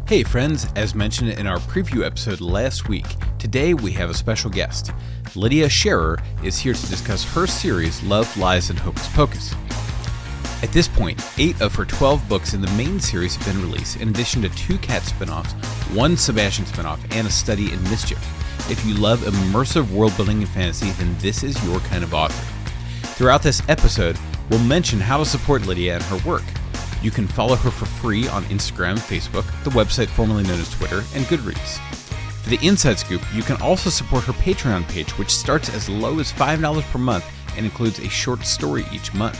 Hey friends, as mentioned in our preview episode last week, today we have a special guest. Lydia Sherrer is here to discuss her series Love, Lies, and Hocus Pocus. At this point, 8 of her 12 books in the main series have been released, in addition to 2 Cat spin-offs, 1 Sebastian spin-off, and a study in mischief. If you love immersive world-building and fantasy, then this is your kind of author. Throughout this episode, we'll mention how to support Lydia and her work. You can follow her for free on Instagram, Facebook, the website formerly known as Twitter, and Goodreads. For the inside scoop, you can also support her Patreon page, which starts as low as $5 per month and includes a short story each month.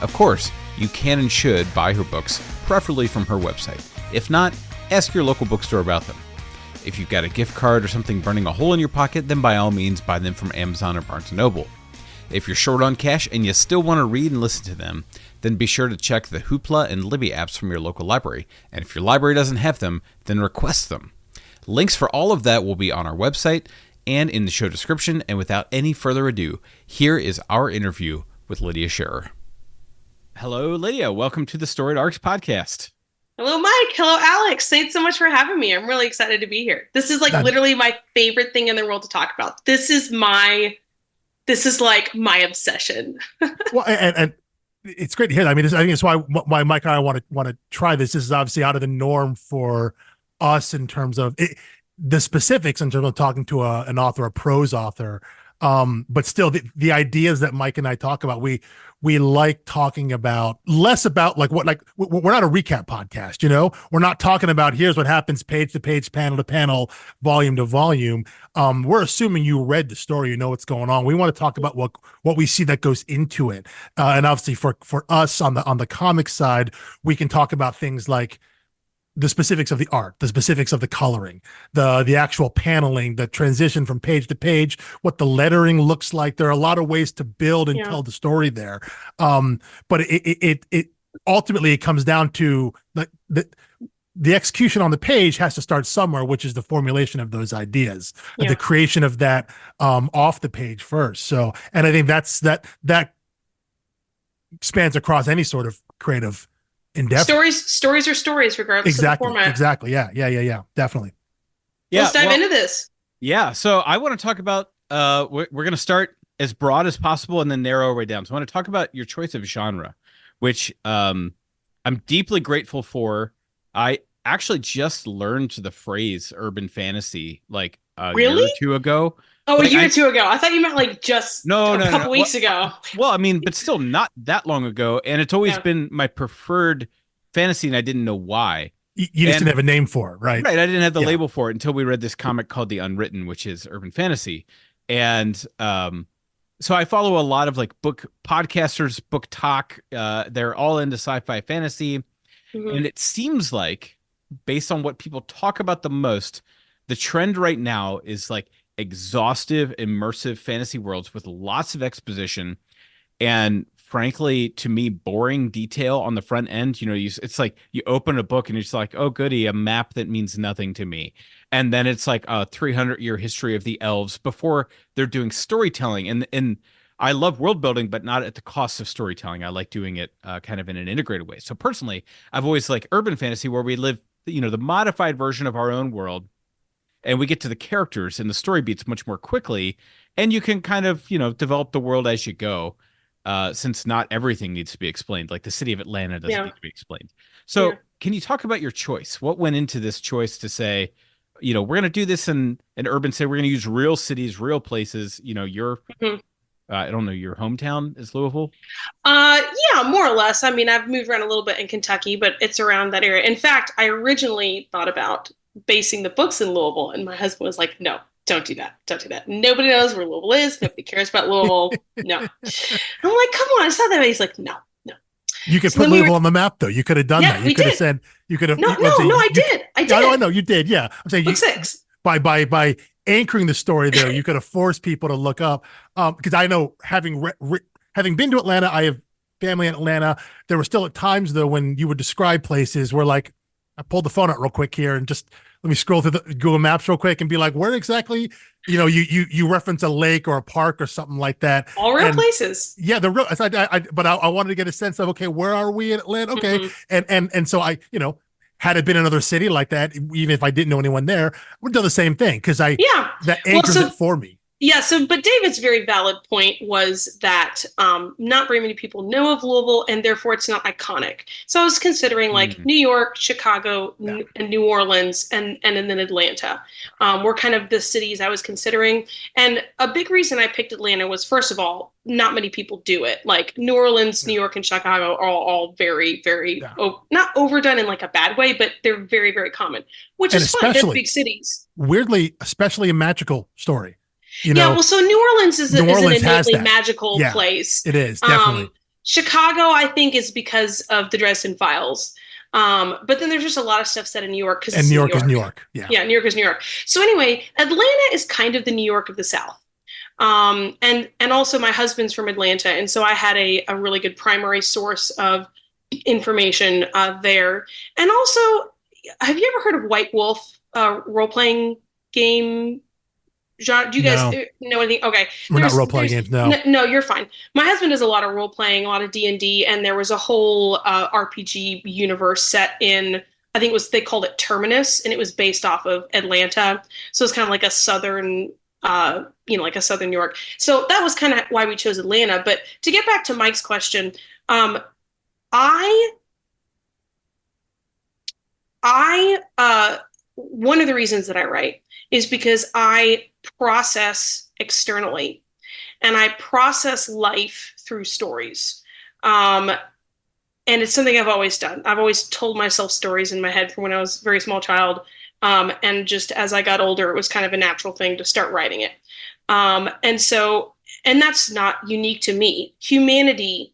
Of course, you can and should buy her books, preferably from her website. If not, ask your local bookstore about them. If you've got a gift card or something burning a hole in your pocket, then by all means buy them from Amazon or Barnes & Noble. If you're short on cash and you still want to read and listen to them, then be sure to check the Hoopla and Libby apps from your local library. And if your library doesn't have them, then request them. Links for all of that will be on our website and in the show description. And without any further ado, here is our interview with Lydia Sherrer. Hello, Lydia. Welcome to the Storied Arcs podcast. Hello, Mike. Hello, Alex. Thanks so much for having me. I'm really excited to be here. This is literally my favorite thing in the world to talk about. This is like my obsession. Well, and it's great to hear that. I mean, I think it's why Mike and I want to try this. This is obviously out of the norm for us in terms of the specifics, in terms of talking to an author, a prose author. But still, the ideas that Mike and I talk about, we like talking about less about we're not a recap podcast, you know. We're not talking about here's what happens page to page, panel to panel, volume to volume. We're assuming you read the story, you know what's going on. We want to talk about what we see that goes into it, and obviously for us on the comic side, we can talk about things like the specifics of the art, the specifics of the coloring, the actual paneling, the transition from page to page, what the lettering looks like. There are a lot of ways to build and tell the story there. But it ultimately it comes down to the execution on the page has to start somewhere, which is the formulation of those ideas, the creation of that off the page first. So, and I think that spans across any sort of creative endeavor. Stories are stories, regardless of the format. Exactly. Yeah. Definitely. Yeah. Let's dive into this. Yeah. So I want to talk about, we're going to start as broad as possible and then narrow our way down. So I want to talk about your choice of genre, which I'm deeply grateful for. I actually just learned the phrase urban fantasy like a year or two ago. Oh, a year or two ago. I thought you meant a couple weeks ago. Well, I mean, but still not that long ago. And it's always been my preferred fantasy, and I didn't know why. You just didn't have a name for it, right? Right. I didn't have the label for it until we read this comic called The Unwritten, which is urban fantasy. And so I follow a lot of book podcasters, book talk. They're all into sci-fi fantasy. Mm-hmm. And it seems like, based on what people talk about the most, the trend right now is exhaustive, immersive fantasy worlds with lots of exposition and, frankly, to me, boring detail on the front end. You know, it's like you open a book and you're just like, oh, goody, a map that means nothing to me. And then it's like a 300-year history of the elves before they're doing storytelling. And I love world building, but not at the cost of storytelling. I like doing it kind of in an integrated way. So personally, I've always liked urban fantasy where we live, the modified version of our own world. And we get to the characters and the story beats much more quickly. And you can kind of, develop the world as you go, since not everything needs to be explained. Like the city of Atlanta doesn't need to be explained. So can you talk about your choice? What went into this choice to say, we're going to do this in an urban city. We're going to use real cities, real places. Your, I don't know, your hometown is Louisville? Yeah, more or less. I mean, I've moved around a little bit in Kentucky, but it's around that area. In fact, I originally thought about basing the books in Louisville, and my husband was like, no, don't do that. Nobody knows where Louisville is. Nobody cares about Louisville. No. I'm like, come on, it's not that way. He's like, no. You could put Louisville on the map, though. You could have done that. You could have said, I did. I know you did. Yeah. I'm saying Book 6. By anchoring the story there, you could have forced people to look up. Because I know having been to Atlanta, I have family in Atlanta. There were still at times though, when you would describe places where I pulled the phone out real quick here and just let me scroll through the Google Maps real quick and be like, where exactly, you reference a lake or a park or something like that. All real places. Yeah, the real. But I wanted to get a sense of, okay, where are we in Atlanta? Okay, and so I, had it been another city like that, even if I didn't know anyone there, I would do the same thing because Yeah. that anchors it for me. Yeah, but David's very valid point was that not very many people know of Louisville, and therefore it's not iconic. So I was considering like New York, Chicago, and New Orleans, and then Atlanta were kind of the cities I was considering. And a big reason I picked Atlanta was, first of all, not many people do it. Like New Orleans, New York, and Chicago are all very, very not overdone in like a bad way, but they're very, very common, which is fine. They're big cities. Weirdly, especially a magical story. Well, so New Orleans is an innately magical place. It is, definitely. Chicago, I think, is because of the Dresden Files. But then there's just a lot of stuff set in New York. And New York is New York. Yeah, New York is New York. So anyway, Atlanta is kind of the New York of the South. And also my husband's from Atlanta. And so I had a really good primary source of information there. And also, have you ever heard of White Wolf role-playing game? Do you guys know anything? Okay. We're not role-playing games, no. No, you're fine. My husband does a lot of role-playing, a lot of D&D, and there was a whole RPG universe set in, I think they called it Terminus, and it was based off of Atlanta. So it's kind of like a southern, like a southern New York. So that was kind of why we chose Atlanta. But to get back to Mike's question, one of the reasons that I write is because I process externally, and I process life through stories. And it's something I've always done. I've always told myself stories in my head from when I was a very small child. And just as I got older, it was kind of a natural thing to start writing it. And that's not unique to me. Humanity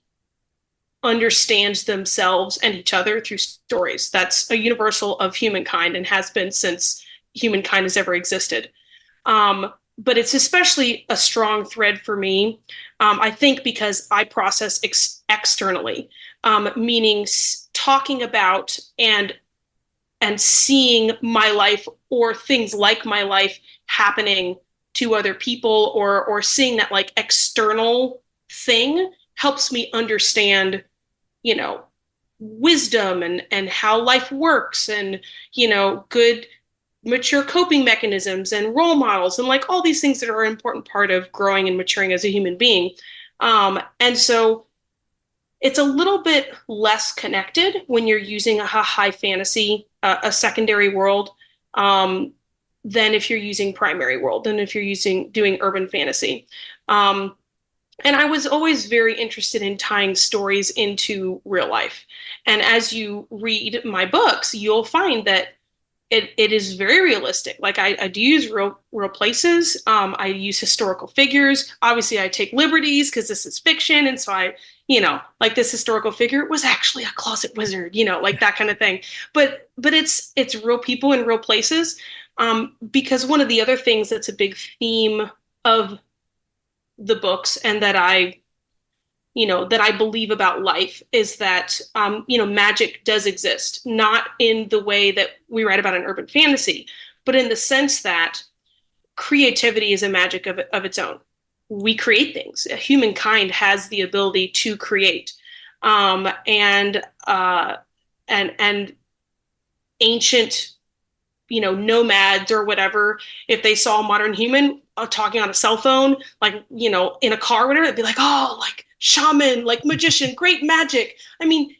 understands themselves and each other through stories. That's a universal of humankind and has been since humankind has ever existed. But it's especially a strong thread for me, I think, because I process externally, meaning talking about and seeing my life or things like my life happening to other people, or seeing that like external thing helps me understand, wisdom and how life works, and, good mature coping mechanisms and role models, and like all these things that are an important part of growing and maturing as a human being. And so it's a little bit less connected when you're using a high fantasy, a secondary world, than if you're using primary world, than if you're doing urban fantasy. And I was always very interested in tying stories into real life. And as you read my books, you'll find that it is very realistic. Like I do use real places. I use historical figures. Obviously, I take liberties because this is fiction. And so I, like this historical figure was actually a closet wizard, like that kind of thing. But it's real people in real places. Because one of the other things that's a big theme of the books, and that I believe about life, is that, magic does exist, not in the way that we write about in urban fantasy, but in the sense that creativity is a magic of its own. We create things. Humankind has the ability to create, and ancient, nomads or whatever, if they saw a modern human talking on a cell phone, like, in a car or whatever, they'd be like, oh, like shaman, like magician, great magic. I mean,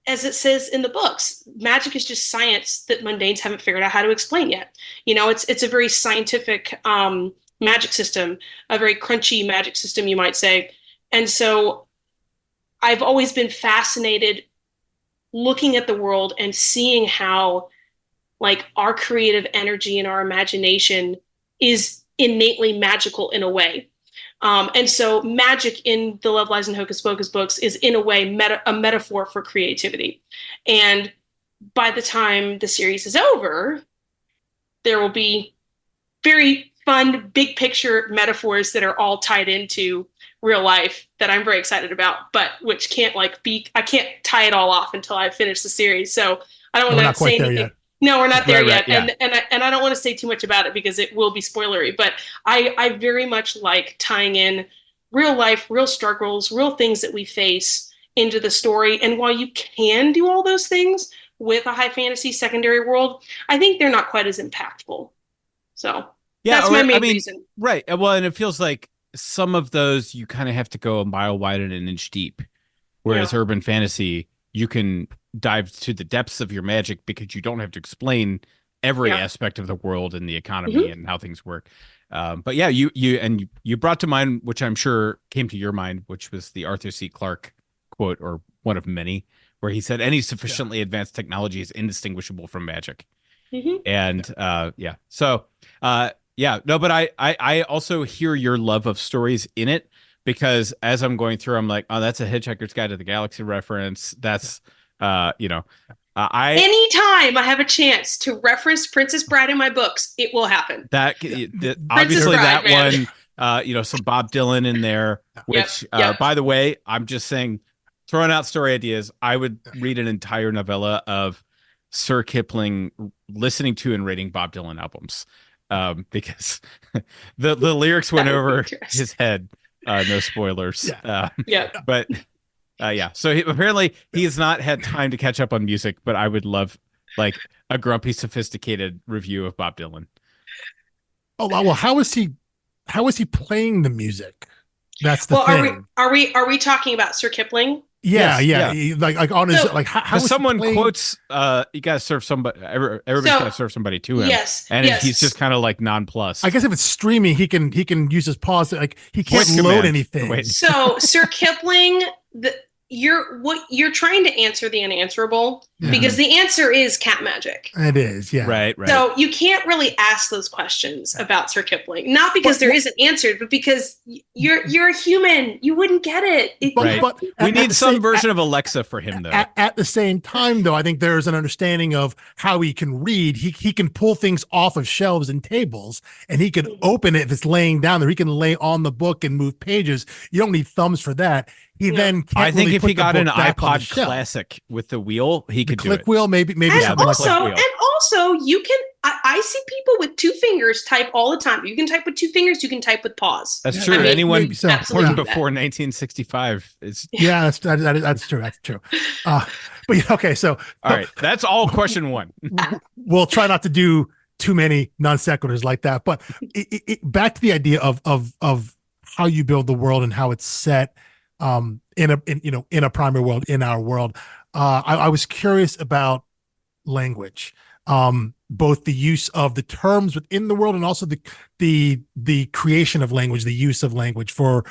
as it says in the books, magic is just science that mundanes haven't figured out how to explain yet. It's a very scientific magic system, a very crunchy magic system, you might say. And so I've always been fascinated looking at the world and seeing how, like, our creative energy and our imagination is innately magical in a way. And so magic in the Love, Lies, and Hocus Pocus books is, in a way, a metaphor for creativity. And by the time the series is over, there will be very fun, big picture metaphors that are all tied into real life that I'm very excited about, but which can't I can't tie it all off until I finish the series. So I don't want to say anything. Yet. No, we're not there yet. Yeah. And I don't want to say too much about it because it will be spoilery, but I very much like tying in real life, real struggles, real things that we face into the story. And while you can do all those things, with a high fantasy secondary world, I think they're not quite as impactful. So that's my main reason. Right. Well, and it feels like some of those you kind of have to go a mile wide and an inch deep. Whereas urban fantasy, you can dive to the depths of your magic because you don't have to explain every aspect of the world and the economy and how things work. But yeah, you brought to mind, which I'm sure came to your mind, which was the Arthur C. Clarke quote, or one of many, where he said, any sufficiently advanced technology is indistinguishable from magic. And but I also hear your love of stories in it, because as I'm going through, I'm like, oh, that's a Hitchhiker's Guide to the Galaxy reference. That's anytime I have a chance to reference Princess Bride in my books, it will happen. That obviously Bride, that man. One, some Bob Dylan in there, which by the way, I'm just saying, throwing out story ideas, I would read an entire novella of Sir Kipling listening to and rating Bob Dylan albums, because the lyrics went over his head. No spoilers. But so apparently he has not had time to catch up on music, but I would love like a grumpy, sophisticated review of Bob Dylan. Oh well, how is he playing the music? That's the thing. Are we talking about Sir Kipling? Yeah. Like on his how someone quotes you gotta serve somebody, everybody's gotta serve somebody to him. And he's just kind of like nonplussed. I guess if it's streaming, he can use his pause, like he can't load anything. So Sir Kipling, you're trying to answer the unanswerable, because the answer is cat magic. It is, right. So you can't really ask those questions about Sir Kipling, not because there isn't answered, but because you're a human. You wouldn't get it. But we need some version of Alexa for him, though. At the same time, though, I think there's an understanding of how he can read. He can pull things off of shelves and tables, and he can open it if it's laying down there. He can lay on the book and move pages. You don't need thumbs for that. He then can't I think really if he got an iPod Classic with the wheel, he could do it. Click wheel, maybe. And also, you can. I see people with 2 fingers type all the time. You can type with 2 fingers. You can type with pause. That's true. Anyone born before 1965 is. Yeah, that's true. That's true. But okay, so all right, that's all question 1. We'll try not to do too many non sequiturs like that. But back to the idea of how you build the world and how it's set. In a primary world, in our world, I was curious about language, both the use of the terms within the world and also the creation of language, the use of language for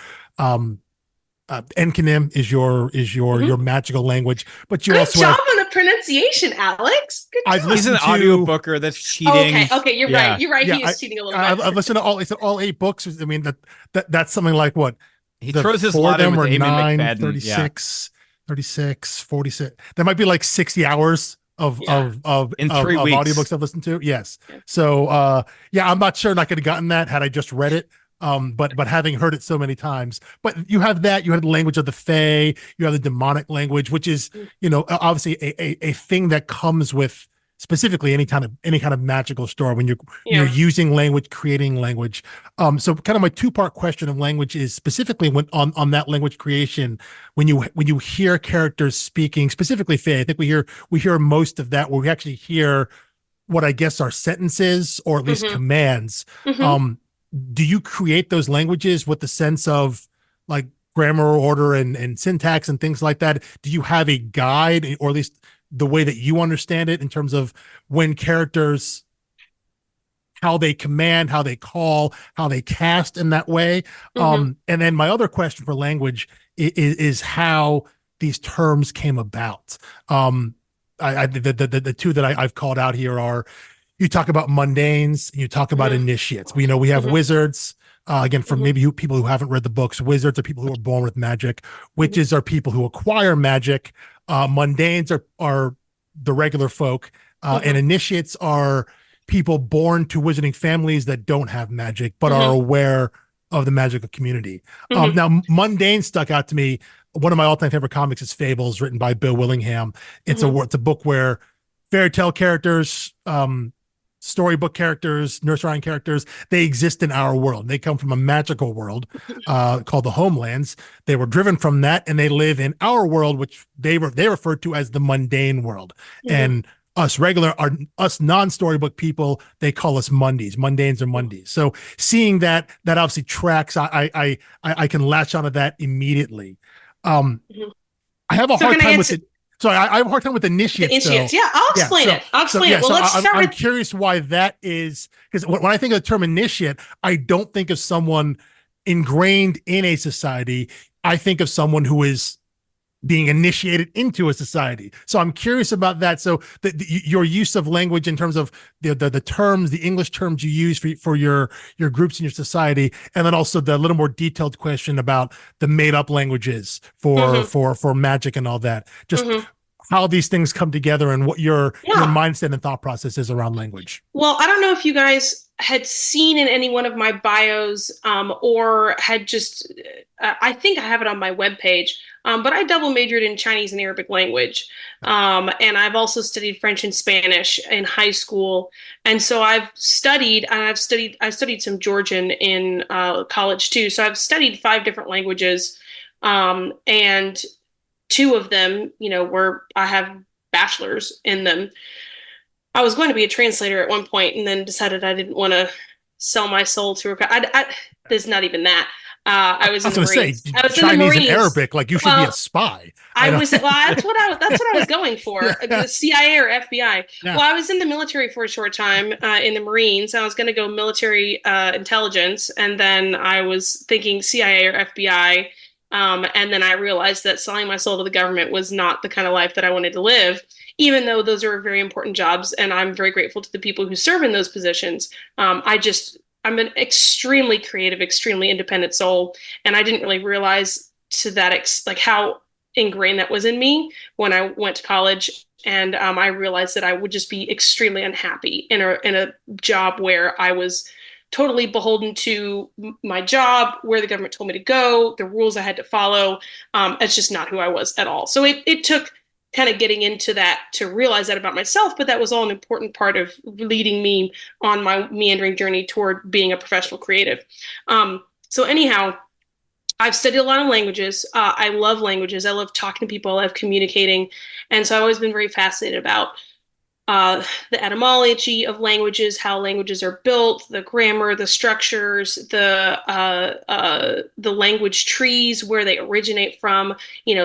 Enkanim is your magical language, but you Good also job on the pronunciation, Alex. Good job. He's an audiobooker that's cheating. Okay, you're right. You're right. He is cheating a little bit. I've listened to all 8 books. I mean that's something like what. He throws his lot in with Amy 9, McFadden. 36, 46. That might be like 60 hours of audiobooks I've listened to. Yes. So I'm not sure I could have gotten that had I just read it. But having heard it so many times. But you have that, you have the language of the Fae, you have the demonic language, which is, obviously a thing that comes with specifically any kind of magical story when you're using language, creating language. So kind of my 2-part question of language is specifically when on that language creation, when you hear characters speaking, specifically Fae, I think we hear most of that where we actually hear what I guess are sentences or at least commands. Do you create those languages with the sense of like grammar, order, and syntax and things like that? Do you have a guide, or at least the way that you understand it in terms of when characters, how they command, how they call, how they cast in that way? And then my other question for language is how these terms came about. The 2 that I've called out here are, you talk about mundanes, you talk about initiates. We have wizards. Again, for maybe people who haven't read the books, wizards are people who are born with magic. Witches are people who acquire magic. Mundanes are the regular folk. And initiates are people born to wizarding families that don't have magic, but are aware of the magical community. Now, mundane stuck out to me. One of my all-time favorite comics is Fables, written by Bill Willingham. It's a book where fairy tale characters, storybook characters, nursery rhyme characters, they exist in our world. They come from a magical world called the Homelands. They were driven from that, and they live in our world, which they referred to as the mundane world. And us non-storybook people, they call us Mondays, mundanes or Mondays. So seeing that obviously tracks. I can latch onto that immediately. I have a hard time with it. Sorry, I have a hard time with initiates. The initiates, yeah, I'll explain it. Well, let's start I'm curious why that is, because when I think of the term initiate, I don't think of someone ingrained in a society. I think of someone who is being initiated into a society. So I'm curious about that. So your use of language in terms of the terms, the English terms you use for your groups in your society, and then also the little more detailed question about the made up languages for magic and all that. Just how these things come together and what your mindset and thought process is around language. Well, I don't know if you guys had seen in any one of my bios or had just, I think I have it on my webpage, but I double majored in Chinese and Arabic language. And I've also studied French and Spanish in high school. And so I studied some Georgian in college too. So I've studied 5 different languages. And 2 of them, I have bachelors in them. I was going to be a translator at one point and then decided I didn't want to sell my soul to there's not even that. I was in the Marines. I was Chinese in the Marines. and Arabic, like you should be a spy. That's what I was going for. The CIA or FBI. Yeah. Well, I was in the military for a short time in the Marines. I was going to go military intelligence, and then I was thinking CIA or FBI. And then I realized that selling my soul to the government was not the kind of life that I wanted to live, even though those are very important jobs. And I'm very grateful to the people who serve in those positions. I'm an extremely creative, extremely independent soul. And I didn't really realize to that, how ingrained that was in me when I went to college. And I realized that I would just be extremely unhappy in a job where I was totally beholden to my job, where the government told me to go, the rules I had to follow. It's just not who I was at all. So it took kind of getting into that to realize that about myself, but that was all an important part of leading me on my meandering journey toward being a professional creative. So anyhow, I've studied a lot of languages. I love languages. I love talking to people. I love communicating. And so I've always been very fascinated about the etymology of languages, how languages are built, the grammar, the structures, the language trees, where they originate from,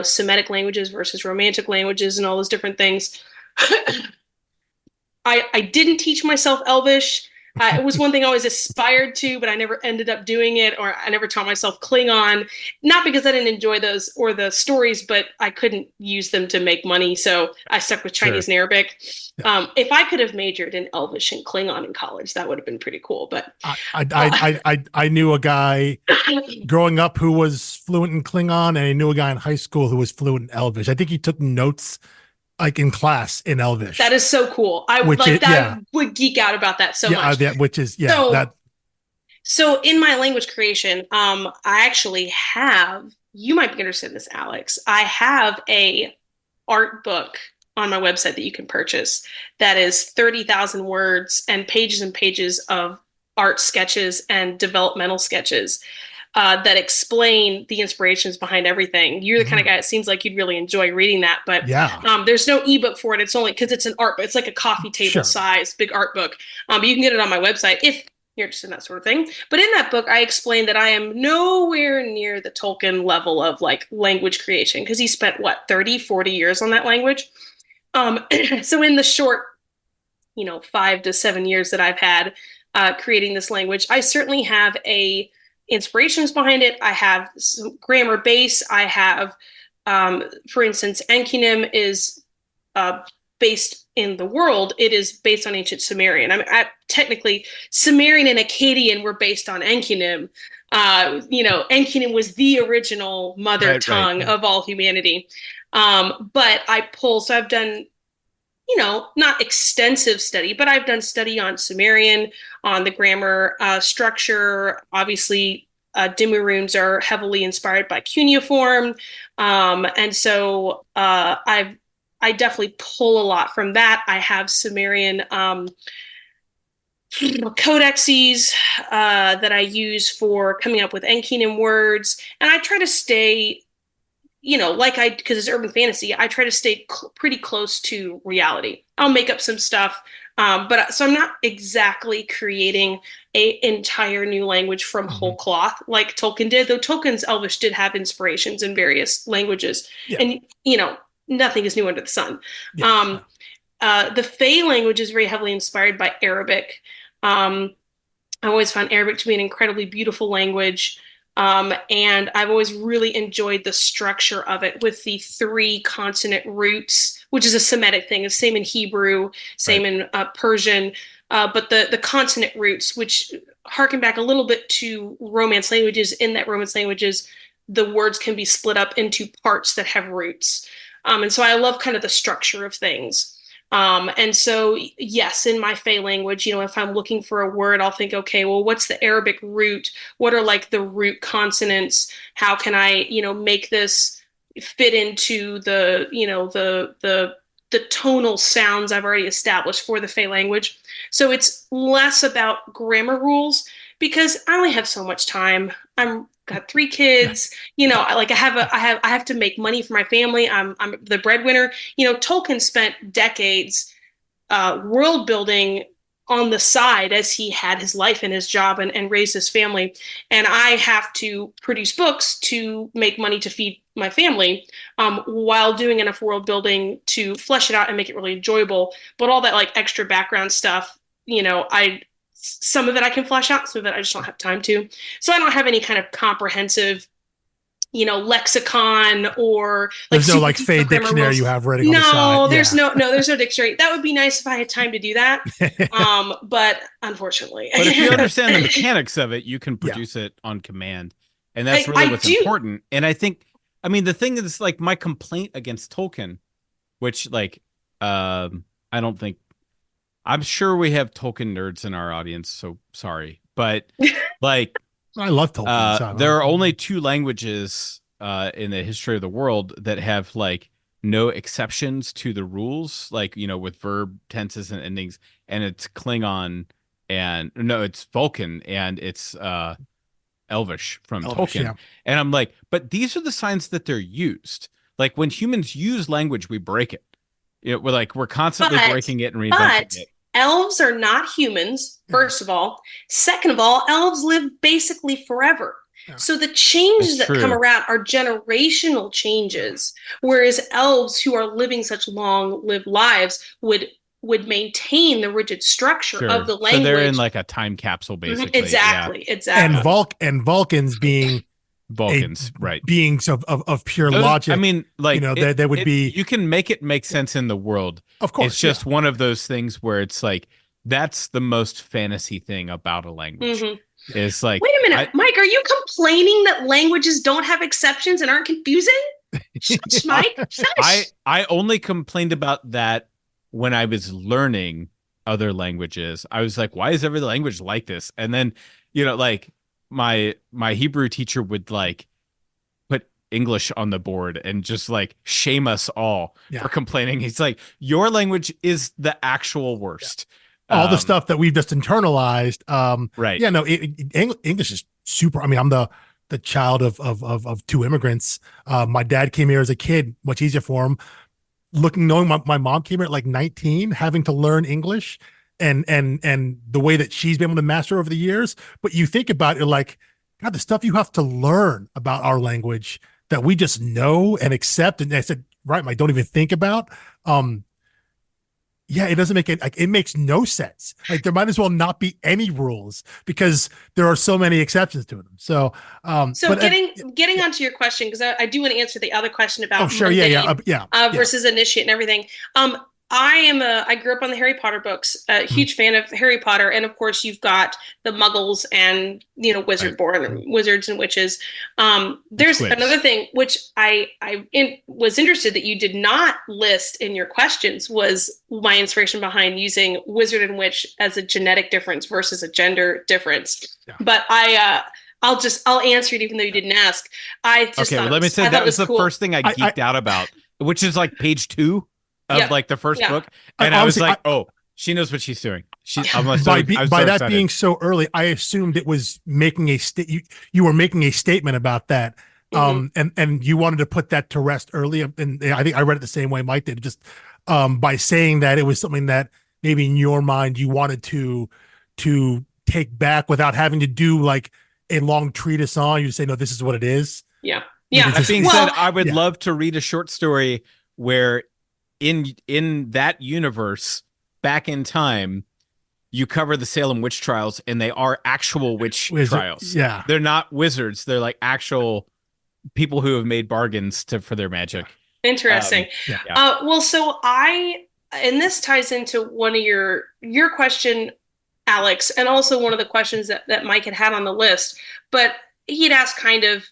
Semitic languages versus Romantic languages and all those different things. I didn't teach myself Elvish. It was one thing I always aspired to, but I never ended up doing it, or I never taught myself Klingon, not because I didn't enjoy those or the stories, but I couldn't use them to make money. So I stuck with Chinese and Arabic. Yeah. If I could have majored in Elvish and Klingon in college, that would have been pretty cool. But I knew a guy growing up who was fluent in Klingon, and I knew a guy in high school who was fluent in Elvish. I think he took notes like in class in Elvish. That is so cool. I would would geek out about that so much. So in my language creation, I actually have, you might be interested in this, Alex. I have a art book on my website that you can purchase that is 30,000 words and pages of art sketches and developmental sketches that explain the inspirations behind everything. You're the kind of guy, it seems like you'd really enjoy reading that, but there's no ebook for it. It's only because it's an art book. It's like a coffee table size, big art book. But you can get it on my website if you're interested in that sort of thing. But in that book, I explained that I am nowhere near the Tolkien level of like language creation, because he spent 30, 40 years on that language. So in the short, 5 to 7 years that I've had creating this language, I certainly have inspirations behind it. I have some grammar base. I have, for instance, Enkinim is based in the world. It is based on ancient Sumerian. Technically, Sumerian and Akkadian were based on Enkinim. Enkinim was the original mother tongue of all humanity. But so I've done, not extensive study, but I've done study on Sumerian, on the grammar structure. Obviously, Dimmu runes are heavily inspired by cuneiform. And so I definitely pull a lot from that. I have Sumerian codexes that I use for coming up with Enkian words, and I try to stay, because it's urban fantasy, I try to stay pretty close to reality. I'll make up some stuff, but so I'm not exactly creating a entire new language from whole cloth like Tolkien did, though Tolkien's Elvish did have inspirations in various languages, and nothing is new under the sun. The Fey language is very heavily inspired by Arabic. I always found Arabic to be an incredibly beautiful language. And I've always really enjoyed the structure of it with the 3 consonant roots, which is a Semitic thing. It's same in Hebrew, same in Persian, but the consonant roots, which harken back a little bit to Romance languages. In that Romance languages, the words can be split up into parts that have roots. And so I love kind of the structure of things. And so, yes, in my Fey language, if I'm looking for a word, I'll think, okay, well, what's the Arabic root? What are like the root consonants? How can I, make this fit into the tonal sounds I've already established for the Fey language? So it's less about grammar rules because I only have so much time. I'm got 3 kids, I have to make money for my family. I'm the breadwinner. Tolkien spent decades world building on the side as he had his life and his job and raised his family. And I have to produce books to make money to feed my family while doing enough world building to flesh it out and make it really enjoyable. But all that like extra background stuff, some of it I can flesh out, some of it I just don't have time to. So I don't have any kind of comprehensive, lexicon or like there's no like Fey dictionary rules. You have ready on the side. There's no dictionary. That would be nice if I had time to do that. But unfortunately. But if you understand the mechanics of it, you can produce it on command. And that's really what's important. And I think, the thing is like my complaint against Tolkien, which like, I'm sure we have Tolkien nerds in our audience, so sorry. But like I love Tolkien. So there are only 2 languages in the history of the world that have like no exceptions to the rules, like, with verb tenses and endings, and it's Klingon it's Vulcan and it's Elvish from Tolkien. Yeah. And I'm like, but these are the signs that they're used. Like when humans use language, we break it. We're constantly breaking it and reinventing it. Elves are not humans, first of all. Second of all, elves live basically forever. Yeah. So the changes that come around are generational changes, whereas elves who are living such long-lived lives would maintain the rigid structure of the language. So they're in like a time capsule, basically. Exactly. And Vulcans being right? Beings of pure logic. There would be. You can make it make sense in the world. Of course, it's just one of those things where it's like that's the most fantasy thing about a language. It's like, wait a minute, Mike, are you complaining that languages don't have exceptions and aren't confusing? Shush, Mike. Shush. I only complained about that when I was learning other languages. I was like, why is every language like this? And then, my Hebrew teacher would like put English on the board and just like shame us all for complaining. He's like, your language is the actual worst. All the stuff that we've just internalized. Right. Yeah, no, English is super. I'm the child of 2 immigrants. My dad came here as a kid, much easier for him. Knowing my mom came here at like 19, having to learn English. And the way that she's been able to master over the years. But you think about it, you're like, God, the stuff you have to learn about our language that we just know and accept. And I said, right, Mike, don't even think about. It doesn't make it, like, it makes no sense. Like there might as well not be any rules because there are so many exceptions to them. So getting onto your question, because I do want to answer the other question about versus initiate and everything. I grew up on the Harry Potter books, a huge fan of Harry Potter. And of course you've got the Muggles and, Wizardborn, wizards and witches. There's another thing, which I was interested that you did not list in your questions, was my inspiration behind using wizard and witch as a genetic difference versus a gender difference. Yeah. But I'll answer it even though you didn't ask. Let me say that was the first thing I geeked out about, which is like page 2 of like the first book. And I was like, She knows what she's doing. By that being so early, I assumed it was making you were making a statement about that. And you wanted to put that to rest early. And I think I read it the same way Mike did, just by saying that it was something that maybe in your mind you wanted to take back without having to do like a long treatise on. You say, no, this is what it is. Yeah. That being said, I would love to read a short story where in that universe, back in time, you cover the Salem witch trials, and they are actual witch trials. Yeah. They're not wizards. They're like actual people who have made bargains for their magic. Interesting. Well, so and this ties into one of your question, Alex, and also one of the questions that Mike had on the list, but he'd asked kind of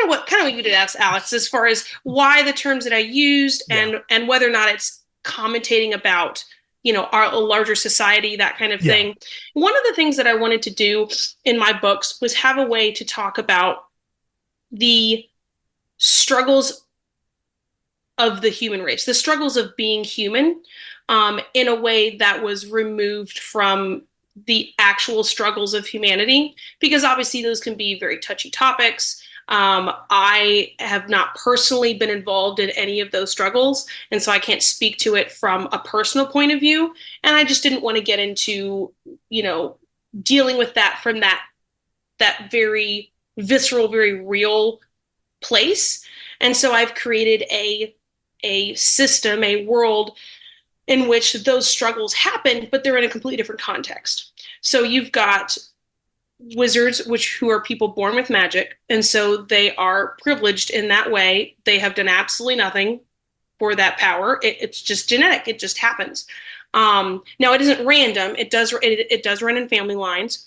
what you did ask, Alex, as far as why the terms that I used and whether or not it's commentating about, a larger society, that kind of thing. One of the things that I wanted to do in my books was have a way to talk about the struggles of the human race, the struggles of being human, in a way that was removed from the actual struggles of humanity, because obviously those can be very touchy topics. I have not personally been involved in any of those struggles, and so I can't speak to it from a personal point of view. And I just didn't want to get into, dealing with that from that very visceral, very real place. And so I've created a system, a world in which those struggles happen, but they're in a completely different context. So you've got wizards, who are people born with magic, and so they are privileged in that way. They have done absolutely nothing for that power. It's just genetic. It just happens. Now it isn't random. It does run in family lines,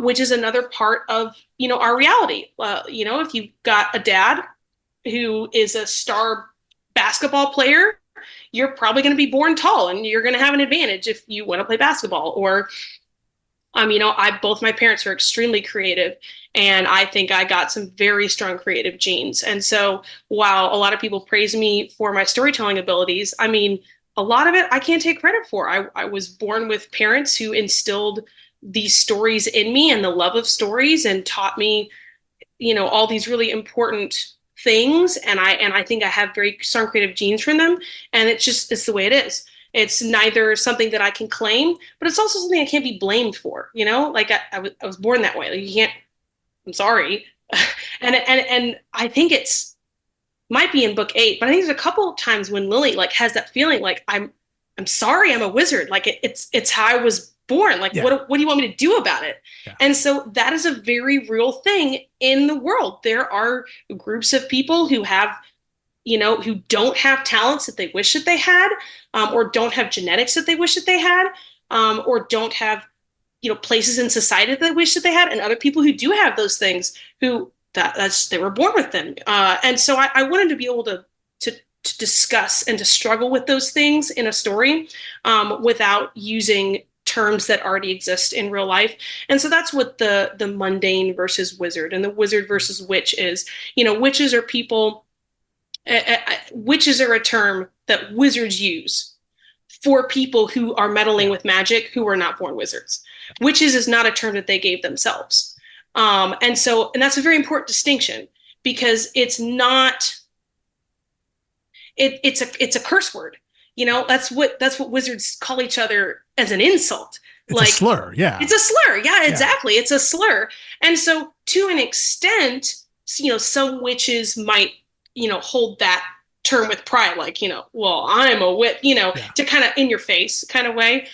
which is another part of our reality. If you've got a dad who is a star basketball player, you're probably going to be born tall, and you're going to have an advantage if you want to play basketball. Or both my parents are extremely creative, and I think I got some very strong creative genes. And so while a lot of people praise me for my storytelling abilities, a lot of it I can't take credit for. I was born with parents who instilled these stories in me and the love of stories, and taught me, all these really important things. And I think I have very strong creative genes from them. And it's the way it is. It's neither something that I can claim, but it's also something I can't be blamed for. Like I was born that way. Like, you can't. I'm sorry. and I think might be in book 8, but I think there's a couple of times when Lily has that feeling like I'm sorry, I'm a wizard. Like it's how I was born. Like what do you want me to do about it? Yeah. And so that is a very real thing in the world. There are groups of people who have, who don't have talents that they wish that they had, or don't have genetics that they wish that they had, or don't have, places in society that they wish that they had, and other people who do have those things who they were born with them. And so I wanted to be able to discuss and to struggle with those things in a story, without using terms that already exist in real life. And so that's what the mundane versus wizard and the wizard versus witch is. Witches are people. Witches are a term that wizards use for people who are meddling with magic who are not born wizards. Witches is not a term that they gave themselves. And that's a very important distinction, because it's not, it's a curse word. That's what wizards call each other as an insult. It's a slur. Yeah. It's a slur. Yeah, exactly. Yeah. It's a slur. And so to an extent, some witches might, hold that term with pride, like, well, I'm a witch, to kind of in your face kind of way.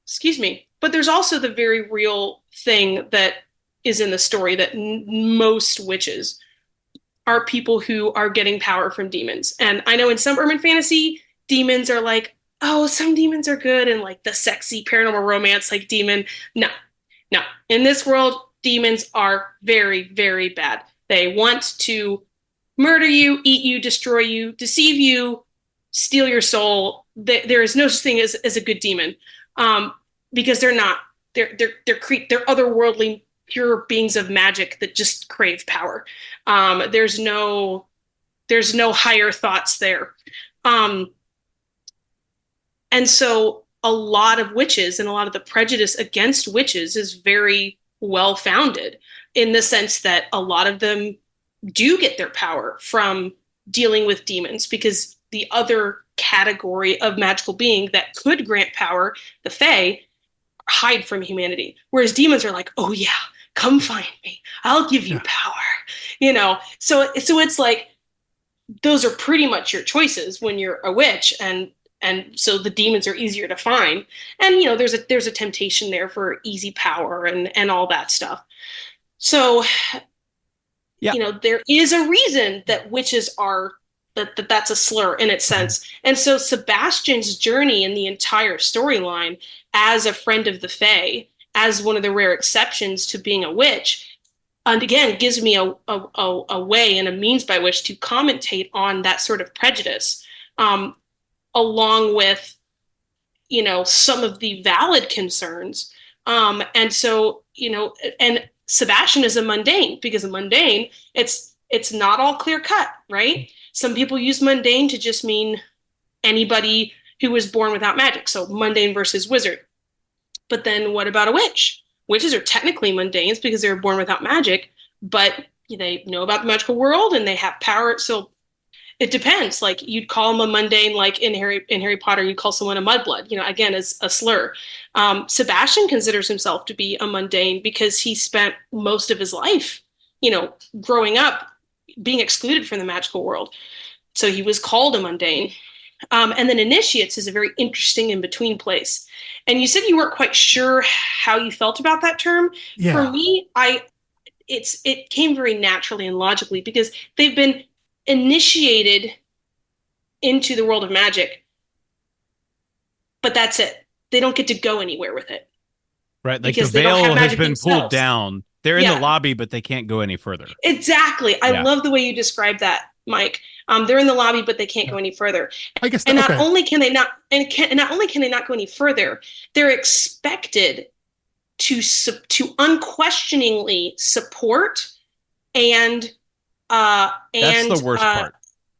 Excuse me. But there's also the very real thing that is in the story, that most witches are people who are getting power from demons. And I know in some urban fantasy, demons are like, oh, some demons are good, and like the sexy paranormal romance like demon. No. In this world, demons are very, very bad. They want to murder you, eat you, destroy you, deceive you, steal your soul. There is no such thing as a good demon, because they're not. They're otherworldly, pure beings of magic that just crave power. There's no higher thoughts there. And so a lot of witches and a lot of the prejudice against witches is very well founded in the sense that a lot of them do get their power from dealing with demons, because the other category of magical being that could grant power, the Fae, hide from humanity. Whereas demons are like, oh yeah, come find me. I'll give you power. So it's like those are pretty much your choices when you're a witch, and so the demons are easier to find. And there's a temptation there for easy power and all that stuff. So there is a reason that witches are that's a slur in its sense. And so Sebastian's journey in the entire storyline as a friend of the Fae, as one of the rare exceptions to being a witch, and again gives me a way and a means by which to commentate on that sort of prejudice, along with some of the valid concerns. And so and Sebastian is a mundane, because a mundane, it's not all clear cut, right? Some people use mundane to just mean anybody who was born without magic. So mundane versus wizard. But then what about a witch? Witches are technically mundanes because they were born without magic, but they know about the magical world and they have power. So it depends. Like, you'd call them a mundane, like in Harry Potter, you'd call someone a mudblood, again, as a slur. Sebastian considers himself to be a mundane because he spent most of his life, growing up being excluded from the magical world. So he was called a mundane. And then initiates is a very interesting in-between place. And you said you weren't quite sure how you felt about that term. Yeah. For me, it came very naturally and logically, because they've been initiated into the world of magic, but that's it. They don't get to go anywhere with it. Right. Like the veil has been pulled down. They're in the lobby, but they can't go any further. Exactly. I love the way you described that, Mike. They're in the lobby, but they can't go any further. I guess. And not only can they not go any further, they're expected to unquestioningly support and that's the worst part.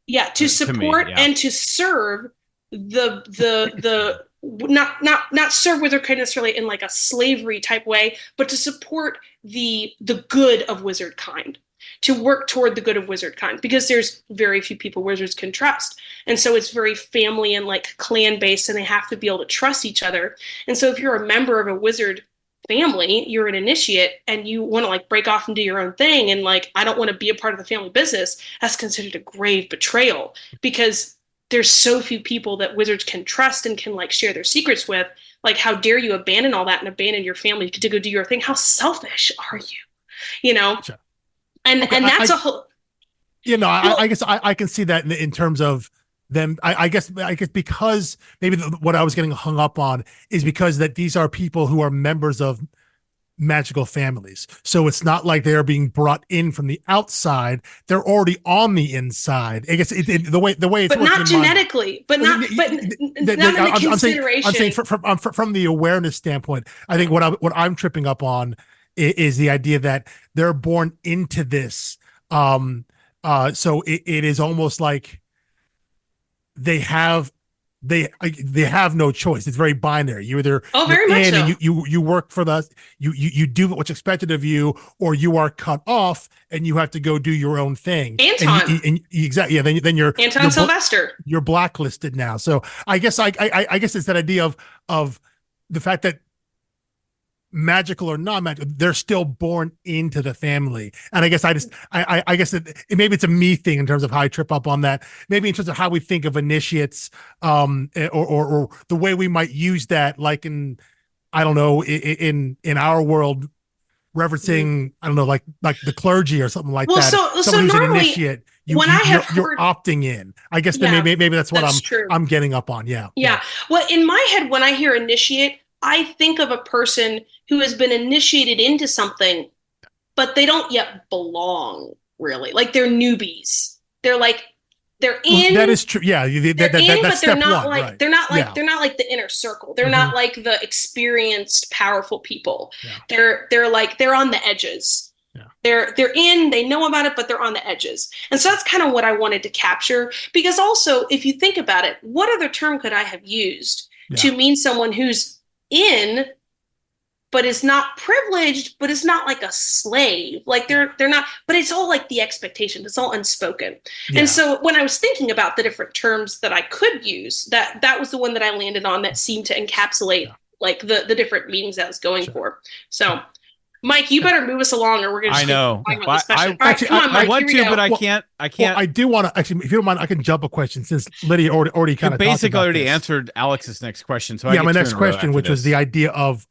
Yeah, to support me, and to serve the not serve wizard necessarily in like a slavery type way, but to support the good of wizard kind, to work toward the good of wizard kind, because there's very few people wizards can trust. And so it's very family and like clan based, and they have to be able to trust each other. And so if you're a member of a wizard family, you're an initiate, and you want to like break off and do your own thing, and like, I don't want to be a part of the family business, that's considered a grave betrayal, because there's so few people that wizards can trust and can like share their secrets with. Like, how dare you abandon all that and abandon your family to go do your thing? How selfish are you? Sure. And that's a whole. I guess I can see that in terms of them. I guess because maybe what I was getting hung up on is because that these are people who are members of magical families. So it's not like they're being brought in from the outside. They're already on the inside. I guess the way it's, but not genetically, but not in the consideration. I'm saying from the awareness standpoint, I think what I'm tripping up on is the idea that they're born into this. So it is almost like they have no choice. It's very binary. You either very much so. And you work for you do what's expected of you, or you are cut off and you have to go do your own thing. Anton, exactly. Yeah. Then you're Anton Sylvester. You're blacklisted now. So I guess I guess it's that idea of the fact that magical or not magical, they're still born into the family. And I guess I guess maybe it's a me thing in terms of how I trip up on that. Maybe in terms of how we think of initiates, or the way we might use that, like in, I don't know, in our world, referencing, I don't know, like the clergy or something like that. So normally, an initiate, you're opting in. I guess maybe that's what I'm getting up on. Yeah. Well, in my head, when I hear initiate, I think of a person who has been initiated into something, but they don't yet belong, really. Like, they're newbies. They're in. That is true. Yeah, they're in, but they're not like right. they're not like the inner circle. They're not like the experienced, powerful people. Yeah. They're on the edges. Yeah. They're in. They know about it, but they're on the edges. And so that's kind of what I wanted to capture. Because also, if you think about it, what other term could I have used to mean someone who's in but is not privileged, but is not like a slave. Like they're not, but it's all like the expectation. It's all unspoken. Yeah. And so when I was thinking about the different terms that I could use, that was the one that I landed on that seemed to encapsulate like the different meanings I was going for. So Mike, you better move us along, or we're going to. I know. I want to, but I can't. Well, I do want to actually. If you don't mind, I can jump a question since Lydia already kind of basically already answered Alex's next question. So yeah, my next question, which was the idea of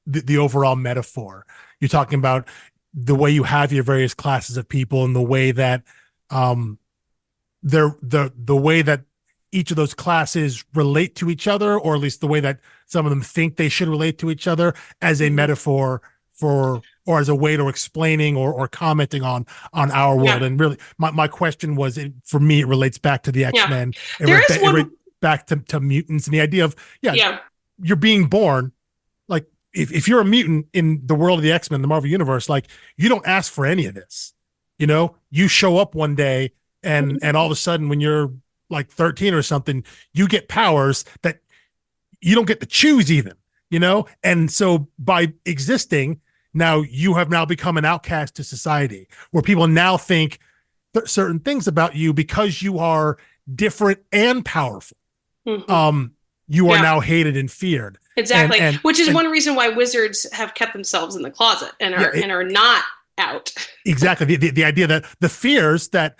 the overall metaphor. You're talking about the way you have your various classes of people and the way that the way that each of those classes relate to each other, or at least the way that some of them think they should relate to each other as a metaphor for, or as a way to explaining or commenting on our world. Yeah. And really my question was, for me, it relates back to the X-Men. It back to mutants and the idea of, you're being born. Like if you're a mutant in the world of the X-Men, the Marvel Universe, like you don't ask for any of this, you show up one day and all of a sudden when you're like 13 or something, you get powers that you don't get to choose even, and so by existing, now you have now become an outcast to society, where people now think certain things about you because you are different and powerful. Mm-hmm. You are now hated and feared. Exactly, which is one reason why wizards have kept themselves in the closet and are not out. Exactly, the idea that the fears that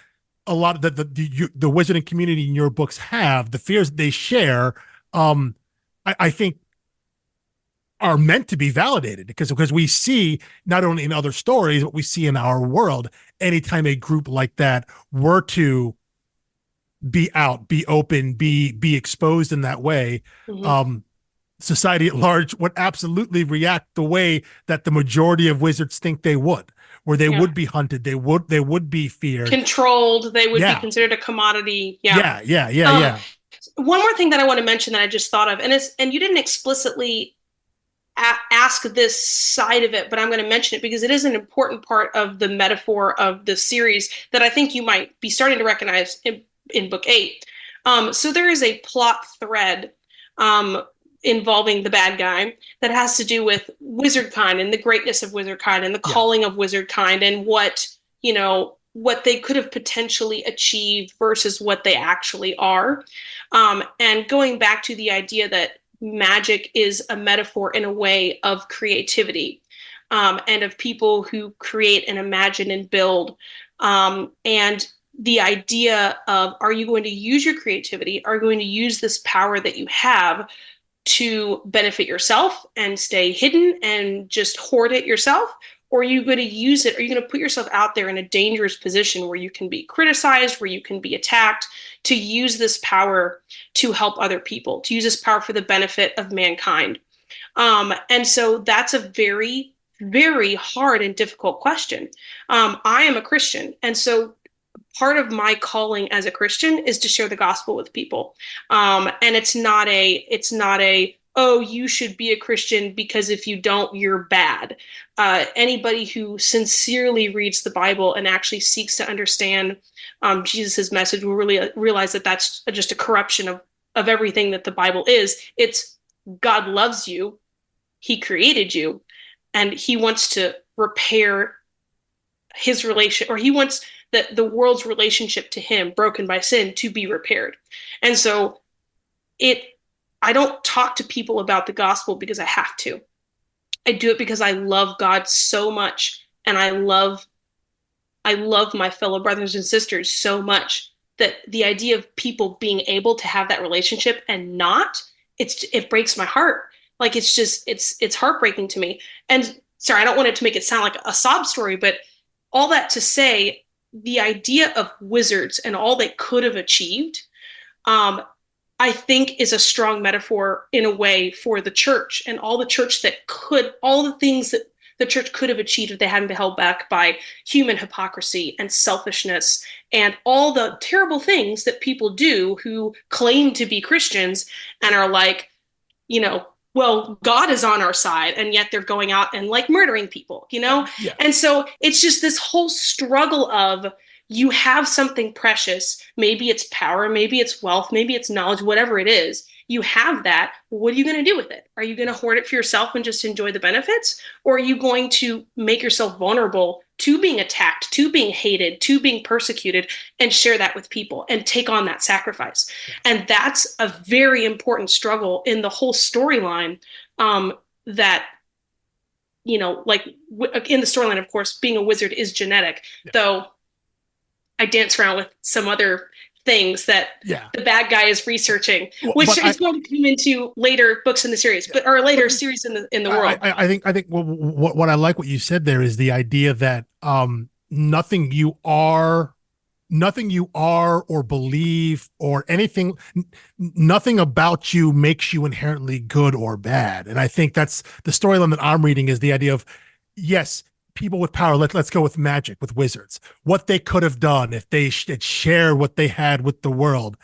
a lot of the wizarding community in your books have, the fears they share, I think are meant to be validated because we see not only in other stories, but we see in our world, anytime a group like that were to be out, be open, be exposed in that way, society at large would absolutely react the way that the majority of wizards think they would, where they would be hunted, they would be feared, controlled, they would be considered a commodity. Yeah. One more thing that I want to mention that I just thought of, and you didn't explicitly ask this side of it, but I'm going to mention it because it is an important part of the metaphor of the series that I think you might be starting to recognize in book 8. So there is a plot thread involving the bad guy that has to do with wizard kind and the greatness of wizard kind and the calling of wizard kind and what they could have potentially achieved versus what they actually are. And going back to the idea that magic is a metaphor in a way of creativity, and of people who create and imagine and build. And the idea of, are you going to use your creativity? Are you going to use this power that you have to benefit yourself and stay hidden and just hoard it yourself? Or are you going to use it? Are you going to put yourself out there in a dangerous position where you can be criticized, where you can be attacked, to use this power to help other people, to use this power for the benefit of mankind? And so that's a very, very hard and difficult question. I am a Christian. And so part of my calling as a Christian is to share the gospel with people. And it's not a, oh, you should be a Christian because if you don't, you're bad. Anybody who sincerely reads the Bible and actually seeks to understand Jesus's message will really realize that that's just a corruption of everything that the Bible is. It's God loves you, He created you, and He wants to repair His relation, or He wants the world's relationship to Him, broken by sin, to be repaired. And so I don't talk to people about the gospel because I have to. I do it because I love God so much, and I love my fellow brothers and sisters so much that the idea of people being able to have that relationship and not, it breaks my heart. Like it's heartbreaking to me. And sorry, I don't want it to make it sound like a sob story, but all that to say, the idea of wizards and all they could have achieved, I think is a strong metaphor in a way for the church and all the things that the church could have achieved if they hadn't been held back by human hypocrisy and selfishness and all the terrible things that people do who claim to be Christians and are like, well, God is on our side, and yet they're going out and like murdering people, Yeah. And so it's just this whole struggle of, you have something precious. Maybe it's power, maybe it's wealth, maybe it's knowledge, whatever it is. You have that. What are you going to do with it? Are you going to hoard it for yourself and just enjoy the benefits? Or are you going to make yourself vulnerable to being attacked, to being hated, to being persecuted, and share that with people and take on that sacrifice? And that's a very important struggle in the whole storyline, that, you know, like in the storyline, of course, being a wizard is genetic, though I dance around with some other things that the bad guy is researching, which is going to come into later books in the series, or later series in the world. I think what I like what you said there is the idea that nothing you are or believe or anything, nothing about you makes you inherently good or bad. And I think that's the storyline that I'm reading, is the idea of, yes, people with power, let's go with magic, with wizards, what they could have done if they had shared what they had with the world.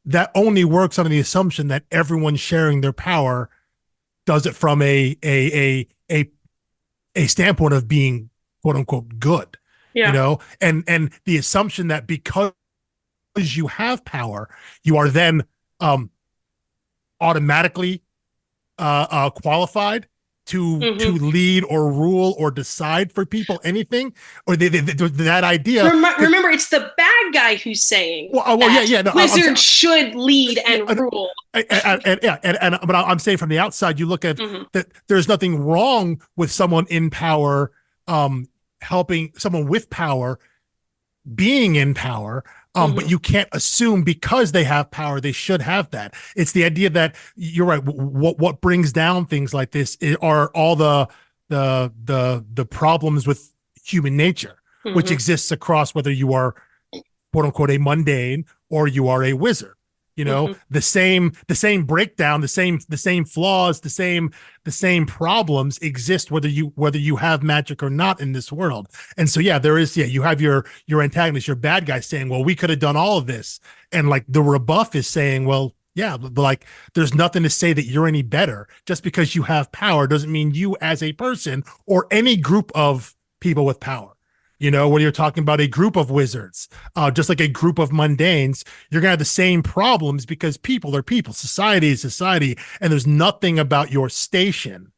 That only works on the assumption that everyone sharing their power does it from a standpoint of being quote unquote good. You know, and the assumption that because you have power, you are then automatically qualified to lead or rule or decide for people anything, or that idea. Remember, it's the bad guy who's saying wizards should lead and rule. But I'm saying from the outside, you look at that. There's nothing wrong with someone in power helping someone with power being in power. But you can't assume because they have power, they should have that. It's the idea that you're right. What brings down things like this are all the problems with human nature, which exists across whether you are quote unquote a mundane or you are a wizard. You know, the same breakdown, the same flaws, the same problems exist whether you have magic or not in this world. And so there is you have your antagonist, your bad guy, saying, well, we could have done all of this, and like the rebuff is saying, well, like there's nothing to say that you're any better. Just because you have power doesn't mean you as a person or any group of people with power. You know, when you're talking about a group of wizards, just like a group of mundanes, you're going to have the same problems because people are people, society is society, and there's nothing about your station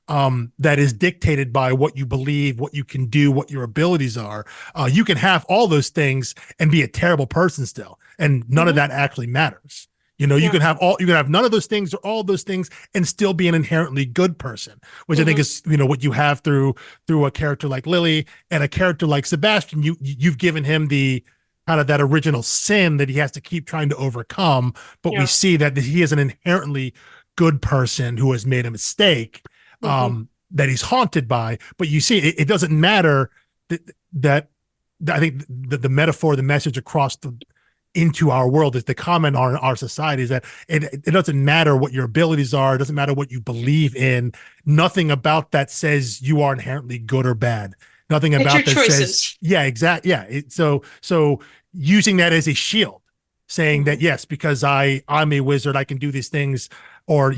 that is dictated by what you believe, what you can do, what your abilities are. You can have all those things and be a terrible person still, and none of that actually matters. You know, you can have none of those things or all of those things and still be an inherently good person, which I think is, what you have through a character like Lily and a character like Sebastian. You've given him the kind of that original sin that he has to keep trying to overcome. But we see that he is an inherently good person who has made a mistake that he's haunted by. But you see, it doesn't matter that I think the metaphor, the message across into our world is the comment on our society is that it doesn't matter what your abilities are. It doesn't matter what you believe in. Nothing about that says you are inherently good or bad. Nothing about that says, exactly. Yeah. So using that as a shield, saying that, yes, because I'm a wizard, I can do these things, or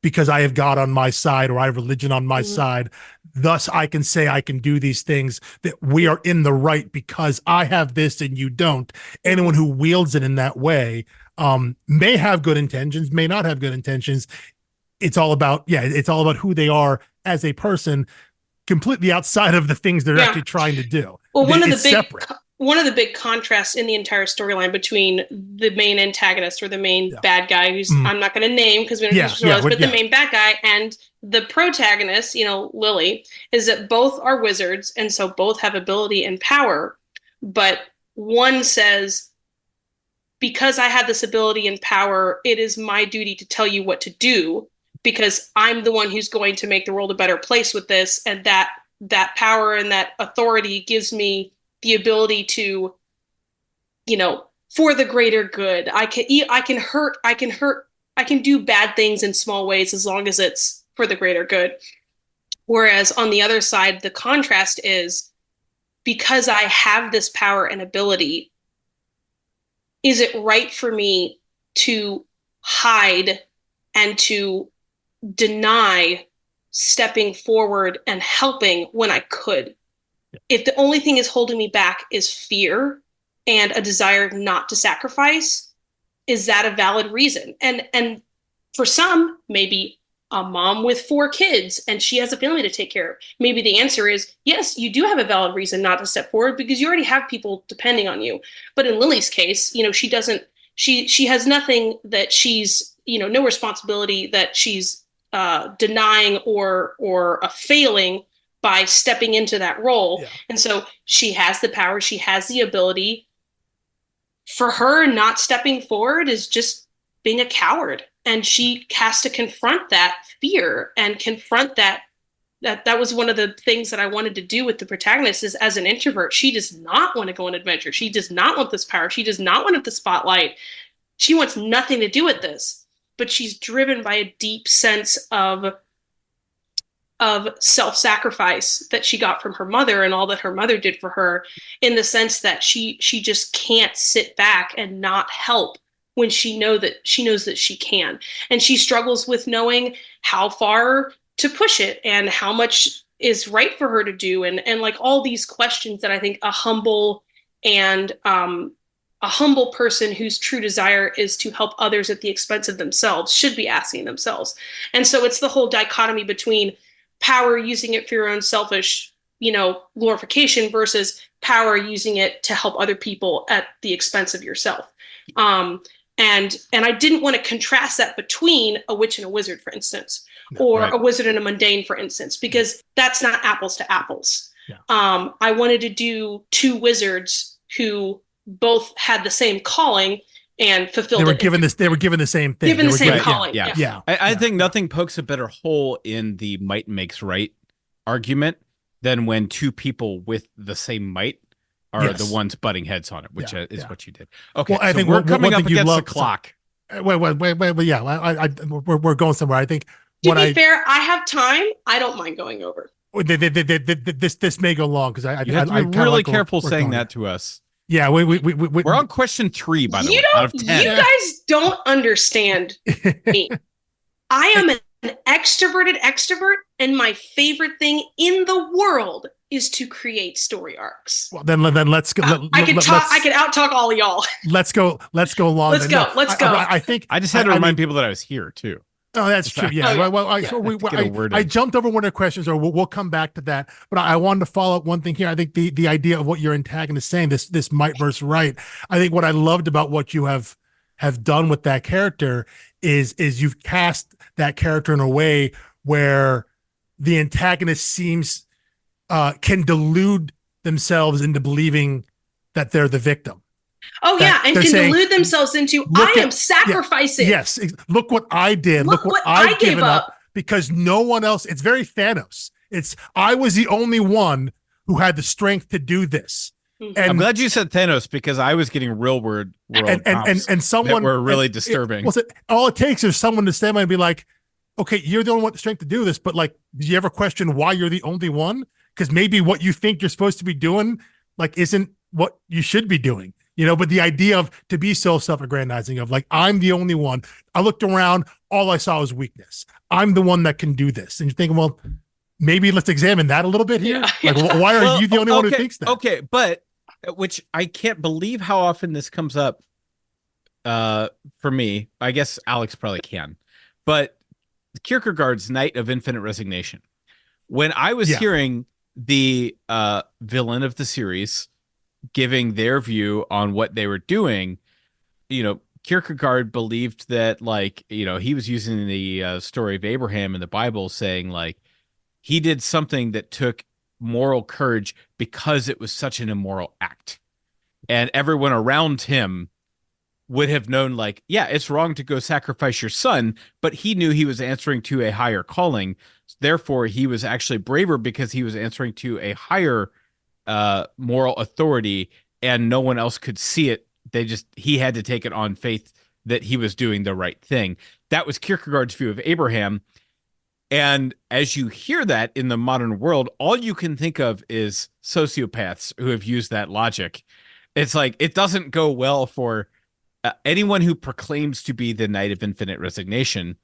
because I have God on my side or I have religion on my side, thus I can say I can do these things, that we are in the right because I have this and you don't. Anyone who wields it in that way may have good intentions, may not have good intentions. It's all about who they are as a person, completely outside of the things they're actually trying to do. Well, one of the big contrasts in the entire storyline between the main antagonist or the main bad guy, who's I'm not going to name because we don't know who but the main bad guy, and the protagonist, Lily, is that both are wizards, and so both have ability and power. But one says, because I have this ability and power, it is my duty to tell you what to do, because I'm the one who's going to make the world a better place with this, and that power and that authority gives me the ability to, for the greater good. I can do bad things in small ways as long as it's for the greater good. Whereas on the other side, the contrast is, because I have this power and ability, is it right for me to hide and to deny stepping forward and helping when I could? if the only thing is holding me back is fear and a desire not to sacrifice, is that a valid reason? And for some, maybe a mom with 4 kids and she has a family to take care of. Maybe the answer is yes, you do have a valid reason not to step forward because you already have people depending on you. But in Lily's case, she doesn't. She has nothing that she's no responsibility that she's denying or failing by stepping into that role. Yeah. And so she has the power, she has the ability. For her, not stepping forward is just being a coward. And she has to confront that fear and confront that was one of the things that I wanted to do with the protagonist is as an introvert, she does not want to go on adventure. She does not want this power. She does not want the spotlight. She wants nothing to do with this. But she's driven by a deep sense of self-sacrifice that she got from her mother and all that her mother did for her, in the sense that she just can't sit back and not help when she knows that she can. And she struggles with knowing how far to push it and how much is right for her to do. And like all these questions that I think a humble person whose true desire is to help others at the expense of themselves should be asking themselves. And so it's the whole dichotomy between power, using it for your own selfish, glorification, versus power, using it to help other people at the expense of yourself. And I didn't want to contrast that between a witch and a wizard, for instance, or right. A wizard and a mundane, for instance, because that's not apples to apples. Yeah. I wanted to do 2 wizards who both had the same calling and fulfilled. They were given the same thing. Given the same right, calling. Yeah. I think nothing pokes a better hole in the might makes right argument than when 2 people with the same might are the ones butting heads on it, which is what you did. Okay, well, I think we're coming up against the clock. Wait. Yeah, we're going somewhere. I think. To be fair, I have time. I don't mind going over. This may go long because you have to be really careful saying that to us. Yeah, we're on question 3, by the way, out of 10. You guys don't understand me. I am an extroverted extrovert, and my favorite thing in the world is to create story arcs. Well, then let's go. I can out-talk all of y'all. Let's go long. Let's go. I think I just had to remind people that I was here too. Oh, that's true. Yeah. Well, I jumped over one of the questions, or we'll come back to that. But I wanted to follow up one thing here. I think the idea of what your antagonist is saying, this might versus right. I think what I loved about what you have done with that character is you've cast that character in a way where the antagonist seems can delude themselves into believing that they're the victim. Oh, yeah, and can delude themselves into, I am sacrificing. Yes, look what I did. Look what I've given up. Because no one else, it's very Thanos. I was the only one who had the strength to do this. And I'm glad you said Thanos, because I was getting real world and someone that were really disturbing. All it takes is someone to stand by and be like, okay, you're the only one with the strength to do this, but like, did you ever question why you're the only one? Because maybe what you think you're supposed to be doing, like, isn't what you should be doing. But the idea of to be so self-aggrandizing of like, I'm the only one. I looked around, all I saw was weakness. I'm the one that can do this. And you're thinking, well, maybe let's examine that a little bit here. Yeah. Like, why are you the only one who thinks that? Okay, but which I can't believe how often this comes up for me. I guess Alex probably can. But Kierkegaard's Night of Infinite Resignation. When I was hearing the villain of the series giving their view on what they were doing, Kierkegaard believed that, like, he was using the story of Abraham in the Bible, saying like he did something that took moral courage because it was such an immoral act, and everyone around him would have known, like, yeah, it's wrong to go sacrifice your son, but he knew he was answering to a higher calling. Therefore, he was actually braver because he was answering to a higher moral authority, and no one else could see it. He had to take it on faith that he was doing the right thing. That was Kierkegaard's view of Abraham. And as you hear that in the modern world, all you can think of is sociopaths who have used that logic. It's like, it doesn't go well for anyone who proclaims to be the Knight of Infinite Resignation,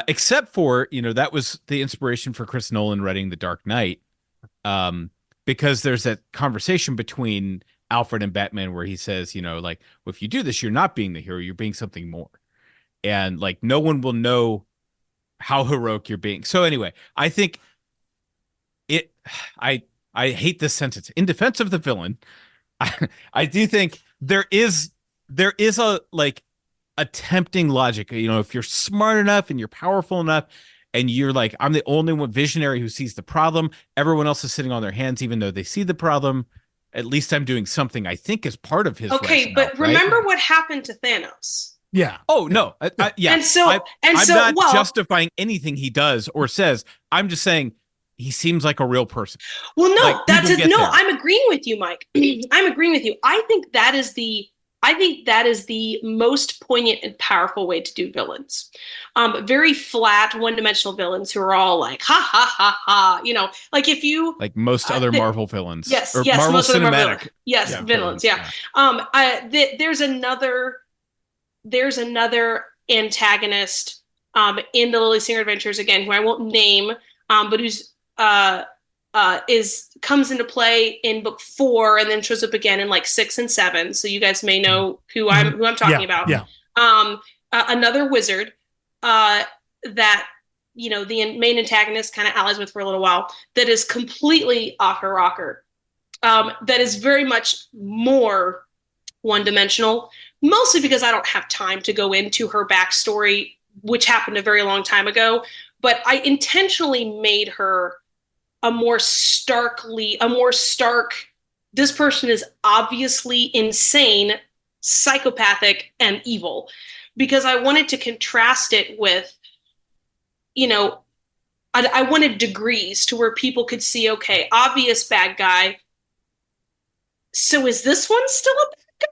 except for, that was the inspiration for Chris Nolan writing The Dark Knight. because there's that conversation between Alfred and Batman where he says, like, well, if you do this, you're not being the hero, you're being something more. And like, no one will know how heroic you're being. So anyway, I think I hate this sentence. In defense of the villain, I do think there is a like a tempting logic. If you're smart enough and you're powerful enough and you're like, I'm the only one visionary who sees the problem, everyone else is sitting on their hands even though they see the problem. At least I'm doing something I think is part of his rationale, but remember what happened to Thanos. Yeah. Oh no. Yeah. I'm not justifying anything he does or says. I'm just saying he seems like a real person. Well, no, like, that's it. No, I'm agreeing with you, Mike. I'm agreeing with you. I think that is the most poignant and powerful way to do villains. Very flat, one-dimensional villains who are all like, ha ha ha ha. Like if you like most other Marvel villains. Yes, or yes, Marvel most cinematic. Marvel yes, villains. Yeah. There's another antagonist in the Lily Singer Adventures again, who I won't name, but who's comes into play in book 4 and then shows up again in like 6 and 7. So you guys may know who I'm talking about. Yeah. Another wizard that the main antagonist kind of allies with for a little while, that is completely off her rocker. That is very much more one-dimensional, mostly because I don't have time to go into her backstory, which happened a very long time ago. But I intentionally made her a more stark, this person is obviously insane, psychopathic, and evil. Because I wanted to contrast it with, I wanted degrees to where people could see, okay, obvious bad guy. So is this one still a bad guy?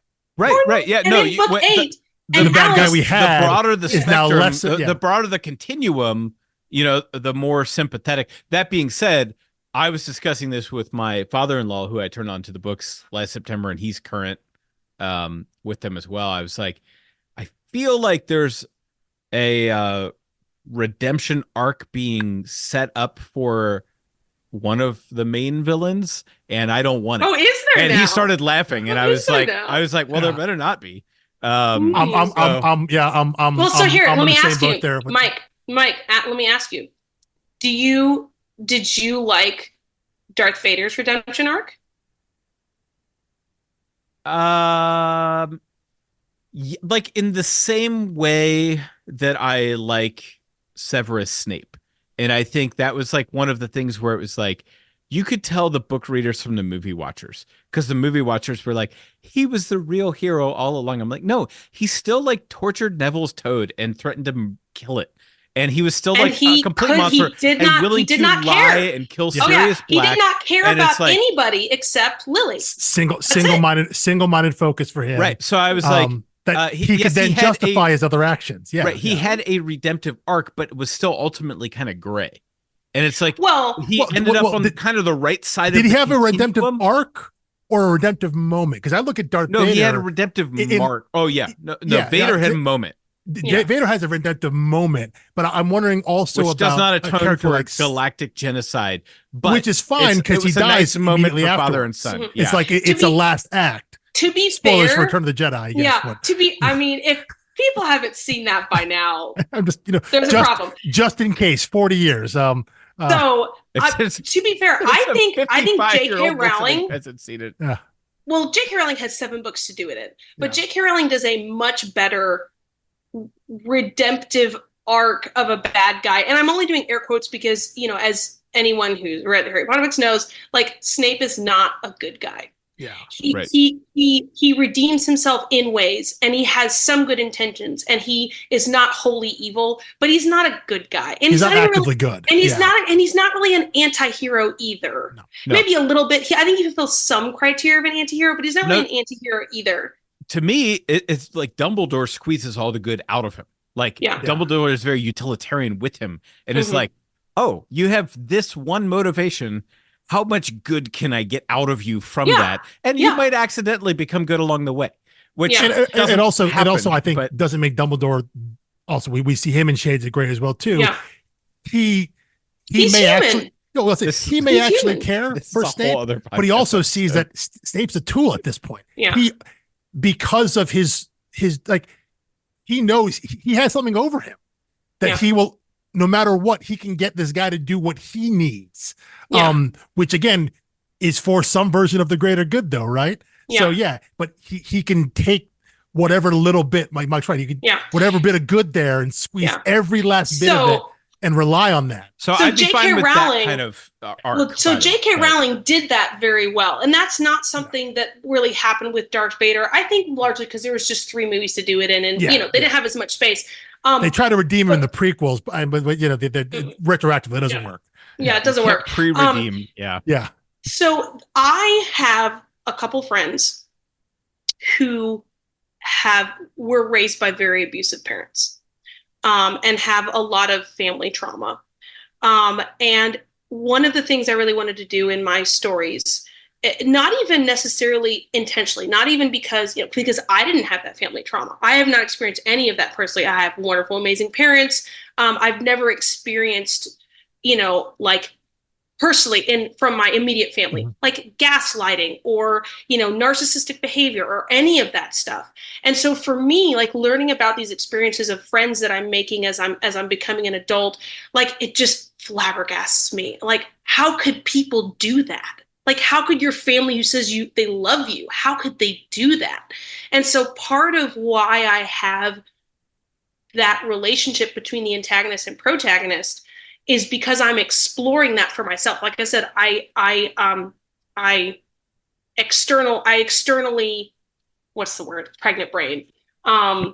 Right. Yeah. And no, in book 8, the bad guy we had, the broader the spectrum, less, the broader the continuum, the more sympathetic. That being said, I was discussing this with my father-in-law, who I turned on to the books last September, and he's current with them as well. I was like, I feel like there's a redemption arc being set up for one of the main villains, and I don't want it. Oh, is there? And now? He started laughing, and I was like, well, there better not be. Well, so here, let me ask you, there, Mike. Let me ask you: Did you like Darth Vader's redemption arc? Like in the same way that I like Severus Snape, and I think that was like one of the things where it was like you could tell the book readers from the movie watchers, because the movie watchers were like, he was the real hero all along. I'm like, no, he still like tortured Neville's toad and threatened to kill it. And he was still like a complete monster and willing to lie and kill Sirius Black. He did not care about anybody except Lily. Single-minded focus for him. Right. So I was like, that he could then justify his other actions. Yeah. Right. He had a redemptive arc, but it was still ultimately kind of gray. And it's like, he ended up on kind of the right side of the continuum. Did he have a redemptive arc or a redemptive moment? Because I look at Darth Vader. No, he had a redemptive mark. Oh, yeah. No, Vader had a moment. Vader has a redemptive moment, but I'm wondering also which about does not atone for like galactic genocide, but which is fine because he dies immediately after. Father and son. It's like it's a last act. To be spoilers fair, for Return of the Jedi. I guess, I mean, if people haven't seen that by now, I'm just there's a problem. Just in case, 40 years. To be fair, I think J.K. Rowling hasn't seen it. Well, J.K. Rowling has 7 books to do with it, but J.K. Rowling does a much better redemptive arc of a bad guy. And I'm only doing air quotes because, as anyone who's read the Harry Potter books knows, like, Snape is not a good guy. Yeah. He redeems himself in ways, and he has some good intentions, and he is not wholly evil, but he's not a good guy. And he's not actively good. And he's not really an anti-hero either. No. Maybe a little bit. I think he fulfills some criteria of an anti-hero, but he's not really an anti-hero either. To me, it's like Dumbledore squeezes all the good out of him. Like, Dumbledore is very utilitarian with him. And it's like, oh, you have this one motivation. How much good can I get out of you from that? And you might accidentally become good along the way. Which it also I think doesn't make Dumbledore. Also, we see him in Shades of Grey as well too. Yeah. He's may human. No, listen, he may he's actually human. care This is for a whole Snape, other but he also podcast sees episode. that Snape's a tool at this point. Yeah. Because of his like, he knows he has something over him that Yeah. he will, no matter what, he can get this guy to do what he needs. Yeah. Which again is for some version of the greater good, though, right? Yeah. So yeah, but he can take whatever little bit, like Mike's right, he can whatever bit of good there and squeeze every last bit of it and rely on that. So I'd be fine with that kind of arc. So J.K. Rowling did that very well, and that's not something that really happened with Darth Vader. I think largely because there was just 3 movies to do it in, and they didn't have as much space. They try to redeem him in the prequels, but retroactively it doesn't work. Yeah, it doesn't work. Pre-redeem, yeah. So I have a couple friends who were raised by very abusive parents, and have a lot of family trauma. And one of the things I really wanted to do in my stories, not even necessarily intentionally, not even because I didn't have that family trauma. I have not experienced any of that personally. I have wonderful, amazing parents. I've never experienced, like personally from my immediate family, like gaslighting or, narcissistic behavior or any of that stuff. And so for me, like learning about these experiences of friends that I'm making as I'm becoming an adult, like it just flabbergasts me. Like, how could people do that? Like, how could your family who says they love you, how could they do that? And so part of why I have that relationship between the antagonist and protagonist is because I'm exploring that for myself. Like I said, I externally, what's the word? Pregnant brain. I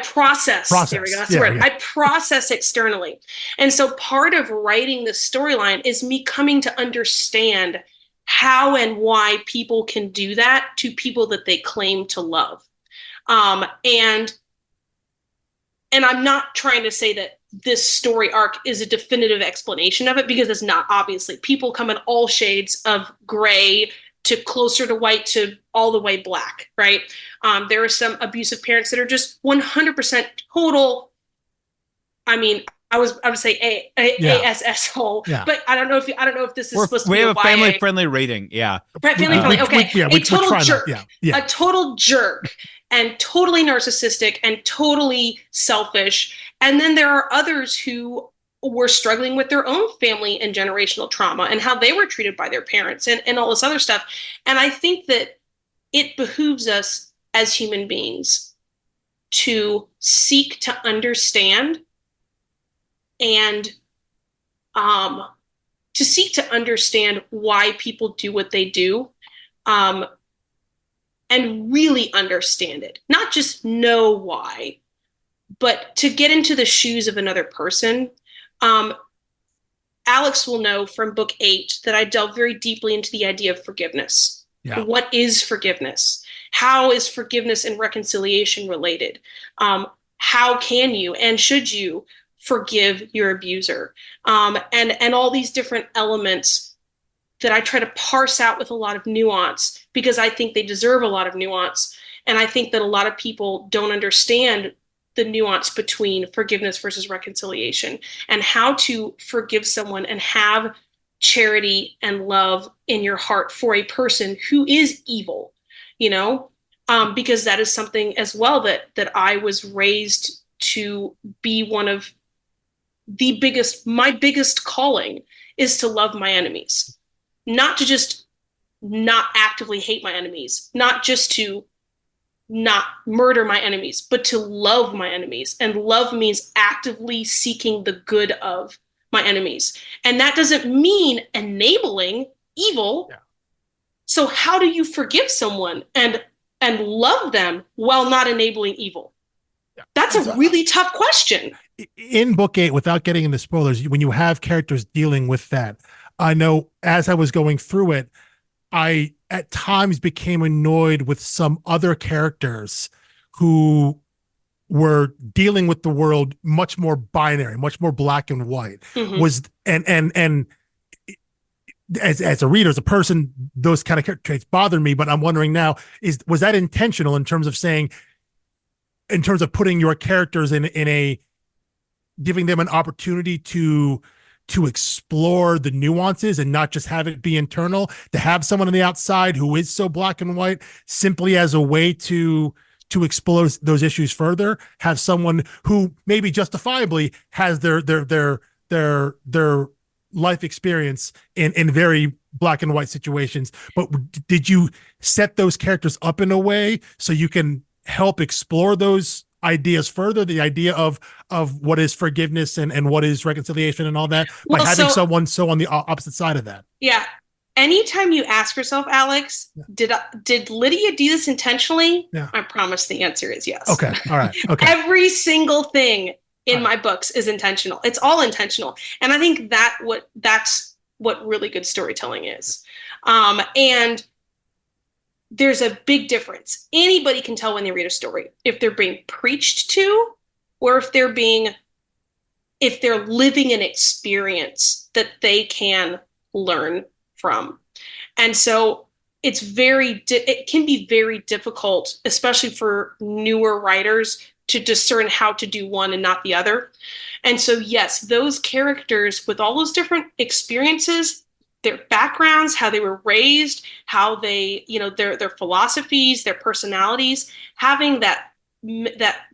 process. There we go. That's the word. I process externally. And so part of writing the storyline is me coming to understand how and why people can do that to people that they claim to love. And I'm not trying to say that this story arc is a definitive explanation of it, because it's not. Obviously, people come in all shades of gray to closer to white to all the way black, right? There are some abusive parents that are just 100% total. I mean, I would say ASS hole, but I don't know if this is supposed to be. We have a family friendly rating, family friendly. Okay, a total jerk, a total jerk, and totally narcissistic and totally selfish. And then there are others who were struggling with their own family and generational trauma and how they were treated by their parents and all this other stuff. And I think that it behooves us as human beings to seek to understand and to seek to understand why people do what they do, and really understand it. Not just know why, but to get into the shoes of another person. Alex will know from book 8 that I delve very deeply into the idea of forgiveness. Yeah. What is forgiveness? How is forgiveness and reconciliation related? How can you and should you forgive your abuser? And all these different elements that I try to parse out with a lot of nuance, because I think they deserve a lot of nuance. And I think that a lot of people don't understand the nuance between forgiveness versus reconciliation, and how to forgive someone and have charity and love in your heart for a person who is evil, because that is something as well that I was raised to be one of my biggest calling is to love my enemies, not to just not actively hate my enemies, not just to not murder my enemies, but to love my enemies. And love means actively seeking the good of my enemies. And that doesn't mean enabling evil. Yeah. So how do you forgive someone and love them while not enabling evil? Yeah. That's a really tough question. In book 8, without getting into spoilers, when you have characters dealing with that, I know as I was going through it, I at times became annoyed with some other characters who were dealing with the world much more binary, much more black and white. And as a reader, as a person, those kind of traits bother me. But I'm wondering now, was that intentional in terms of putting your characters in a giving them an opportunity to to explore the nuances and not just have it be internal, to have someone on the outside who is so black and white simply as a way to explore those issues further, have someone who maybe justifiably has their life experience in very black and white situations. But did you set those characters up in a way so you can help explore those ideas further, the idea of what is forgiveness and what is reconciliation and all that, by having someone so on the opposite side of that? Yeah. Anytime you ask yourself, Alex, did Lydia do this intentionally? Yeah. I promise the answer is yes. Okay. All right. Okay. Every single thing in my books is intentional. It's all intentional. And I think that's what really good storytelling is. And there's a big difference. Anybody can tell when they read a story, if they're being preached to, or if they're living an experience that they can learn from. And so it can be very difficult, especially for newer writers, to discern how to do one and not the other. And so, yes, those characters with all those different experiences, their backgrounds, how they were raised, how they, their philosophies, their personalities, having that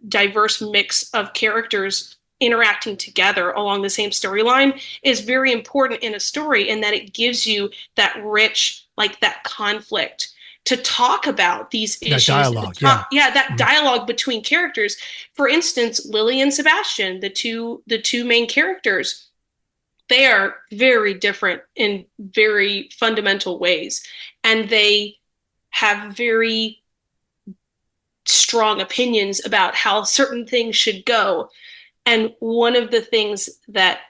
diverse mix of characters interacting together along the same storyline is very important in a story, in that it gives you that rich, that conflict to talk about these issues. Dialogue, that dialogue between characters. For instance, Lily and Sebastian, the two main characters, they are very different in very fundamental ways, and they have very strong opinions about how certain things should go. And one of the things that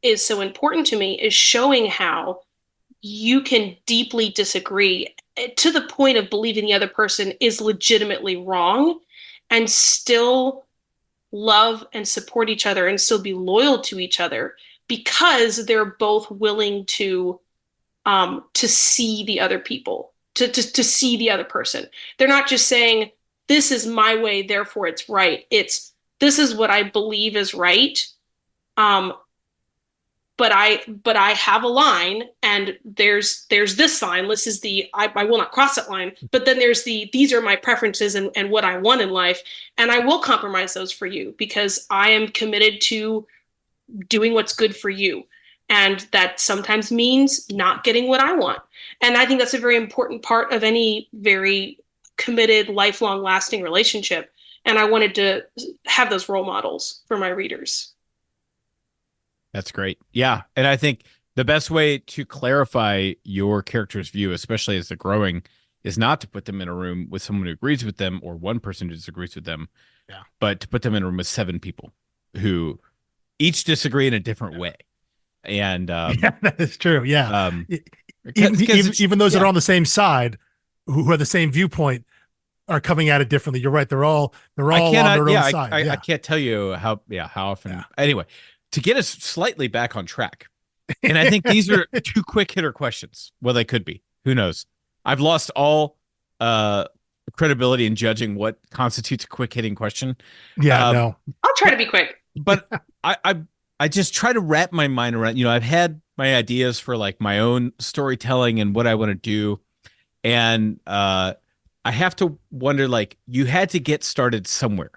is so important to me is showing how you can deeply disagree to the point of believing the other person is legitimately wrong, and still love and support each other and still be loyal to each other, because they're both willing to see the other people, to see the other person. They're not just saying, this is my way, therefore it's right. It's, this is what I believe is right. But I have a line, and there's this line. This is I will not cross that line. But then there's these are my preferences and what I want in life. And I will compromise those for you, because I am committed to doing what's good for you. And that sometimes means not getting what I want. And I think that's a very important part of any very committed, lifelong, lasting relationship. And I wanted to have those role models for my readers. That's great. Yeah. And I think the best way to clarify your character's view, especially as they're growing, is not to put them in a room with someone who agrees with them or one person who disagrees with them, but to put them in a room with 7 people who each disagree in a different way. And that is true. Yeah. Even those that are on the same side, who are the same viewpoint, are coming at it differently. You're right. They're all on their own side. I can't tell you how often. Yeah. Anyway, to get us slightly back on track, and I think these are 2 quick hitter questions. Well, they could be. Who knows? I've lost all credibility in judging what constitutes a quick hitting question. Yeah, no. I'll try to be quick. But I just try to wrap my mind around. I've had my ideas for my own storytelling and what I want to do, and I have to wonder, you had to get started somewhere,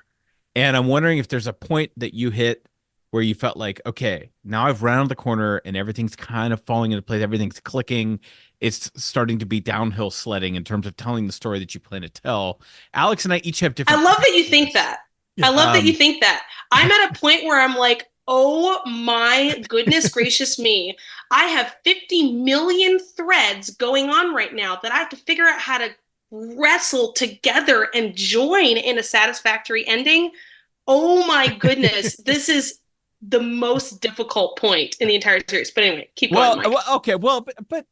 and I'm wondering if there's a point that you hit where you felt like, okay, now I've rounded the corner and everything's kind of falling into place. Everything's clicking. It's starting to be downhill sledding in terms of telling the story that you plan to tell. Alex and I each have different. I love that you think that. Yeah. I love that you think that. I'm at a point where I'm like, oh my goodness gracious me. I have 50 million threads going on right now that I have to figure out how to wrestle together and join in a satisfactory ending. Oh my goodness. This is the most difficult point in the entire series. But anyway, keep going, Mike. Okay. Well, but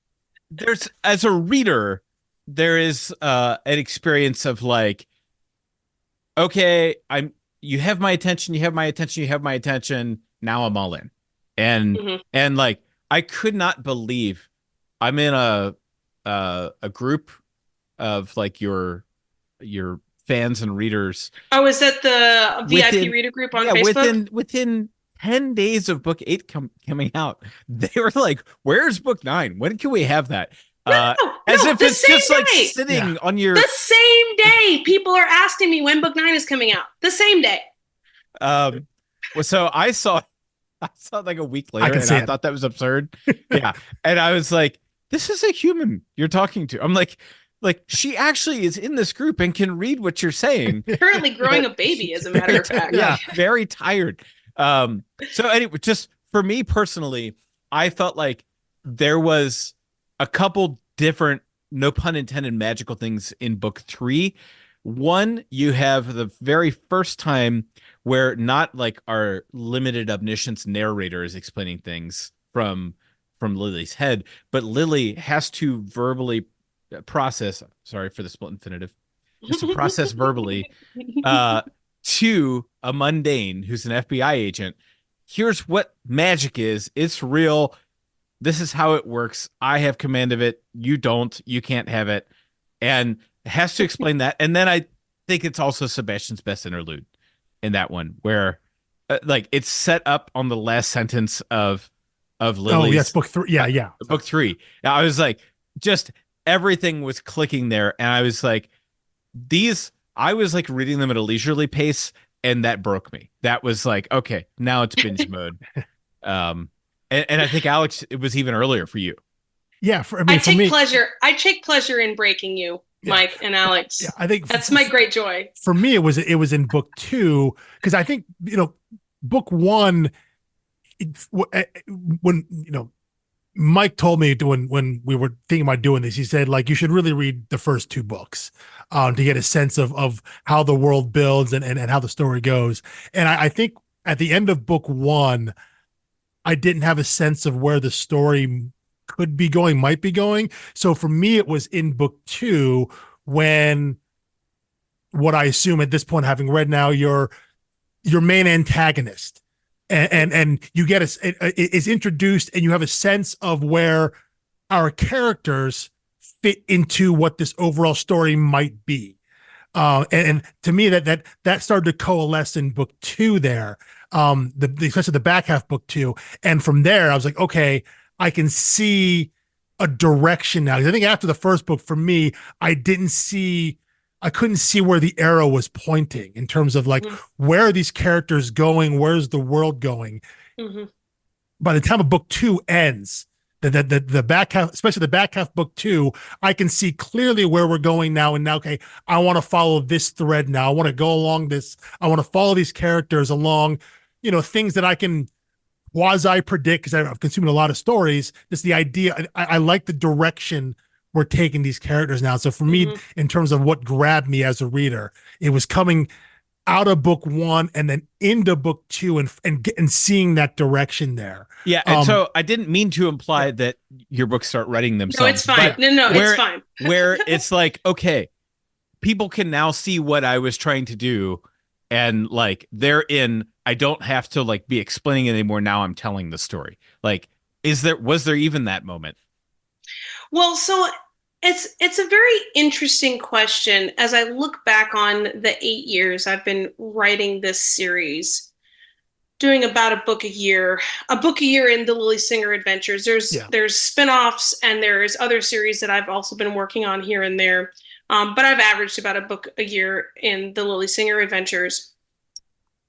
there's, as a reader, there is an experience of okay, you have my attention, you have my attention, you have my attention. Now I'm all in. And I could not believe I'm in a group of your fans and readers. Oh, is that the VIP reader group on Facebook? Within 10 days of book 8 coming out, they were like, where's book 9? When can we have that? As if it's just like sitting on your... The same day people are asking me when book 9 is coming out. The same day. Well, so I saw it like a week later, and I thought that was absurd. Yeah. And I was like, this is a human you're talking to. I'm like she actually is in this group and can read what you're saying. Currently growing a baby, as a matter of fact. Yeah. Very tired. So anyway, just for me personally, I felt like there was a couple different, no pun intended, magical things in book 3. One, you have the very first time where not like our limited omniscience narrator is explaining things from Lily's head, but Lily has to verbally process, sorry for the split infinitive, has to process verbally to a mundane who's an FBI agent. Here's what magic is. It's real. This is how it works. I have command of it. You don't. You can't have it. And has to explain that. And then I think it's also Sebastian's best interlude in that one, where like it's set up on the last sentence of Lily's. Oh, yes, book 3. Yeah. Book 3. Now, I was like, just everything was clicking there. And I was like, I was like reading them at a leisurely pace, and that broke me. That was like, okay, now it's binge mode. And I think, Alex, it was even earlier for you. Yeah, I take pleasure in breaking you, Mike and Alex. Yeah, I think that's my great joy. For me, it was in book 2, because I think, book 1, when Mike told me when we were thinking about doing this, he said, like, you should really read the first 2 books to get a sense of how the world builds and how the story goes. And I think at the end of book 1, I didn't have a sense of where the story might be going. So for me, it was in book 2 when, what I assume at this point, having read now, your main antagonist and you get is introduced, and you have a sense of where our characters fit into what this overall story might be. And to me, that started to coalesce in book 2 there, especially the back half book 2. And from there, I was like, okay, I can see a direction now. I think after the first book, for me, I couldn't see where the arrow was pointing in terms of like, where are these characters going? Where's the world going? Mm-hmm. By the time of book 2 ends, the back half, especially the back half book 2, I can see clearly where we're going now. And now, okay, I want to follow this thread now. I want to go along this. I want to follow these characters along, things that I can quasi predict, because I've consumed a lot of stories. Just the idea, I like the direction we're taking these characters now. So for me, in terms of what grabbed me as a reader, it was coming out of book 1 and then into book 2 and seeing that direction there. Yeah. And so I didn't mean to imply that your books start writing themselves. No, it's fine. No, it's fine. Where it's like, okay, people can now see what I was trying to do. And like, I don't have to like be explaining it anymore. Now I'm telling the story. Like, was there even that moment? Well, so it's a very interesting question. As I look back on the 8 years I've been writing this series, doing about a book a year in the Lily Singer Adventures. There's spinoffs, and there's other series that I've also been working on here and there. But I've averaged about a book a year in the Lily Singer Adventures.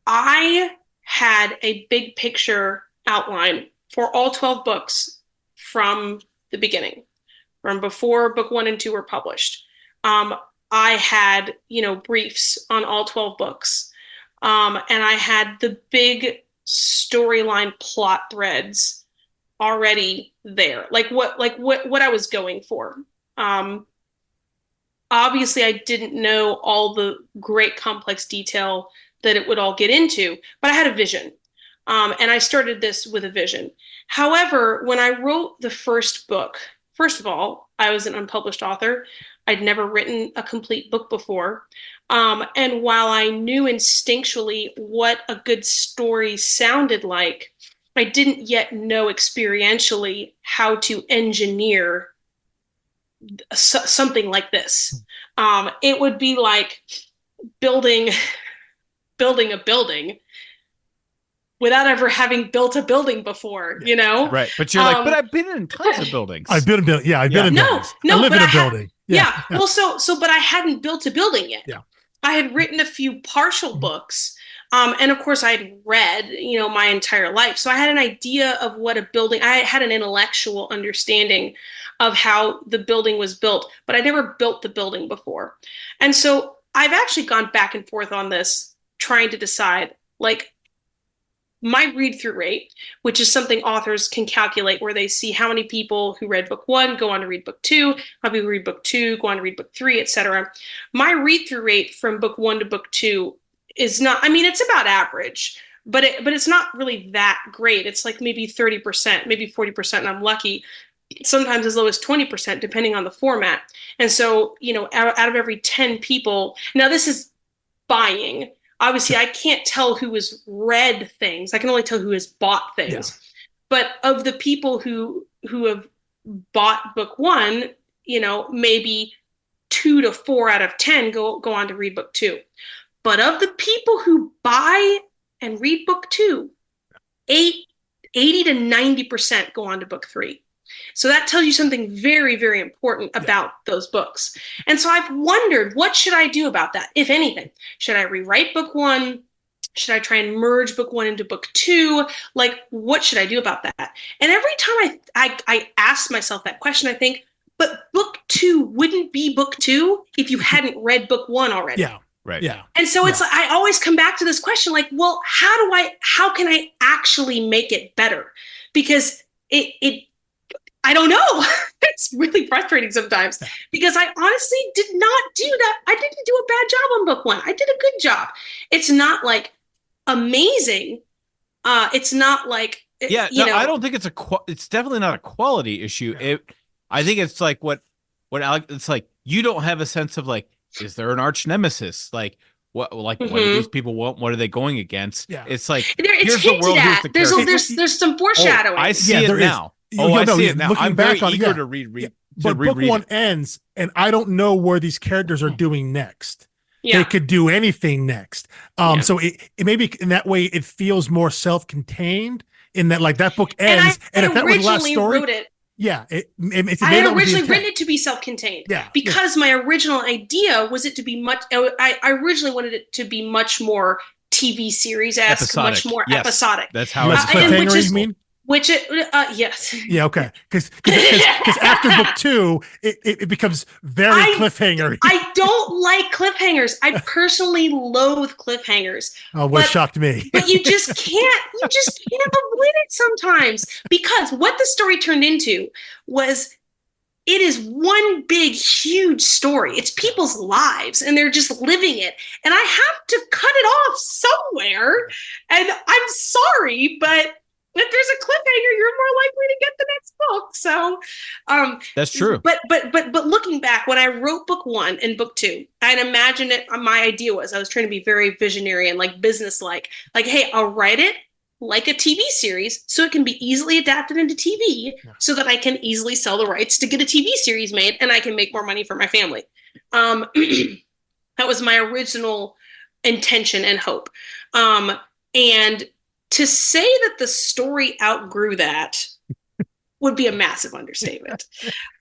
I had a big picture outline for all 12 books from the beginning, from before book 1 and 2 were published. I had, briefs on all 12 books. And I had the big storyline plot threads already there, like what I was going for. Obviously, I didn't know all the great complex detail that it would all get into, but I had a vision. And I started this with a vision. However, when I wrote the first book, first of all, I was an unpublished author. I'd never written a complete book before. And while I knew instinctually what a good story sounded like, I didn't yet know experientially how to engineer something like this. It would be like building a building without ever having built a building before, you know? Right. But you're like, but I've been in tons of buildings. I've been in buildings. Yeah, I've been in buildings. No, I live but in a building. Yeah. Well, but I hadn't built a building yet. Yeah. I had written a few partial books. And of course I'd read, my entire life. So I had an idea of what a building, I had an intellectual understanding of how the building was built, but I never built the building before. And so I've actually gone back and forth on this, trying to decide, like, my read-through rate, which is something authors can calculate, where they see how many people who read book 1 go on to read book 2, how many who read book 2 go on to read book 3, etc. My read-through rate from book 1 to book 2 is not, it's about average, but it's not really that great. It's like maybe 30%, maybe 40%, and I'm lucky. Sometimes as low as 20%, depending on the format. And so, out of every 10 people, now this is buying. Obviously, I can't tell who has read things. I can only tell who has bought things. Yeah. But of the people who have bought book 1, maybe 2 to 4 out of 10 go on to read book 2. But of the people who buy and read book 2, 80 to 90% go on to book 3. So that tells you something very, very important about those books. And so I've wondered, what should I do about that, if anything? Should I rewrite book 1? Should I try and merge book 1 into book 2? Like, what should I do about that? And every time I ask myself that question, I think, but book 2 wouldn't be book 2 if you hadn't read book 1 already. Yeah. Right. Yeah. And so it's like, I always come back to this question, like, well, how can I actually make it better? Because I don't know. It's really frustrating sometimes, because I honestly did not do that. I didn't do a bad job on book 1. I did a good job. It's not like amazing. It's not like, I don't think it's definitely not a quality issue. Yeah. I think it's like what Alex, it's like, you don't have a sense of, like, is there an arch nemesis? Like, what do these people want? What are they going against? Yeah. It's like, it's hinted at. There's some foreshadowing. I see it now. I see it now. I'm very eager to read. But book 1 ends, and I don't know where these characters are doing next. Yeah. They could do anything next. So it maybe in that way it feels more self-contained, in that, like, that book ends, and if that was the last story, wrote it. Yeah, I had originally written it to be self-contained. Yeah, because my original idea was it to be much. I originally wanted it to be much more TV series-esque, much more episodic. That's how it's cliffhanger. You mean? Yes. Yeah, okay. Because after book 2, it becomes very cliffhanger. I don't like cliffhangers. I personally loathe cliffhangers. Oh, what shocked me. But you just can't avoid it sometimes, because what the story turned into was, it is one big, huge story. It's people's lives, and they're just living it. And I have to cut it off somewhere. And I'm sorry, but if there's a cliffhanger, you're more likely to get the next book. So that's true. But looking back, when I wrote book 1 and book 2, I'd imagined it. My idea was, I was trying to be very visionary and, like, business-like. Like, hey, I'll write it like a TV series, so it can be easily adapted into TV, so that I can easily sell the rights to get a TV series made, and I can make more money for my family. That was my original intention and hope. And to say that the story outgrew that would be a massive understatement.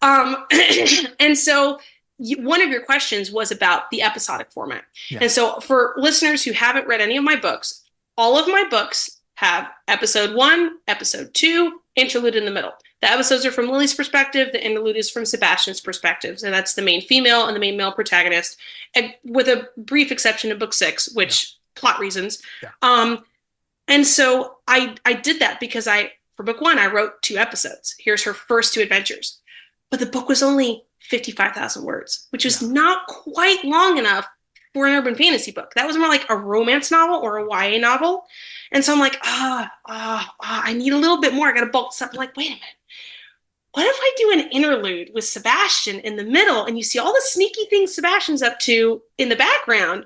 And so one of your questions was about the episodic format. Yeah. And so for listeners who haven't read any of my books, all of my books have episode 1, episode 2, interlude in the middle. The episodes are from Lily's perspective. The interlude is from Sebastian's perspective. So that's the main female and the main male protagonist, and with a brief exception of book 6, which plot reasons. Yeah. And so I did that because for book 1, I wrote 2 episodes. Here's her first 2 adventures. But the book was only 55,000 words, which is not quite long enough for an urban fantasy book. That was more like a romance novel or a YA novel. And so I'm like, I need a little bit more. I got to bulk this up. I'm like, wait a minute. What if I do an interlude with Sebastian in the middle, and you see all the sneaky things Sebastian's up to in the background?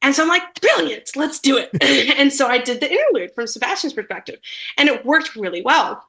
And so I'm like, brilliant, let's do it. And so I did the interlude from Sebastian's perspective, and it worked really well.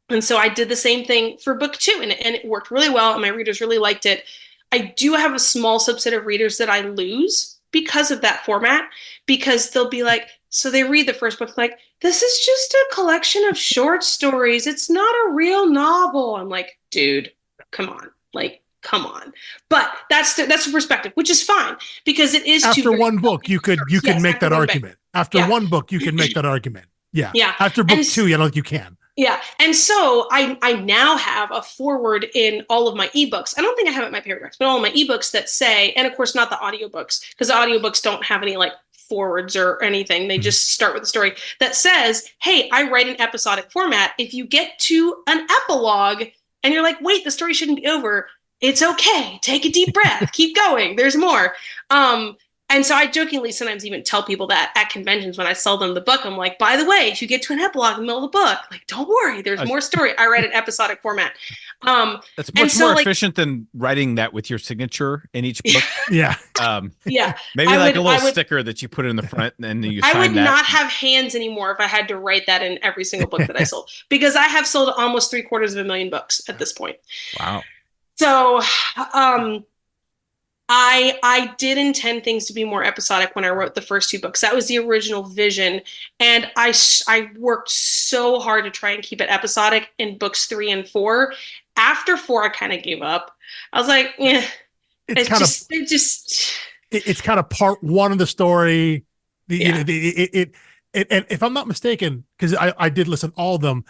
And so I did the same thing for book 2, and it worked really well, and my readers really liked it. I do have a small subset of readers that I lose because of that format, because they'll be like, so they read the first book, like, this is just a collection of short stories. It's not a real novel. I'm like, dude, come on. Like, come on. But that's the perspective, which is fine because it is after one book, you could make that argument. After one book, you can make that argument. Yeah. Yeah. After book two, you don't think you can. Yeah. And so I now have a forward in all of my ebooks. I don't think I have it in my paperbacks, but all of my ebooks that say, and of course not the audiobooks, because the audiobooks don't have any like forwards or anything. They just start with the story that says, hey, I write an episodic format. If you get to an epilogue and you're like, wait, the story shouldn't be over, it's okay. Take a deep breath. Keep going. There's more. And so I jokingly sometimes even tell people that at conventions when I sell them the book, I'm like, by the way, if you get to an epilogue in the middle of the book, like, don't worry, there's more story. I write an episodic format. That's much more efficient than writing that with your signature in each book. Yeah. Yeah. Maybe a little sticker that you put in the front and then you sign that. I would not have hands anymore if I had to write that in every single book that I sold, because I have sold almost 750,000 books at this point. Wow. So, I did intend things to be more episodic when I wrote the first two books. That was the original vision. And I worked so hard to try and keep it episodic in books 3 and 4. After 4, I kind of gave up. I was like, it's kind of part one of the story. And if I'm not mistaken, because I did listen to all of them,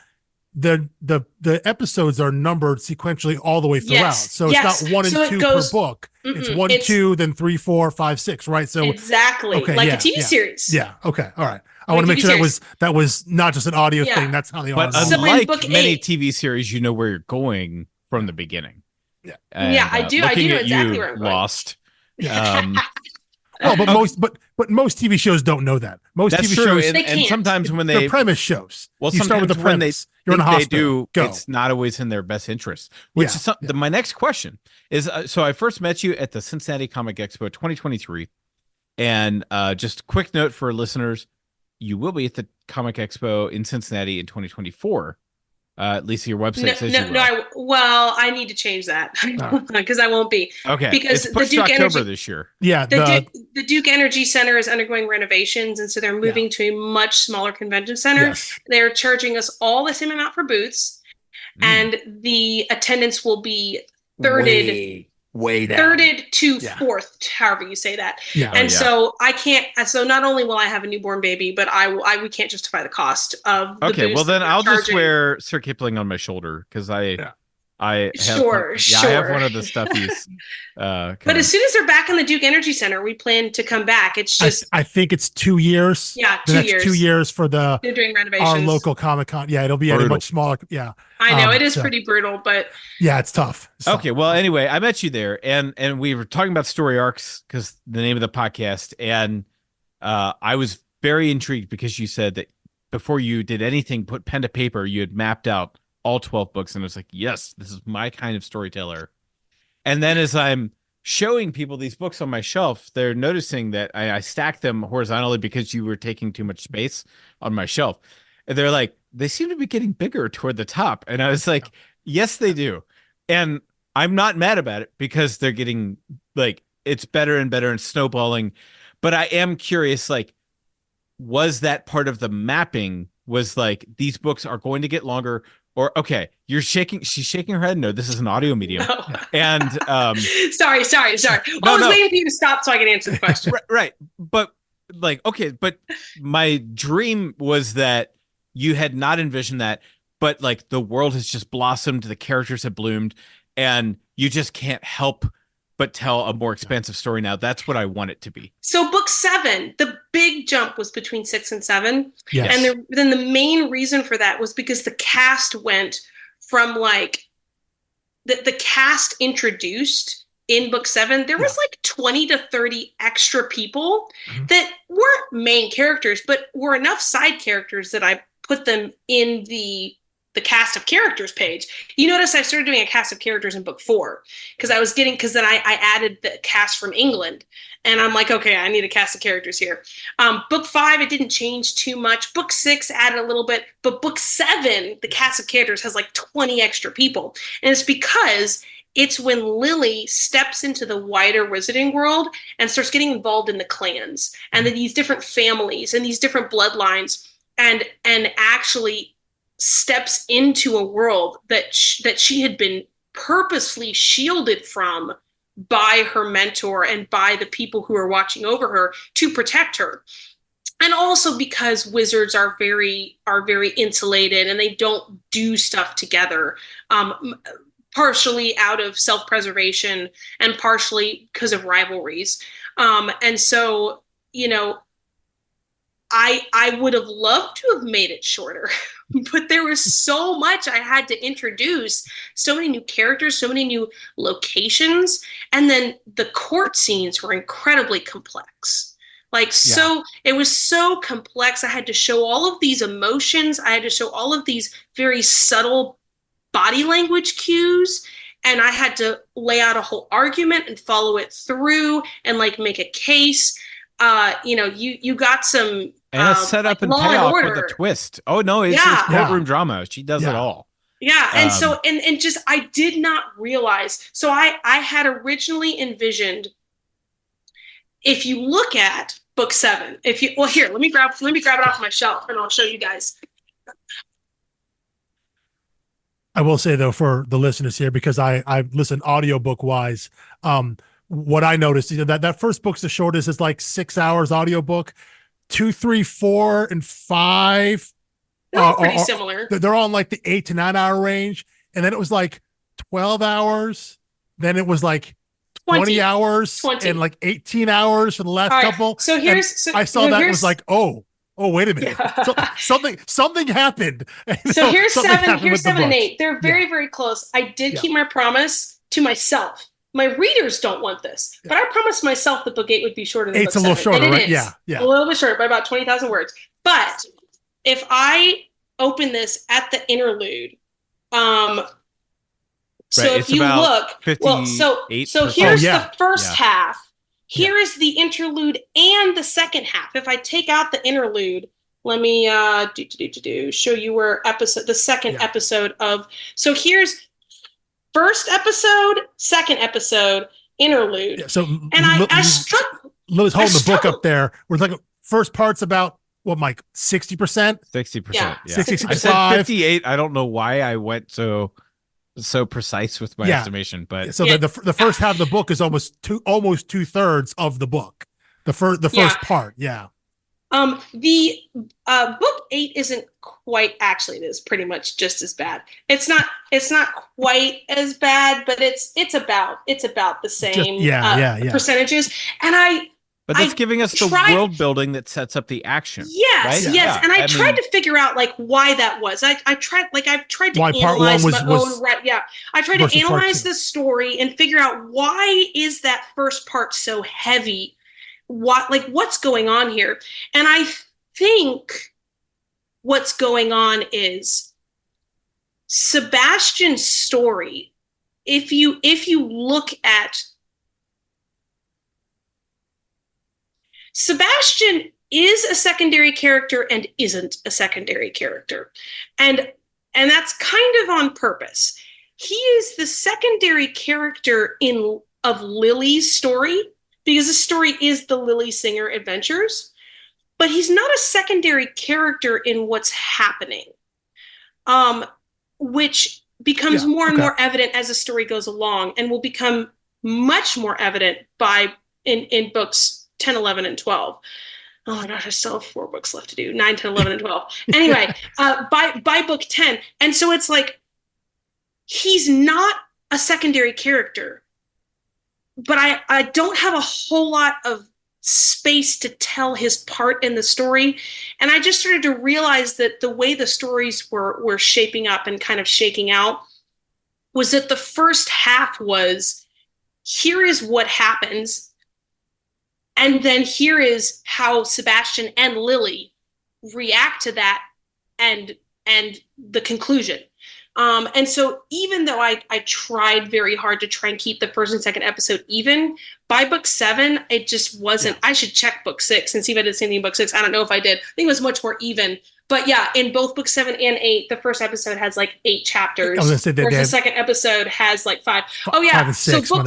the episodes are numbered sequentially all the way throughout. Yes, so it's not 1 and 2 per book. It's 1, 2, then 3, 4, 5, 6, right? So exactly, okay, like a TV series. Yeah. Okay. All right. I want to make sure that was not just an audio thing. That's how they are. But unlike many TV series, you know where you're going from the beginning. Yeah. And, I do. I do know exactly where I'm going. Lost. Well, but most TV shows don't know that. Most That's TV true. shows And sometimes when they're premise shows. Well, you start with the premise. You're in a hospital. It's not always in their best interest. Which is my next question is: so I first met you at the Cincinnati Comic Expo 2023, and just a quick note for listeners: you will be at the Comic Expo in Cincinnati in 2024. At least your website says you will. I need to change that because I won't be. Okay, because it's pushed the Duke October Energy this year. Yeah, the Duke Energy Center is undergoing renovations, and so they're moving to a much smaller convention center. Yes. They're charging us all the same amount for booths, and the attendance will be thirded. Way down. Thirded to fourth, however you say that. Yeah. And so I can't. So not only will I have a newborn baby, but we can't justify the cost of. The okay, well then I'll just wear Sir Kipling on my shoulder because I have sure. I have one of the stuffies. But as soon as they're back in the Duke Energy Center, we plan to come back. It's just I think it's 2 years. Yeah, the next 2 years for they're doing renovations. Our local Comic-Con. Yeah, it'll be at a much smaller. Yeah, I know it is pretty brutal, but yeah, it's tough. Okay, well, anyway, I met you there, and we were talking about Story Arcs because the name of the podcast, and I was very intrigued because you said that before you did anything, put pen to paper, you had mapped out all 12 books, and I was like, yes, this is my kind of storyteller. And then as I'm showing people these books on my shelf, they're noticing that I stacked them horizontally because you were taking too much space on my shelf. And they're like, they seem to be getting bigger toward the top. And I was like, yes, they do. And I'm not mad about it because they're getting like, it's better and better and snowballing. But I am curious, like, was that part of the mapping was like, these books are going to get longer? Or, okay, she's shaking her head. No, this is an audio medium. No. And sorry. I was waiting for you to stop so I could answer the question. Right. But like, okay, but my dream was that you had not envisioned that, but like the world has just blossomed, the characters have bloomed, and you just can't help but tell a more expansive story now. That's what I want it to be. So book 7, the big jump was between 6 and 7. Yes. And then the main reason for that was because the cast went from like the cast introduced in book 7, there was like 20 to 30 extra people that weren't main characters, but were enough side characters that I put them in the cast of characters page. You notice I started doing a cast of characters in book 4 because then I added the cast from England, and I'm like, okay, I need a cast of characters here. Book 5, it didn't change too much. Book 6 added a little bit, but book 7, the cast of characters has like 20 extra people. And it's because it's when Lily steps into the wider wizarding world and starts getting involved in the clans and then these different families and these different bloodlines. and actually steps into a world that she had been purposely shielded from by her mentor and by the people who are watching over her to protect her. And also because wizards are very insulated and they don't do stuff together, partially out of self-preservation and partially because of rivalries. And so, you know, I would have loved to have made it shorter, but there was so much I had to introduce, so many new characters, so many new locations, and then the court scenes were incredibly complex. Like, so it was so complex. I had to show all of these emotions. I had to show all of these very subtle body language cues, and I had to lay out a whole argument and follow it through and like make a case. You know, you got some and a setup like and payoff with a twist. Oh no, it's courtroom drama. She does it all. Yeah, and so and just I did not realize. So I had originally envisioned, if you look at book 7, here, let me grab it off my shelf and I'll show you guys. I will say though, for the listeners here, because I listen audiobook wise, what I noticed, you know, that first book's the shortest. It's like 6 hours audiobook. 2, 3, 4, and 5. They're all pretty similar. They're all in like the 8 to 9 hour range. And then it was like 12 hours. Then it was like 20 hours and like 18 hours for the last couple. So I saw that was like, oh, wait a minute. Yeah. Something happened. So here's 7 and 8. They're very, very close. I did keep my promise to myself. My readers don't want this, but I promised myself that book 8 would be shorter than book 7. 8's a little shorter, right? Yeah. A little bit shorter by about 20,000 words. But if I open this at the interlude, so if you look, so here's the first half. Here is the interlude and the second half. If I take out the interlude, let me show you where the second episode of. So here's first episode, second episode, interlude. Yeah, so and I struck. Lily's holding the book up there. We're like first part's about what, Mike? 60%. 60%. Yeah. 60%. I said 58. I don't know why I went so precise with my estimation, but so the first half of the book is almost 2/3 of the book. The first part. Yeah. The book 8 isn't quite, actually it is pretty much just as bad. It's not quite as bad, but it's about the same percentages. And but that's giving us the world building that sets up the action. Yes, right? yes. And I tried to figure out like why that was. I've tried to analyze my own I tried to analyze the story and figure out why is that first part so heavy. What's going on here? And I think what's going on is Sebastian's story. If you look at Sebastian, is a secondary character and isn't a secondary character, and that's kind of on purpose. He is the secondary character of Lily's story, because the story is the Lily Singer adventures, but he's not a secondary character in what's happening, which becomes more and more evident as the story goes along, and will become much more evident in books 10, 11, and 12. Oh my gosh, I still have 4 books left to do, 9, 10, 11, and 12. Anyway, by book 10. And so it's like, he's not a secondary character, but I don't have a whole lot of space to tell his part in the story. And I just started to realize that the way the stories were shaping up and kind of shaking out was that the first half was, here is what happens, and then here is how Sebastian and Lily react to that and the conclusion. And so even though I tried very hard to try and keep the first and second episode even, by book 7, it just wasn't. I should check book 6 and see if I did the same thing in book 6. I don't know if I did. I think it was much more even. But yeah, in both book 7 and 8, the first episode has like 8 chapters. I was gonna say that the second episode has like 5. Oh yeah. 5 and 6, so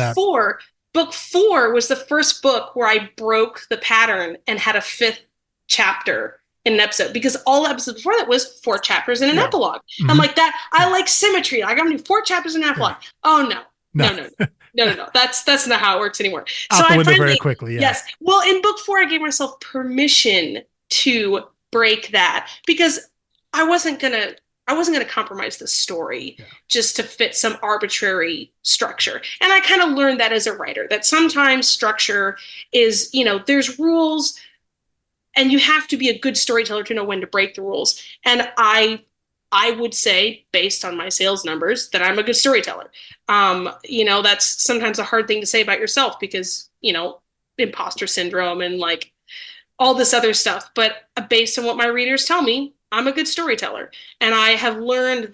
book 4 was the first book where I broke the pattern and had a 5th chapter in an episode, because all episodes before that was 4 chapters and an epilogue. Mm-hmm. I'm like, that I like symmetry. Like, I'm gonna do 4 chapters and an epilogue. Oh no. That's not how it works anymore. Out So the I window finally, very quickly. Yeah. yes. Well, in book 4, I gave myself permission to break that, because I wasn't gonna compromise the story just to fit some arbitrary structure. And I kind of learned that as a writer, that sometimes structure is, there's rules, and you have to be a good storyteller to know when to break the rules. And I would say, based on my sales numbers, that I'm a good storyteller. That's sometimes a hard thing to say about yourself, because, imposter syndrome and like all this other stuff. But based on what my readers tell me, I'm a good storyteller. And I have learned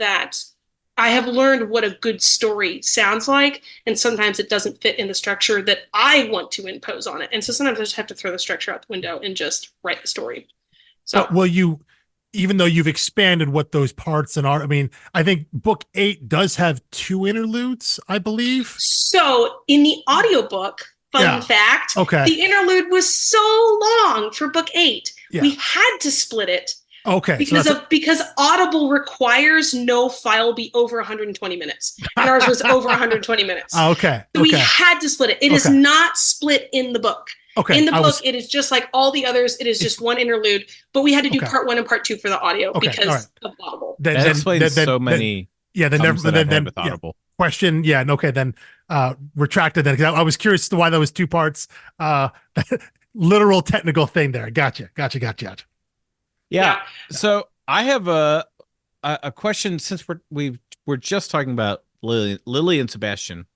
what a good story sounds like. And sometimes it doesn't fit in the structure that I want to impose on it. And so sometimes I just have to throw the structure out the window and just write the story. So, even though you've expanded what those parts and are, I mean, I think book 8 does have 2 interludes, I believe. So in the audiobook, fun fact, the interlude was so long for book 8. Yeah. We had to split it. Okay. Because Audible requires no file be over 120 minutes. And ours was over 120 minutes. Okay. So we had to split it. It is not split in the book. Okay. In the book, it is just like all the others. It is just one interlude, but we had to do part 1 and part 2 for the audio because of Audible. That explains so many. With Audible. Question. Yeah. Okay. Then retracted that, because I was curious as to why that was 2 parts. Literal technical thing there. Gotcha. Yeah. So I have a question, since we're just talking about Lily and Sebastian,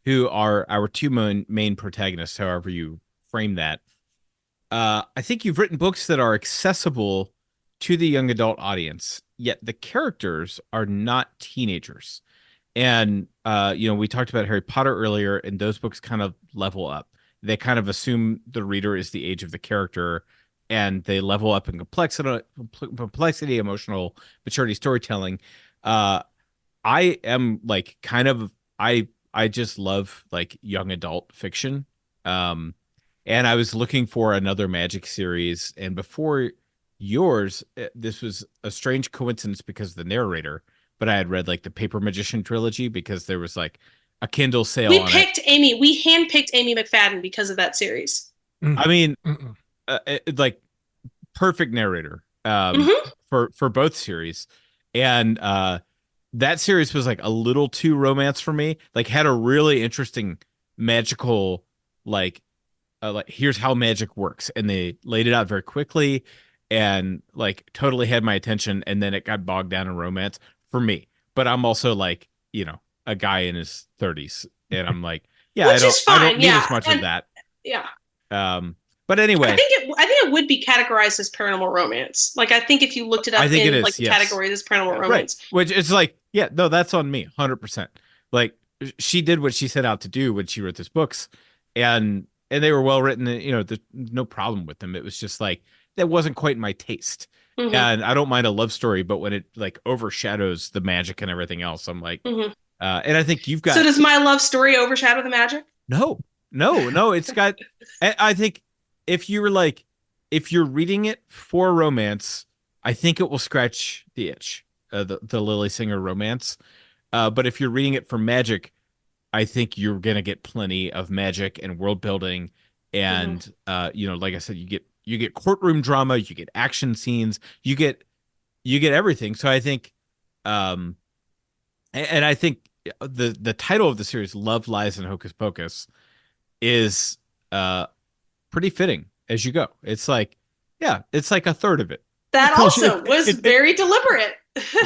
who are our 2 main protagonists, however you frame that. I think you've written books that are accessible to the young adult audience, yet the characters are not teenagers. And we talked about Harry Potter earlier, and those books kind of level up. They kind of assume the reader is the age of the character, and they level up in complexity, emotional maturity, storytelling. I am like I just love like young adult fiction. And I was looking for another Magic series, and before yours, this was a strange coincidence because of the narrator, but I had read like the Paper Magician trilogy because there was like a Kindle sale. We handpicked Amy McFadden because of that series. I mean, like perfect narrator for both series, and that series was like a little too romance for me. Like, had a really interesting magical like here's how magic works, and they laid it out very quickly and like totally had my attention, and then it got bogged down in romance for me. But I'm also like, a guy in his 30s, and I'm like, I don't need as much of that. Yeah. But anyway, I think it would be categorized as paranormal romance. Like, I think if you looked it up in like categories as paranormal romance, right. Which it's like, no, that's on me, 100%. Like, she did what she set out to do when she wrote these books, and they were well written. There's no problem with them. It was just like that wasn't quite my taste. Mm-hmm. And I don't mind a love story, but when it like overshadows the magic and everything else, I'm like, and I think you've got. So does my love story overshadow the magic? No. It's got. I think if you're reading it for romance, I think it will scratch the itch, the Lily Singer romance. But if you're reading it for magic, I think you're gonna get plenty of magic and world building, and like I said, you get courtroom drama, you get action scenes, you get everything. So I think, and I think the title of the series, Love, Lies, and Hocus Pocus, is pretty fitting as you go. It's like, it's like a third of it. That also was very deliberate.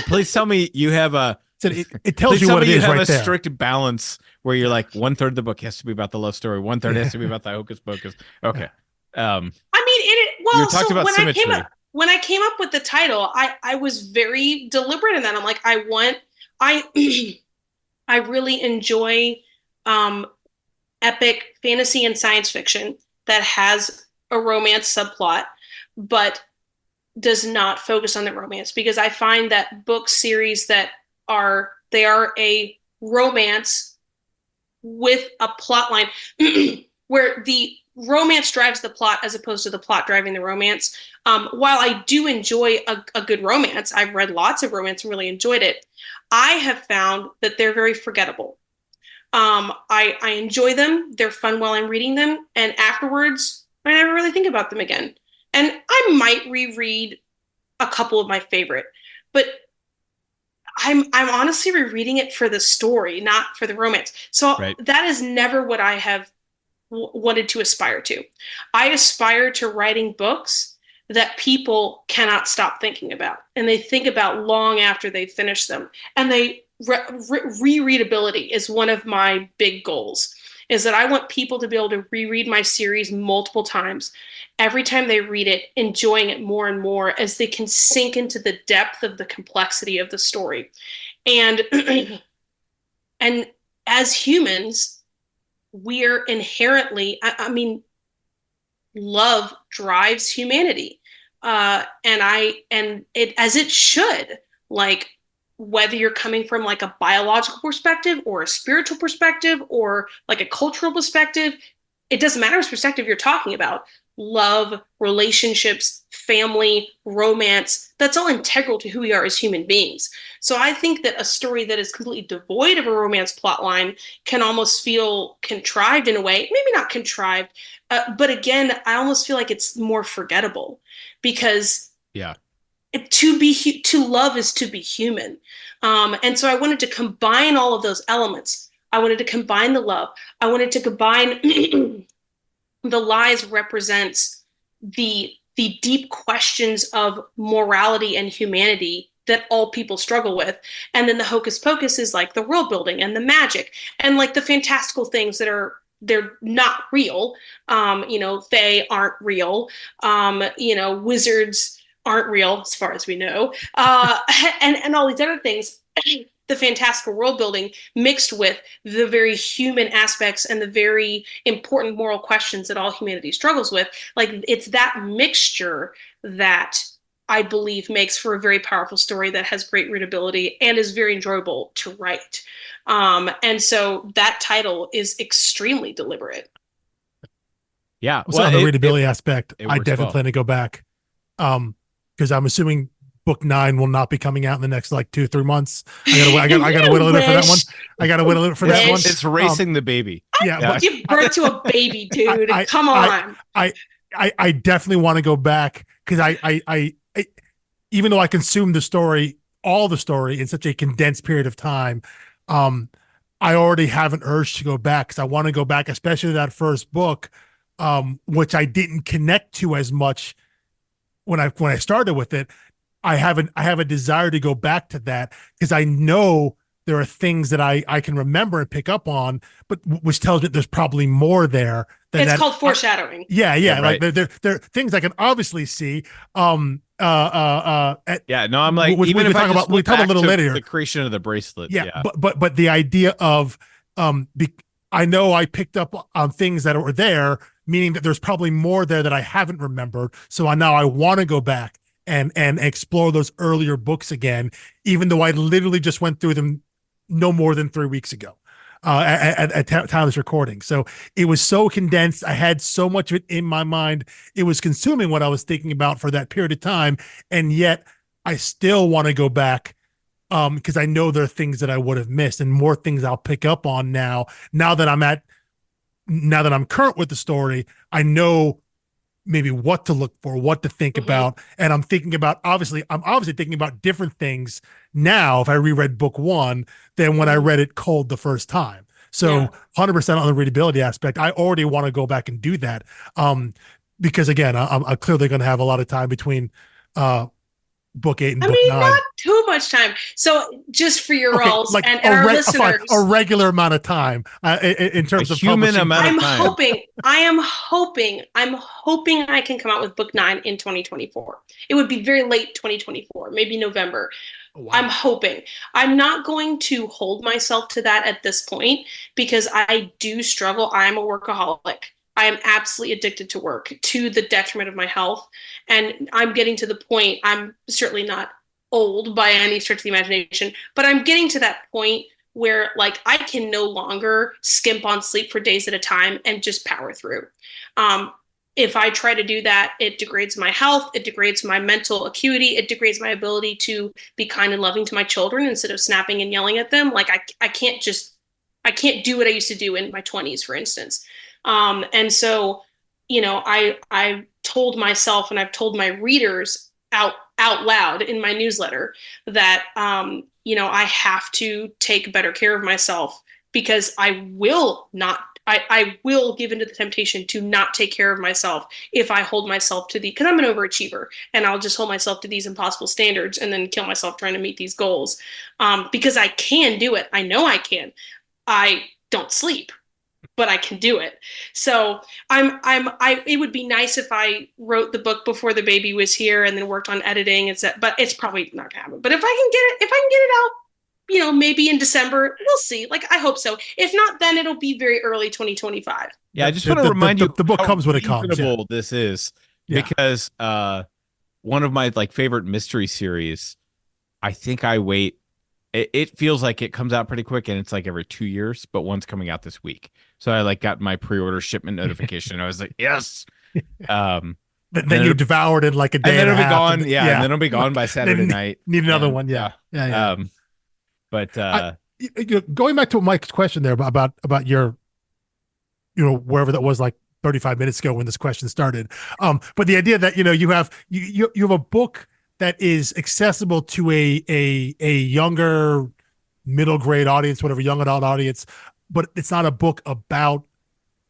Please tell me you have a. It tells you what it is right there. You have a strict balance where you're like 1/3 of the book has to be about the love story, 1/3 has to be about the Hocus Pocus. Okay. I mean, you talked about symmetry. When I came up with the title, I was very deliberate in that. I'm like, I really enjoy epic fantasy and science fiction that has a romance subplot, but does not focus on the romance, because I find that book series that are a romance with a plot line where the romance drives the plot as opposed to the plot driving the romance. While I do enjoy a good romance, I've read lots of romance and really enjoyed it. I have found that they're very forgettable. I enjoy them. They're fun while I'm reading them. And afterwards, I never really think about them again. And I might reread a couple of my favorite, but I'm honestly rereading it for the story, not for the romance. So that is never what I have wanted to aspire to. I aspire to writing books that people cannot stop thinking about, and they think about long after they finish them. And they rereadability is one of my big goals, is that I want people to be able to reread my series multiple times, every time they read it, enjoying it more and more as they can sink into the depth of the complexity of the story. And and as humans, we're inherently, I mean, love drives humanity. And it, as it should, like, whether you're coming from like a biological perspective or a spiritual perspective or like a cultural perspective, it doesn't matter which perspective you're talking about. Love, relationships, family, romance, that's all integral to who we are as human beings. So I think that a story that is completely devoid of a romance plotline can almost feel contrived in a way. Maybe not contrived, but again, I almost feel like it's more forgettable, because to love is to be human. And so I wanted to combine all of those elements. I wanted to combine the love. I wanted to combine the lies represents the deep questions of morality and humanity that all people struggle with. And then the hocus pocus is like the world building and the magic and like the fantastical things that they're not real. They aren't real. Wizards aren't real as far as we know. And all these other things. The fantastical world building mixed with the very human aspects and the very important moral questions that all humanity struggles with. Like, it's that mixture that I believe makes for a very powerful story that has great readability and is very enjoyable to write. And so that title is extremely deliberate. Yeah. Well, on the readability aspect, I definitely plan to go back. Because I'm assuming book 9 will not be coming out in the next like 2-3 months. I gotta wait a little bit for that one. I gotta wait a little for that one. It's racing the baby. Yeah, give birth to a baby, dude. Come on. I definitely want to go back, because I even though I consumed all the story in such a condensed period of time, I already have an urge to go back, because I want to go back, especially that first book, which I didn't connect to as much when I started with it. I have a desire to go back to that, because I know there are things that I can remember and pick up on, but which tells me there's probably more there. It's called foreshadowing. Yeah, right. Like there are things I can obviously see. I'm like, which even we if talk about a little later, the creation of the bracelet. Yeah. But the idea of I know I picked up on things that were there, meaning that there's probably more there that I haven't remembered. So I want to go back and explore those earlier books again, even though I literally just went through them no more than 3 weeks ago at time of this recording. So it was so condensed. I had so much of it in my mind. It was consuming what I was thinking about for that period of time. And yet I still want to go back, because I know there are things that I would have missed and more things I'll pick up on now that I'm current with the story. I know maybe what to look for, what to think about. And I'm obviously thinking about different things now if I reread book 1 than when I read it cold the first time. So 100% on the readability aspect, I already want to go back and do that. Because again, I'm clearly going to have a lot of time between book 8 and book 9. Not too much time. So just for your roles like and our listeners, a regular amount of time in terms of human amount of time. I'm hoping I can come out with book 9 in 2024. It would be very late 2024, maybe November. Oh, wow. I'm hoping. I'm not going to hold myself to that at this point, because I do struggle. I'm a workaholic. I am absolutely addicted to work, to the detriment of my health. And I'm getting to the point, I'm certainly not old by any stretch of the imagination, but I'm getting to that point where like I can no longer skimp on sleep for days at a time and just power through. If I try to do that, it degrades my health, it degrades my mental acuity, it degrades my ability to be kind and loving to my children instead of snapping and yelling at them. Like I can't do what I used to do in my 20s, for instance. And so, I told myself, and I've told my readers out loud in my newsletter that, I have to take better care of myself, because I will give into the temptation to not take care of myself if I hold myself to because I'm an overachiever, and I'll just hold myself to these impossible standards and then kill myself trying to meet these goals. Because I can do it. I know I can. I don't sleep, but I can do it. So it would be nice if I wrote the book before the baby was here and then worked on editing, but it's probably not gonna happen. But if I can get it out, maybe in December, we'll see. Like, I hope so. If not, then it'll be very early 2025. Yeah, I just want to remind you the book comes when it comes. Yeah. This is because one of my favorite mystery series, I think I wait. It feels like it comes out pretty quick, and it's like every 2 years, but one's coming out this week. So I got my pre-order shipment notification. I was like, yes. Then you devoured it like a day, and then it'll be gone. And then it'll be gone by Saturday night. Need another one. Yeah. But going back to Mike's question there about your, wherever that was, like 35 minutes ago when this question started. But the idea that you have a book that is accessible to a younger middle grade audience, whatever, young adult audience, but it's not a book about.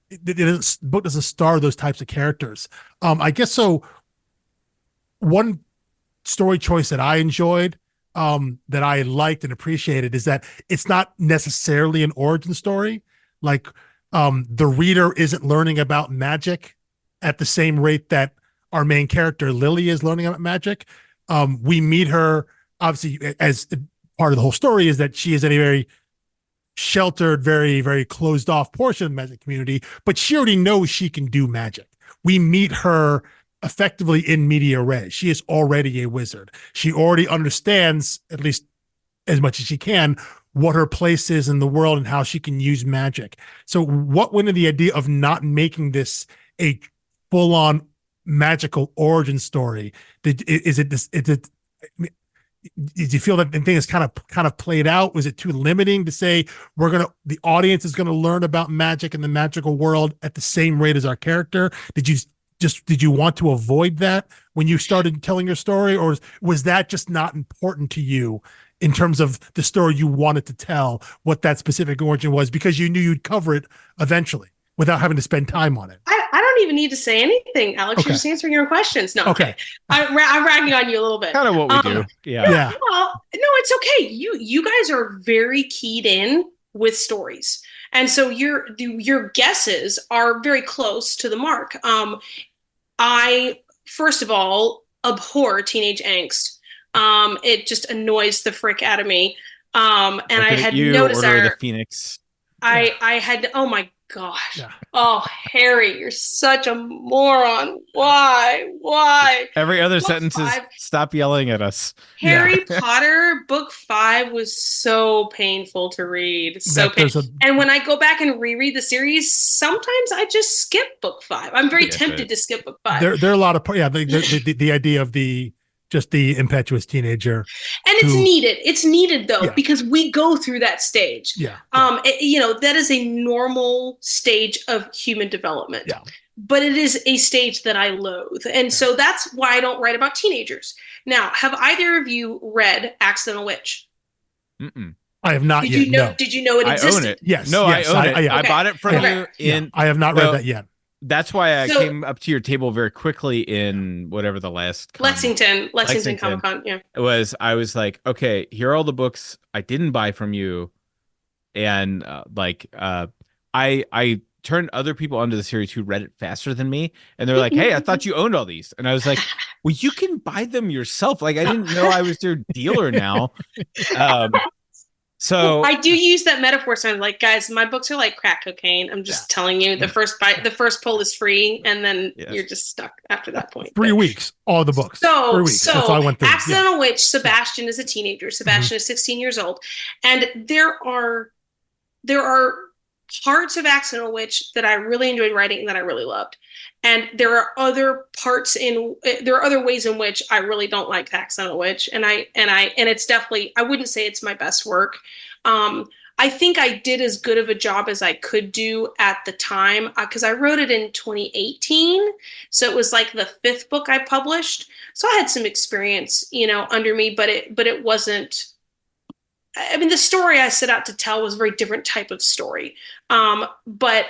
The book doesn't star those types of characters. I guess so. One story choice that I enjoyed, that I liked and appreciated, is that it's not necessarily an origin story. Like, the reader isn't learning about magic at the same rate that our main character Lily is learning about magic. We meet her, obviously, as part of the whole story is that she is in a very sheltered, very, very closed off portion of the magic community, but she already knows she can do magic. We meet her effectively in media res. She is already a wizard. She already understands, at least as much as she can, what her place is in the world and how she can use magic. So what went into the idea of not making this a full-on magical origin story? Did you feel that the thing is kind of played out? Was it too limiting to say the audience is gonna learn about magic in the magical world at the same rate as our character? Did you want to avoid that when you started telling your story, or was that just not important to you in terms of the story you wanted to tell, what that specific origin was, because you knew you'd cover it eventually without having to spend time on it? I don't even need to say anything, Alex. Okay. You're just answering your questions. No, okay. I'm ragging on you a little bit. Kind of what we do. Yeah. Well, no, it's okay. You guys are very keyed in with stories, and so your guesses are very close to the mark. I, first of all, abhor teenage angst. It just annoys the frick out of me. And I had no desire. The Phoenix. I had. Oh my gosh. Yeah. Oh, Harry, you're such a moron. Why? Every other Book sentence 5. is stop yelling at us. Harry Potter book 5 was so painful to read. So painful. And when I go back and reread the series, sometimes I just skip book 5. I'm very tempted to skip book 5. There are a lot of the idea of the impetuous teenager. And it's needed. It's needed though, because we go through that stage. Yeah. That is a normal stage of human development. Yeah. But it is a stage that I loathe. And so that's why I don't write about teenagers. Now, have either of you read Accidental Witch? Mm-mm. I have not yet. No. Did you know it existed? I own it. Yes. No, yes, I own it. I bought it from you I have not read that yet. That's why I came up to your table very quickly in whatever the last Lexington Comic-Con. Yeah. I was like, okay, here are all the books I didn't buy from you. And I turned other people onto the series who read it faster than me. And they're like, hey, I thought you owned all these. And I was like, well, you can buy them yourself. Like, I didn't know I was their dealer now. So I do use that metaphor. So I'm like, guys, my books are like crack cocaine. I'm just telling you, the first pull is free, and then you're just stuck after that point. 3 weeks, all the books. 3 weeks. That's all I went through. Accidental Witch, Sebastian is a teenager. Sebastian is 16 years old, and there are parts of Accidental Witch that I really enjoyed writing and that I really loved. And there are other ways in which I really don't like Accidental Witch. And it's definitely, I wouldn't say it's my best work. I think I did as good of a job as I could do at the time, because I wrote it in 2018. So it was like the 5th book I published. So I had some experience, under me, but it wasn't, I mean, the story I set out to tell was a very different type of story. But,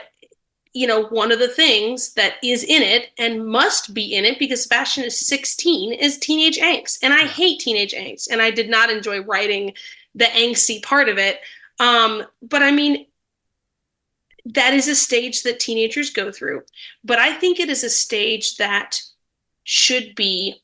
one of the things that is in it and must be in it, because Sebastian is 16, is teenage angst. And I hate teenage angst. And I did not enjoy writing the angsty part of it. But I mean, that is a stage that teenagers go through. But I think it is a stage that should be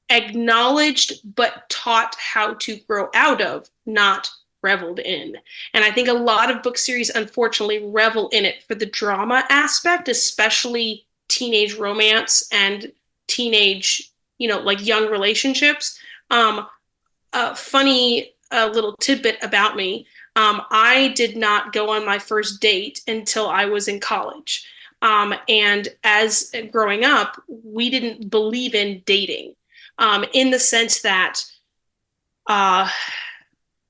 acknowledged but taught how to grow out of, not reveled in. And I think a lot of book series unfortunately revel in it for the drama aspect, especially teenage romance and teenage, like young relationships. Funny little tidbit about me. I did not go on my first date until I was in college. And as growing up, we didn't believe in dating. In the sense that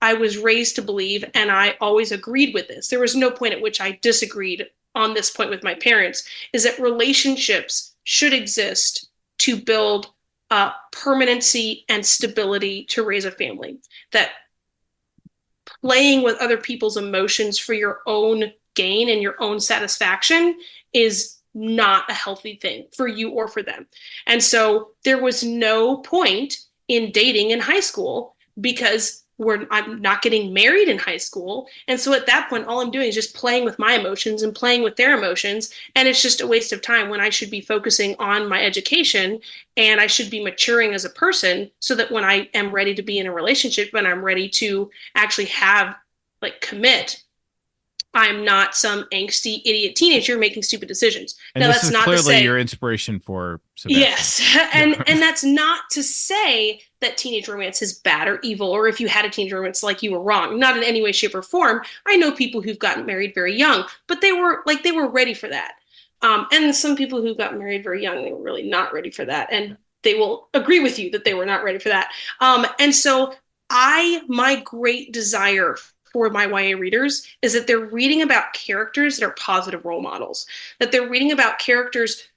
I was raised to believe, and I always agreed with this. There was no point at which I disagreed on this point with my parents, is that relationships should exist to build permanency and stability to raise a family. That playing with other people's emotions for your own gain and your own satisfaction is not a healthy thing for you or for them. And so there was no point in dating in high school because I'm not getting married in high school. And so at that point, all I'm doing is just playing with my emotions and playing with their emotions. And it's just a waste of time when I should be focusing on my education and I should be maturing as a person so that when I am ready to be in a relationship and I'm ready to actually commit, I'm not some angsty idiot teenager making stupid decisions. And now, this that's is not clearly to say, your inspiration for Sebastian. Yes, and that's not to say that teenage romance is bad or evil, or if you had a teenage romance, like, you were wrong. Not in any way, shape, or form. I know people who've gotten married very young, but they were ready for that. And some people who got married very young, they were really not ready for that, and they will agree with you that they were not ready for that. And so my great desire for my YA readers is that they're reading about characters that are positive role models, that they're reading about characters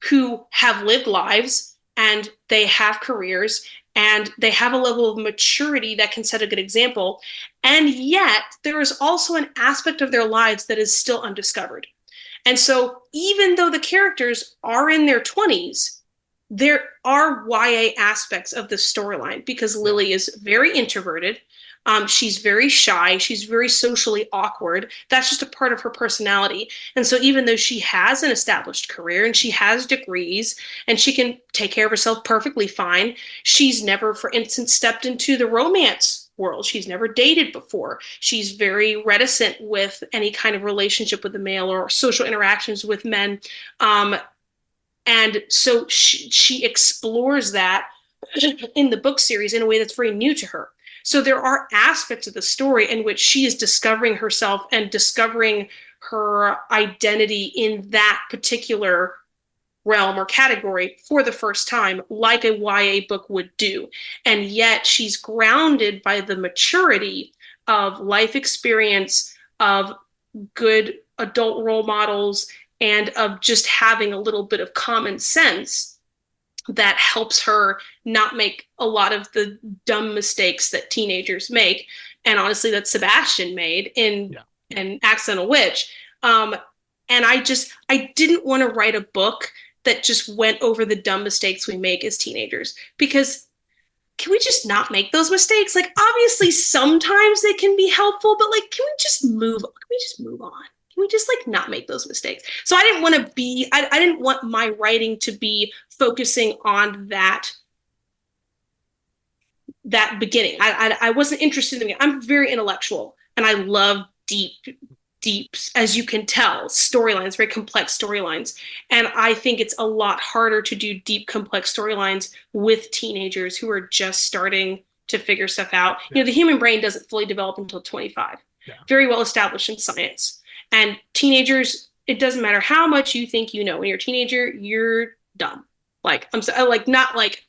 who have lived lives and they have careers and they have a level of maturity that can set a good example. And yet there is also an aspect of their lives that is still undiscovered. And so even though the characters are in their 20s, there are YA aspects of the storyline because Lily is very introverted. She's very shy. She's very socially awkward. That's just a part of her personality. And so even though she has an established career and she has degrees and she can take care of herself perfectly fine, she's never, for instance, stepped into the romance world. She's never dated before. She's very reticent with any kind of relationship with a male or social interactions with men. And so she explores that in the book series in a way that's very new to her. So there are aspects of the story in which she is discovering herself and discovering her identity in that particular realm or category for the first time, like a YA book would do. And yet she's grounded by the maturity of life experience, of good adult role models, and of just having a little bit of common sense that helps her not make a lot of the dumb mistakes that teenagers make. And honestly, that Sebastian made in Accidental Witch. And I didn't want to write a book that just went over the dumb mistakes we make as teenagers, because can we just not make those mistakes? Like, obviously sometimes they can be helpful, but can we just move on? Can we just not make those mistakes? So I didn't want to I didn't want my writing to be focusing on that that beginning. I wasn't interested in it. I'm very intellectual and I love deep, as you can tell, storylines, very complex storylines. And I think it's a lot harder to do deep, complex storylines with teenagers who are just starting to figure stuff out. Yeah. You know, the human brain doesn't fully develop until 25. Yeah. Very well established in science. And teenagers, it doesn't matter how much you think you know. When you're a teenager, you're dumb. Like, I'm so, like, not like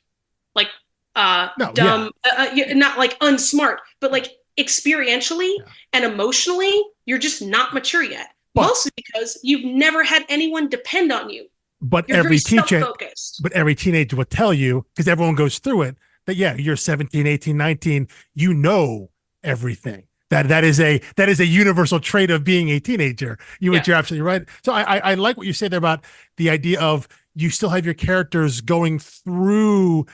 no, dumb, yeah. Not like unsmart, but like experientially and emotionally, you're just not mature yet. But, mostly because you've never had anyone depend on you. But every teenager would tell you, because everyone goes through it, that you're 17, 18, 19, you know everything. That is a universal trait of being a teenager. You're absolutely right. So I like what you say there about the idea of you still have your characters going through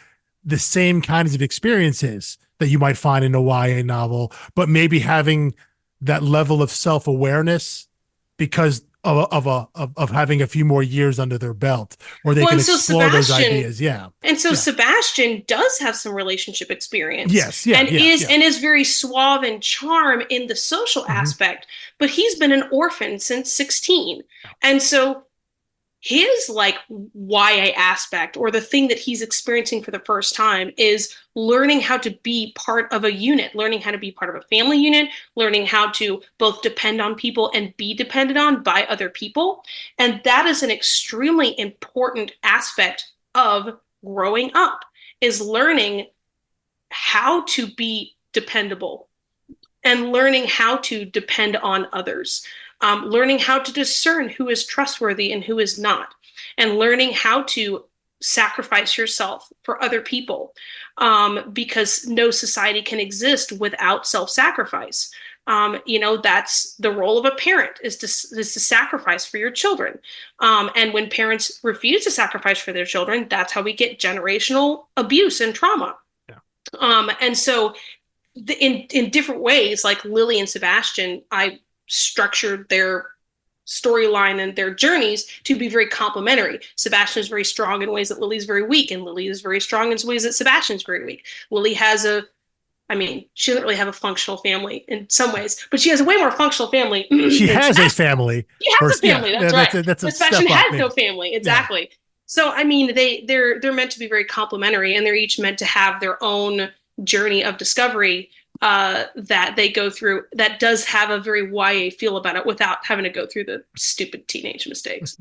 the same kinds of experiences that you might find in a YA novel, but maybe having that level of self-awareness because of having a few more years under their belt, where they can explore those ideas. Yeah. And so Sebastian does have some relationship experience. Yes. And is very suave and charm in the social aspect, but he's been an orphan since 16. And so his like YA aspect, or the thing that he's experiencing for the first time, is learning how to be part of a unit, learning how to be part of a family unit, learning how to both depend on people and be depended on by other people. And that is an extremely important aspect of growing up, is learning how to be dependable and learning how to depend on others. Learning how to discern who is trustworthy and who is not, and learning how to sacrifice yourself for other people, because no society can exist without self-sacrifice. That's the role of a parent, is to sacrifice for your children. And when parents refuse to sacrifice for their children, that's how we get generational abuse and trauma. Yeah. And so in different ways, like Lily and Sebastian, I structured their storyline and their journeys to be very complementary. Sebastian is very strong in ways that Lily's very weak, and Lily is very strong in ways that Sebastian's very weak. Lily has she doesn't really have a functional family in some ways, but she has a way more functional family. She has a family. She has a family. That's right. That's Sebastian has no family. Exactly. Yeah. So they're meant to be very complementary, and they're each meant to have their own journey of discovery that they go through, that does have a very YA feel about it without having to go through the stupid teenage mistakes.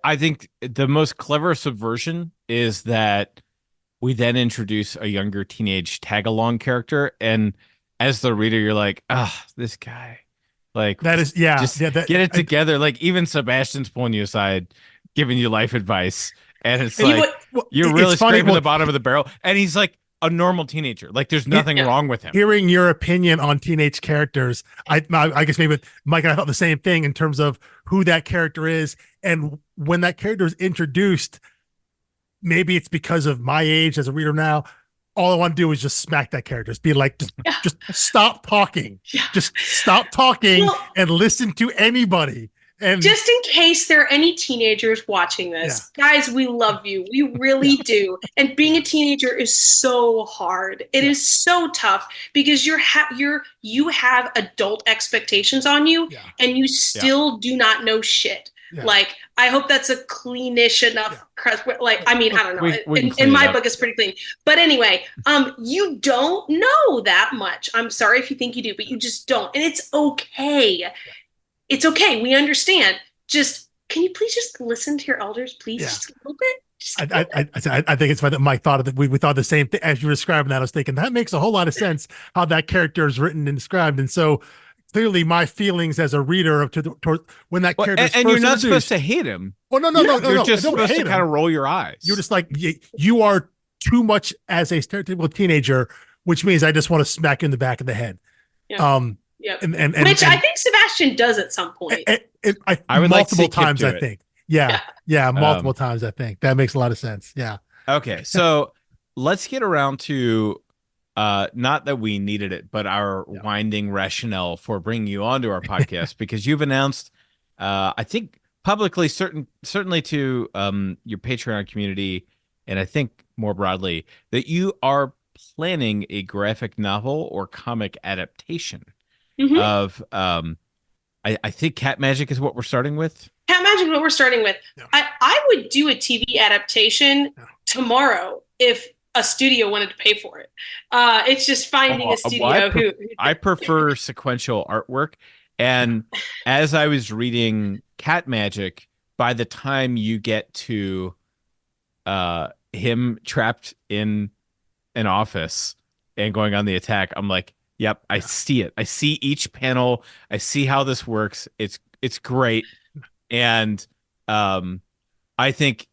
I think the most clever subversion is that we then introduce a younger teenage tag-along character, and as the reader, you're like, this guy. Like, that is, get it together. Like, even Sebastian's pulling you aside, giving you life advice, and it's you're really scraping the bottom of the barrel, and he's like a normal teenager. Like, there's nothing wrong with him. Hearing your opinion on teenage characters, I guess maybe Mike and I thought the same thing in terms of who that character is. And when that character is introduced, maybe it's because of my age as a reader now, all I want to do is just smack that character. Just be like, just stop talking. Yeah. Just stop talking and listen to anybody. And just in case there are any teenagers watching this, guys, we love you. We really do. And being a teenager is so hard. It is so tough because you have adult expectations on you, and you still do not know shit. Yeah. Like, I hope that's a cleanish enough. Like, I mean, I don't know. In my book, it's pretty clean. But anyway, you don't know that much. I'm sorry if you think you do, but you just don't. And it's okay. Yeah. It's okay. We understand. Just, can you please just listen to your elders, please? Yeah. Just a little bit. I think it's funny that Mike thought of that. We thought the same thing as you were describing that. I was thinking that makes a whole lot of sense how that character is written and described. And so clearly my feelings as a reader toward when that character and you're not supposed to hate him. Well, no. You're just supposed to kind of roll your eyes. You're just like, you are too much as a stereotypical teenager, which means I just want to smack you in the back of the head. Yeah. Yep. And I think Sebastian does at some point. I would multiple times, I think. Yeah, multiple times, I think. That makes a lot of sense. Yeah. Okay, so let's get around to not that we needed it, but our winding rationale for bringing you onto our podcast, because you've announced, I think publicly, certainly to your Patreon community, and I think more broadly, that you are planning a graphic novel or comic adaptation Mm-hmm. of I think Cat Magic is what we're starting with. Cat Magic is what we're starting with. Yeah. I would do a TV adaptation tomorrow if a studio wanted to pay for it. It's just finding a studio who I prefer sequential artwork. And as I was reading Cat Magic, by the time you get to him trapped in an office and going on the attack, I'm like, yep, I see it. I see each panel. I see how this works. It's great. And I think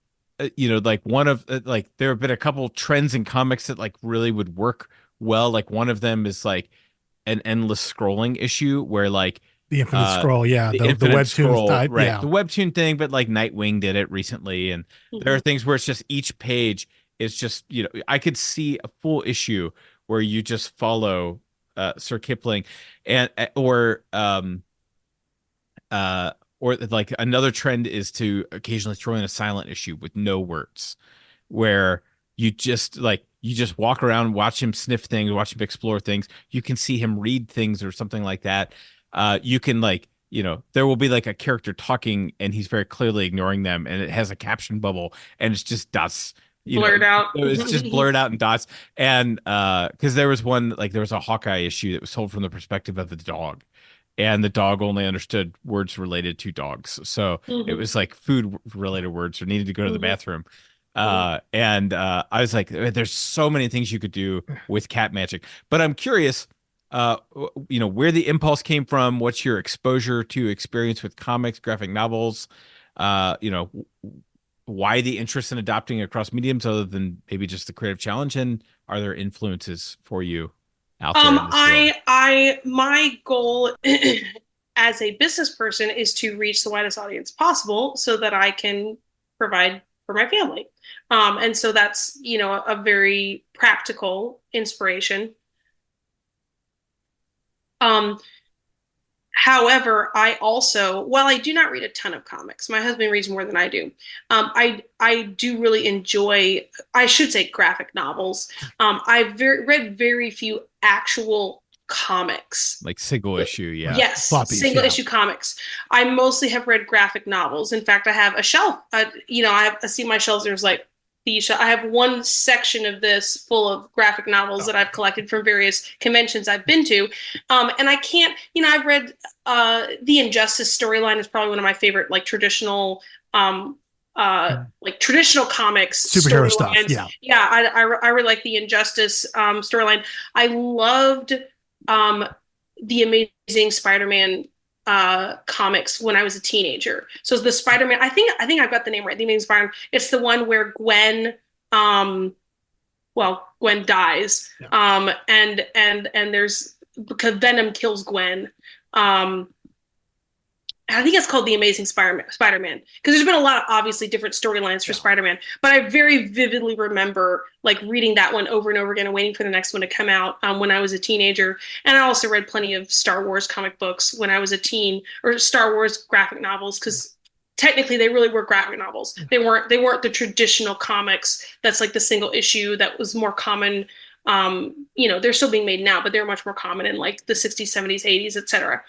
like one of like there have been a couple trends in comics that like really would work well. Like one of them is like an endless scrolling issue where like the infinite scroll, the infinite webtoon scroll, type, right? yeah. The webtoon thing, but like Nightwing did it recently, and there are things where it's just each page is just I could see a full issue where you just follow Sir Kipling, and or like another trend is to occasionally throw in a silent issue with no words, where you just walk around, watch him sniff things, watch him explore things. You can see him read things or something like that. You can there will be like a character talking and he's very clearly ignoring them, and it has a caption bubble and it's just dots. Blurred out. It's just blurred out in dots. And because there was a Hawkeye issue that was told from the perspective of the dog. And the dog only understood words related to dogs. So it was like food related words or needed to go to the bathroom. And I was like, there's so many things you could do with Cat Magic. But I'm curious, where the impulse came from. What's your exposure to experience with comics, graphic novels? Why the interest in adopting across mediums other than maybe just the creative challenge? And are there influences for you out there in this world? My goal as a business person is to reach the widest audience possible so that I can provide for my family. And so that's, a very practical inspiration. However, while I do not read a ton of comics, my husband reads more than I do. I do really enjoy, I should say, graphic novels. I've read very few actual comics, like single issue, yeah. Yes, Floppies, issue comics. I mostly have read graphic novels. In fact, I have a shelf. I see my shelves. There's like I have one section of this full of graphic novels that I've collected from various conventions I've been to. And I can't, I've read the Injustice storyline is probably one of my favorite, like traditional traditional comics superhero stuff. Yeah, I really like the Injustice storyline. I loved the Amazing Spider-Man comics when I was a teenager. So the Spider-Man, I think I've got the name right. The Amazing Spider-Man. It's the one where Gwen Gwen dies. Yeah. And there's, because Venom kills Gwen. I think it's called The Amazing Spider-Man, because there's been a lot of obviously different storylines for Spider-Man, but I very vividly remember like reading that one over and over again and waiting for the next one to come out when I was a teenager. And I also read plenty of Star Wars comic books when I was a teen, or Star Wars graphic novels, because technically they really were graphic novels. They weren't the traditional comics that's like the single issue that was more common. They're still being made now, but they're much more common in like the 60s, 70s, 80s, etc.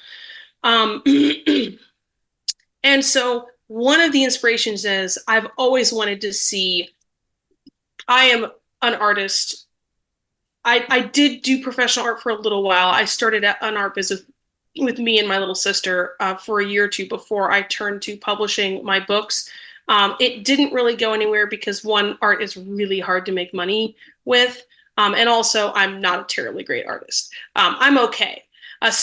And so one of the inspirations is I've always wanted to see, I am an artist. I did do professional art for a little while. I started an art business with me and my little sister for a year or two before I turned to publishing my books. It didn't really go anywhere because, one, art is really hard to make money with. And also, I'm not a terribly great artist. I'm okay.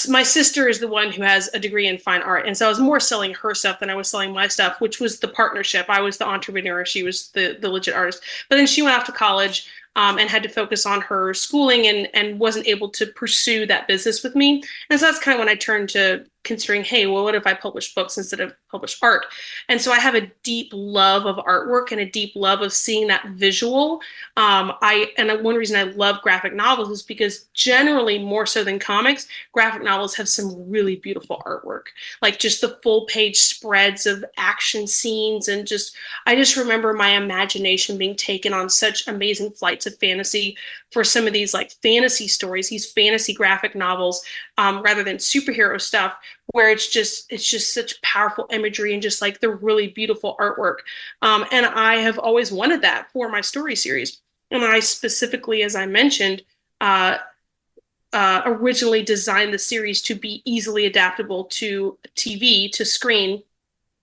My sister is the one who has a degree in fine art. And so I was more selling her stuff than I was selling my stuff, which was the partnership. I was the entrepreneur. She was the legit artist. But then she went off to college and had to focus on her schooling and wasn't able to pursue that business with me. And so that's kind of when I turned to considering, hey, well, what if I publish books instead of publish art? And so I have a deep love of artwork and a deep love of seeing that visual. One reason I love graphic novels is because generally, more so than comics, graphic novels have some really beautiful artwork, like just the full page spreads of action scenes. And I just remember my imagination being taken on such amazing flights to fantasy for some of these like fantasy stories, these fantasy graphic novels, rather than superhero stuff, where it's just such powerful imagery and just like the really beautiful artwork. And I have always wanted that for my story series. And I specifically, as I mentioned, originally designed the series to be easily adaptable to TV, to screen.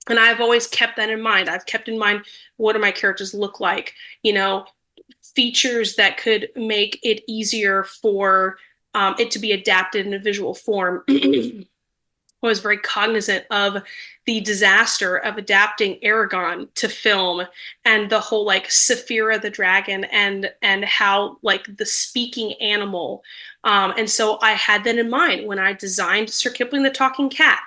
And I've always kept that in mind. I've kept in mind, what do my characters look like? You know, features that could make it easier for it to be adapted in a visual form. I was very cognizant of the disaster of adapting Aragon to film, and the whole like Saphira the dragon, and how like the speaking animal. And so I had that in mind when I designed Sir Kipling the Talking Cat.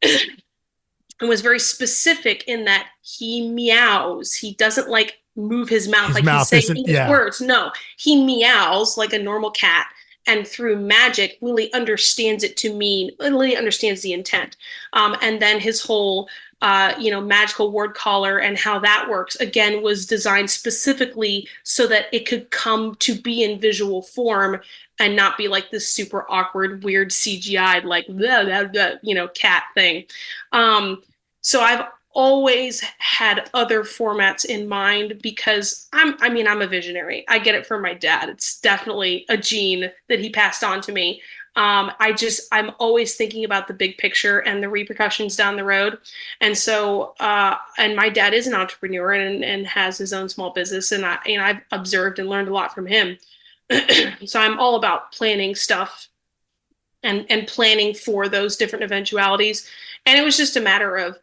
And was very specific in that he meows. He doesn't like move his mouth His like mouth he's saying isn't- his yeah. words. No, he meows like a normal cat. And through magic, Lily understands it to mean, Lily understands the intent. And then his whole, magical word collar and how that works, again, was designed specifically so that it could come to be in visual form and not be like this super awkward, weird CGI'd, like, blah, blah, blah, cat thing. So I've always had other formats in mind because I'm a visionary. I get it from my dad. It's definitely a gene that he passed on to me. I'm always thinking about the big picture and the repercussions down the road. And so, and my dad is an entrepreneur and has his own small business. And I've observed and learned a lot from him. So I'm all about planning stuff and planning for those different eventualities. And it was just a matter of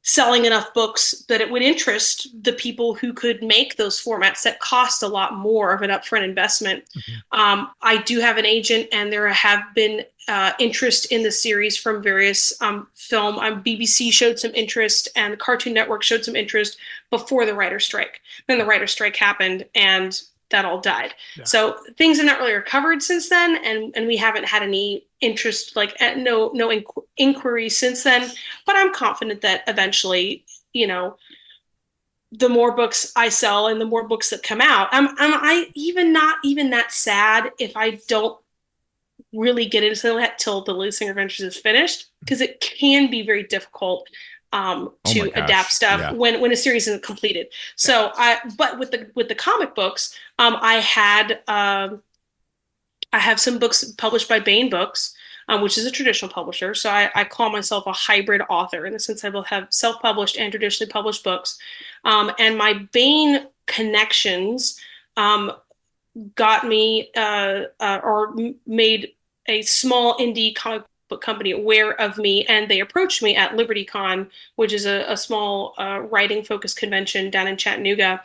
selling enough books that it would interest the people who could make those formats that cost a lot more of an upfront investment. Mm-hmm. I do have an agent, and there have been interest in the series from various film. BBC showed some interest, and Cartoon Network showed some interest before the writer's strike. Then the writer's strike happened, and that all died. Yeah. So things have not really recovered since then, and we haven't had any interest, like no inquiry since then. But I'm confident that eventually, the more books I sell and the more books that come out, I even not even that sad if I don't really get into that till the Lily Singer Adventures is finished, because it can be very difficult to adapt stuff when a series isn't completed. So but with the comic books, I have some books published by Baen Books, which is a traditional publisher. So I call myself a hybrid author in the sense I will have self-published and traditionally published books. And my Baen connections got me or made a small indie comic book company aware of me, and they approached me at LibertyCon, which is a small writing focused convention down in Chattanooga.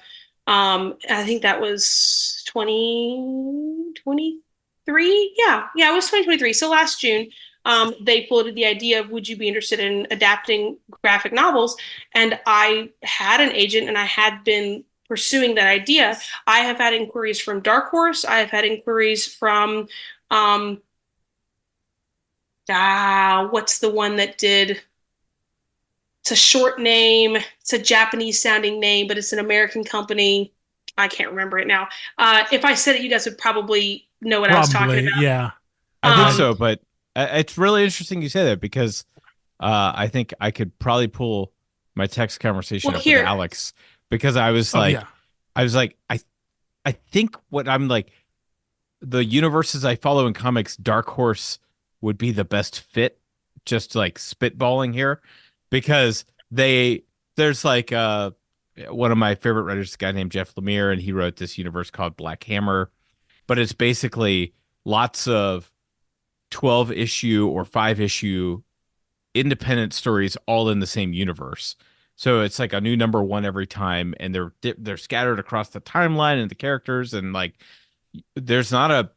I think that was 2023. Yeah, it was 2023. So last June, they floated the idea of, would you be interested in adapting graphic novels? And I had an agent, and I had been pursuing that idea. I have had inquiries from Dark Horse. I have had inquiries from what's the one that did? It's a short name. It's a Japanese sounding name, but it's an American company. I can't remember it now. If I said it, you guys would probably know what I was talking about. Yeah, I think so. But it's really interesting you say that, because I think I could probably pull my text conversation up with Alex, because I was I think what I'm like, the universes I follow in comics, Dark Horse would be the best fit, just like spitballing here, because there's like one of my favorite writers, a guy named Jeff Lemire, and he wrote this universe called Black Hammer, but it's basically lots of 12 issue or 5 issue independent stories all in the same universe. So it's like a new number one every time, and they're scattered across the timeline and the characters, and like there's not a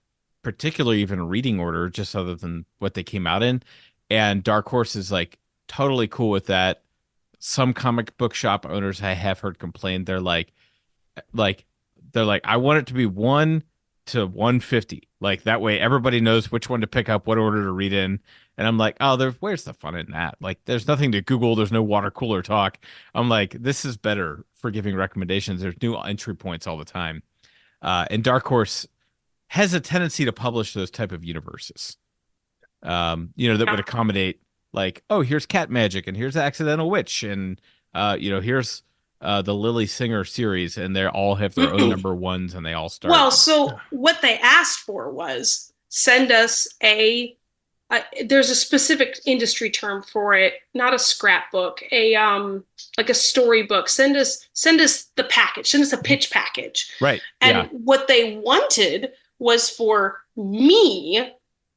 particular even reading order, just other than what they came out in. And Dark Horse is like totally cool with that. Some comic book shop owners I have heard complain, they're like I want it to be 1 to 150, like that way everybody knows which one to pick up, what order to read in. And I'm like, where's the fun in that? Like, there's nothing to Google, there's no water cooler talk. I'm like, this is better for giving recommendations. There's new entry points all the time. And Dark Horse has a tendency to publish those type of universes, that would accommodate like, oh, here's Cat Magic and here's Accidental Witch and here's the Lily Singer series, and they all have their own number ones and they all start. Well, so what they asked for was send us there's a specific industry term for it, not a scrapbook, like a storybook. Send us the package, send us a pitch package. Right. And what they wanted was for me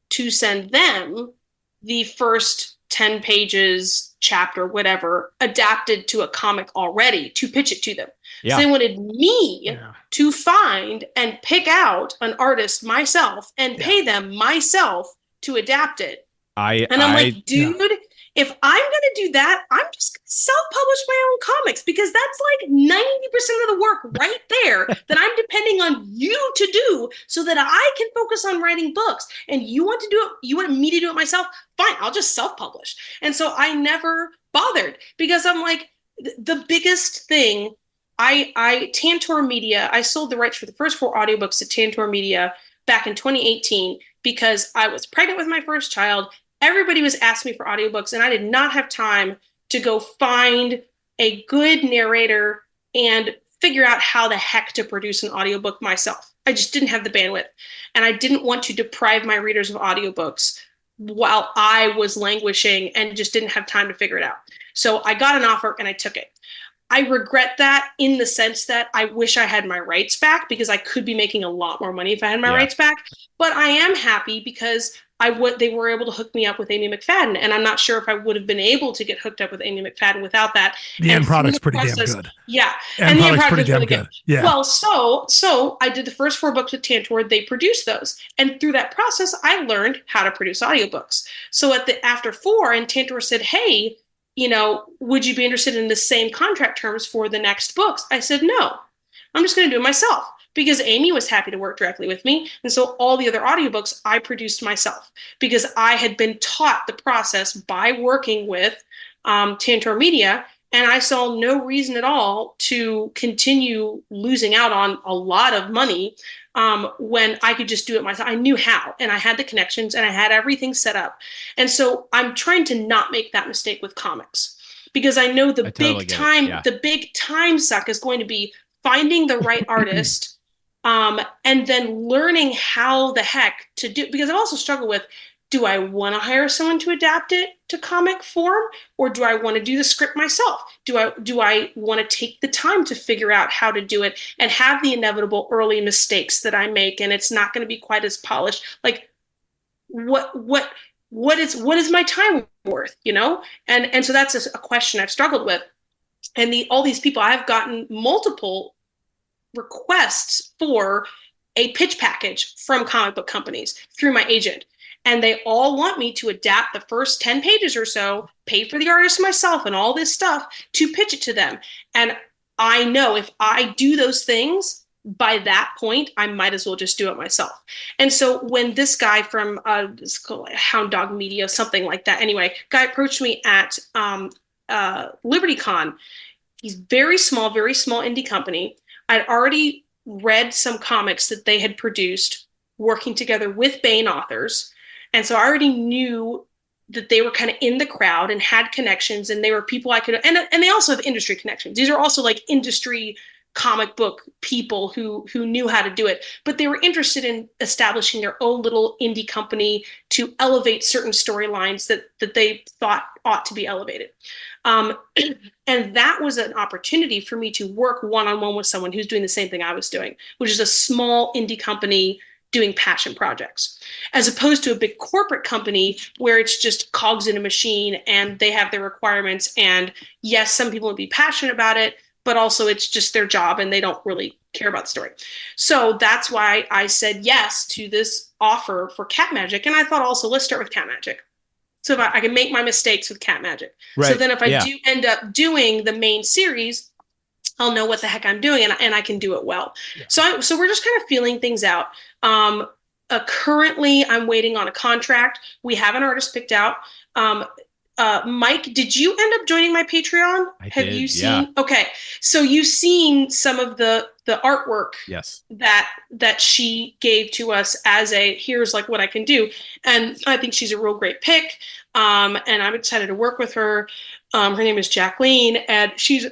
to send them the first 10 pages, chapter, whatever, adapted to a comic already to pitch it to them. Yeah. So they wanted me to find and pick out an artist myself and pay them myself to adapt it. I'm like, dude, if I'm going to do that, I'm just going to self-publish my own comics, because that's like 90% of the work right there that I'm depending on you to do so that I can focus on writing books. And you want to do it, you want me to do it myself? Fine, I'll just self-publish. And so I never bothered, because I'm like, the biggest thing, Tantor Media, I sold the rights for the first 4 audiobooks to Tantor Media back in 2018 because I was pregnant with my first child. Everybody was asking me for audiobooks, and I did not have time to go find a good narrator and figure out how the heck to produce an audiobook myself. I just didn't have the bandwidth, and I didn't want to deprive my readers of audiobooks while I was languishing and just didn't have time to figure it out. So I got an offer and I took it. I regret that in the sense that I wish I had my rights back, because I could be making a lot more money if I had my rights back. But I am happy because they were able to hook me up with Amy McFadden, and I'm not sure if I would have been able to get hooked up with Amy McFadden without that. The end product's pretty damn good. Yeah, and the end product is really good. Yeah. Well, so I did the first 4 books with Tantor. They produced those, and through that process, I learned how to produce audiobooks. So after 4, and Tantor said, "Hey, would you be interested in the same contract terms for the next books?" I said, "No, I'm just going to do it myself," because Amy was happy to work directly with me. And so all the other audiobooks I produced myself, because I had been taught the process by working with Tantor Media. And I saw no reason at all to continue losing out on a lot of money when I could just do it myself. I knew how, and I had the connections, and I had everything set up. And so I'm trying to not make that mistake with comics, because I know the big time suck is going to be finding the right artist and then learning how the heck to do, because I've also struggled with, do I want to hire someone to adapt it to comic form, or do I want to do the script myself? Do I want to take the time to figure out how to do it and have the inevitable early mistakes that I make, and it's not going to be quite as polished? Like, what is my time worth? And so that's a question I've struggled with. And all these people, I've gotten multiple requests for a pitch package from comic book companies through my agent. And they all want me to adapt the first 10 pages or so, pay for the artist myself and all this stuff to pitch it to them. And I know if I do those things, by that point, I might as well just do it myself. And so when this guy from it's called Hound Dog Media, something like that, anyway, guy approached me at LibertyCon. He's very small indie company. I'd already read some comics that they had produced working together with Baen authors. And so I already knew that they were kind of in the crowd and had connections, and they were people I could, and they also have industry connections. These are also like industry comic book people who knew how to do it, but they were interested in establishing their own little indie company to elevate certain storylines that they thought ought to be elevated. And that was an opportunity for me to work one-on-one with someone who's doing the same thing I was doing, which is a small indie company doing passion projects, as opposed to a big corporate company where it's just cogs in a machine and they have their requirements. And yes, some people would be passionate about it, but also it's just their job and they don't really care about the story. So that's why I said yes to this offer for Cat Magic. And I thought also, let's start with Cat Magic. So if I can make my mistakes with Cat Magic. Right. So then if I do end up doing the main series, I'll know what the heck I'm doing, and I can do it well. Yeah. So we're just kind of feeling things out. Currently, I'm waiting on a contract. We have an artist picked out. Mike, did you end up joining my Patreon? Have you seen? Yeah. Okay, so you've seen some of the the artwork Yes. that she gave to us as a, here's like what I can do. And I think she's a real great pick. And I'm excited to work with her. Her name is Jacqueline, and she's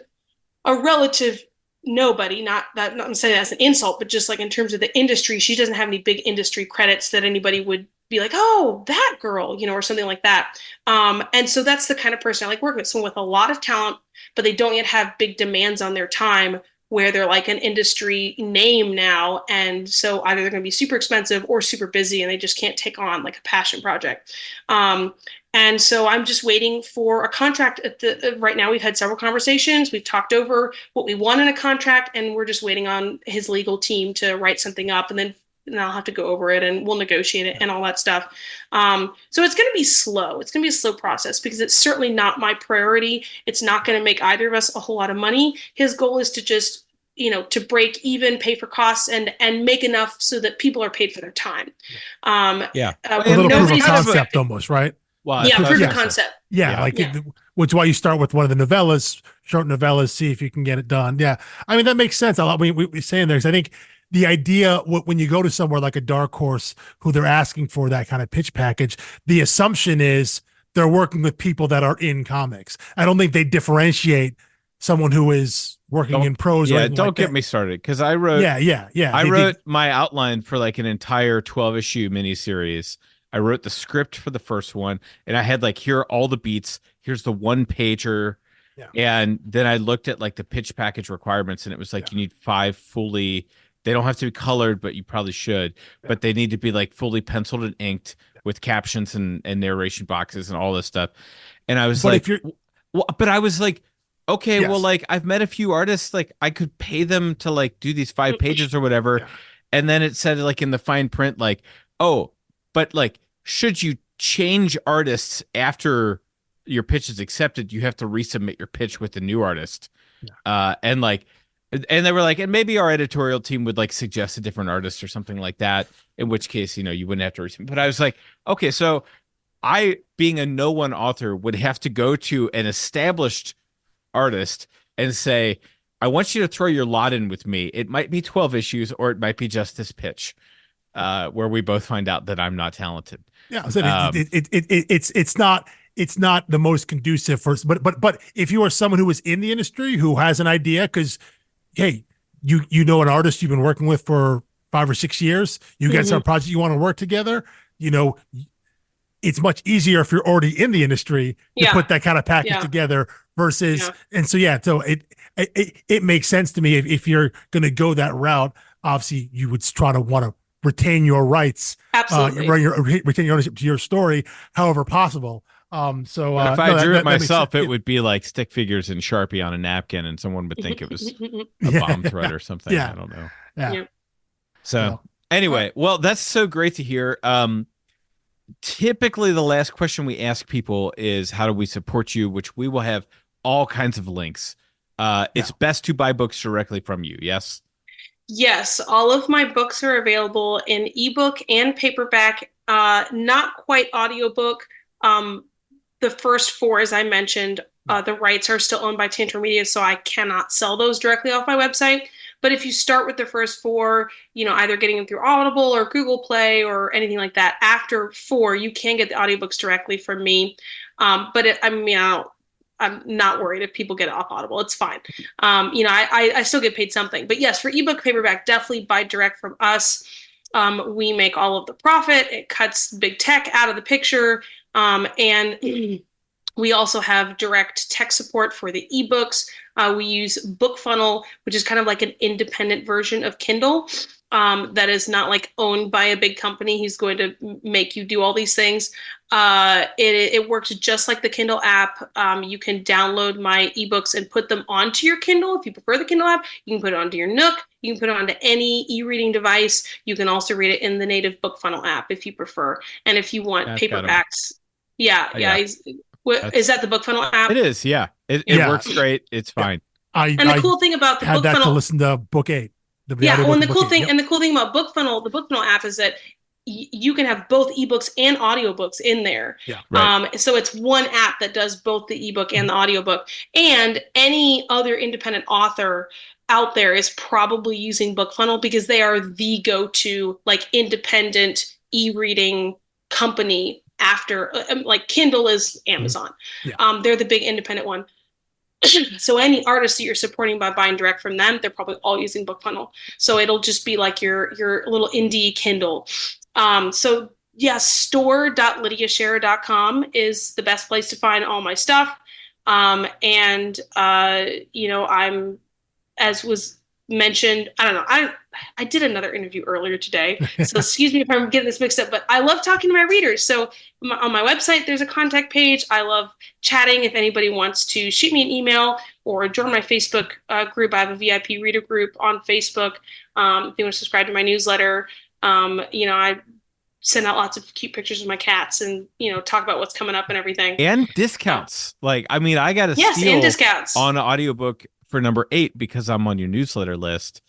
a relative nobody, not saying that as an insult, but just like in terms of the industry, she doesn't have any big industry credits that anybody would be like, oh, that girl, or something like that. And so that's the kind of person I like working with, someone with a lot of talent, but they don't yet have big demands on their time where they're like an industry name now. And so either they're going to be super expensive or super busy, and they just can't take on like a passion project. And so I'm just waiting for a contract right now. We've had several conversations. We've talked over what we want in a contract, and we're just waiting on his legal team to write something up, and then I'll have to go over it and we'll negotiate it and all that stuff. So it's going to be slow. It's going to be a slow process because it's certainly not my priority. It's not going to make either of us a whole lot of money. His goal is to just, to break even, pay for costs, and make enough so that people are paid for their time. A little proof of concept almost, right? Well, proof of concept. Which is why you start with one of the novellas, short novellas, see if you can get it done. Yeah. I mean, that makes sense. We're saying there, because I think the idea when you go to somewhere like a Dark Horse who they're asking for that kind of pitch package, the assumption is they're working with people that are in comics. I don't think they differentiate someone who is working in prose. Yeah, don't get me started, because I wrote. I wrote my outline for like an entire 12-issue miniseries. I wrote the script for the first one, and I had like, here are all the beats. Here's the 1-pager. Yeah. And then I looked at like the pitch package requirements, and it was like, you need 5 fully, they don't have to be colored, but you probably should, but they need to be like fully penciled and inked with captions and narration boxes and all this stuff. And I was but I was like, okay, well, like I've met a few artists, like I could pay them to like do these 5 pages or whatever. Yeah. And then it said like in the fine print, like, oh, but like, should you change artists after your pitch is accepted, you have to resubmit your pitch with the new artist. Yeah. And they were like, and maybe our editorial team would like suggest a different artist or something like that, in which case, you wouldn't have to resubmit. But I was like, okay, so I, being a no one author, would have to go to an established artist and say, I want you to throw your lot in with me. It might be 12 issues, or it might be just this pitch. Where we both find out that I'm not talented. Yeah, so it's not the most conducive for, but if you are someone who is in the industry who has an idea, because hey, you know an artist you've been working with for 5 or 6 years, you get some project you want to work together, it's much easier if you're already in the industry to put that kind of package together versus, and so it makes sense to me if you're going to go that route. Obviously, you would try to want to retain your rights, absolutely, retain your ownership to your story, however possible. So if I drew it myself, it would be like stick figures and Sharpie on a napkin, and someone would think it was a bomb threat or something. I don't know. Yeah. So anyway, well, that's so great to hear. Typically, the last question we ask people is, how do we support you? Which we will have all kinds of links. It's best to buy books directly from you. Yes. Yes, all of my books are available in ebook and paperback, not quite audiobook. The first 4, as I mentioned, the rights are still owned by Tantor Media, so I cannot sell those directly off my website. But if you start with the first 4, either getting them through Audible or Google Play or anything like that, after 4, you can get the audiobooks directly from me. I'm not worried if people get it off Audible. It's fine. I still get paid something. But yes, for ebook, paperback, definitely buy direct from us. We make all of the profit. It cuts big tech out of the picture. And we also have direct tech support for the ebooks. We use BookFunnel, which is kind of like an independent version of Kindle. That is not like owned by a big company who's going to make you do all these things. It works just like the Kindle app. You can download my ebooks and put them onto your Kindle. If you prefer the Kindle app, you can put it onto your Nook. You can put it onto any e-reading device. You can also read it in the native BookFunnel app if you prefer. And if you want paperbacks, is that the BookFunnel app? It is, yeah. It works great. It's fine. The cool thing about the had BookFunnel, that to listen to Book 8. The cool thing about BookFunnel, the BookFunnel app, is that you can have both ebooks and audiobooks in there. Yeah, right. So it's one app that does both the ebook and the audiobook. And any other independent author out there is probably using BookFunnel because they are the go-to like independent e-reading company after like Kindle is Amazon. Yeah. They're the big independent one. So any artist that you're supporting by buying direct from them, they're probably all using BookFunnel. So it'll just be like your little indie Kindle. So yeah, store.lydiasherrer.com is the best place to find all my stuff. And you know, I'm, as was mentioned, I don't know, I did another interview earlier today, so excuse me if I'm getting this mixed up, but I love talking to my readers. So on my website, there's a contact page. I love chatting. If anybody wants to shoot me an email or join my Facebook group, I have a VIP reader group on Facebook. If you want to subscribe to my newsletter, you know, I send out lots of cute pictures of my cats and, you know, talk about what's coming up and everything. And discounts. Like, I mean, I got a Yes, steal and discounts on an audiobook for number 8 because I'm on your newsletter list.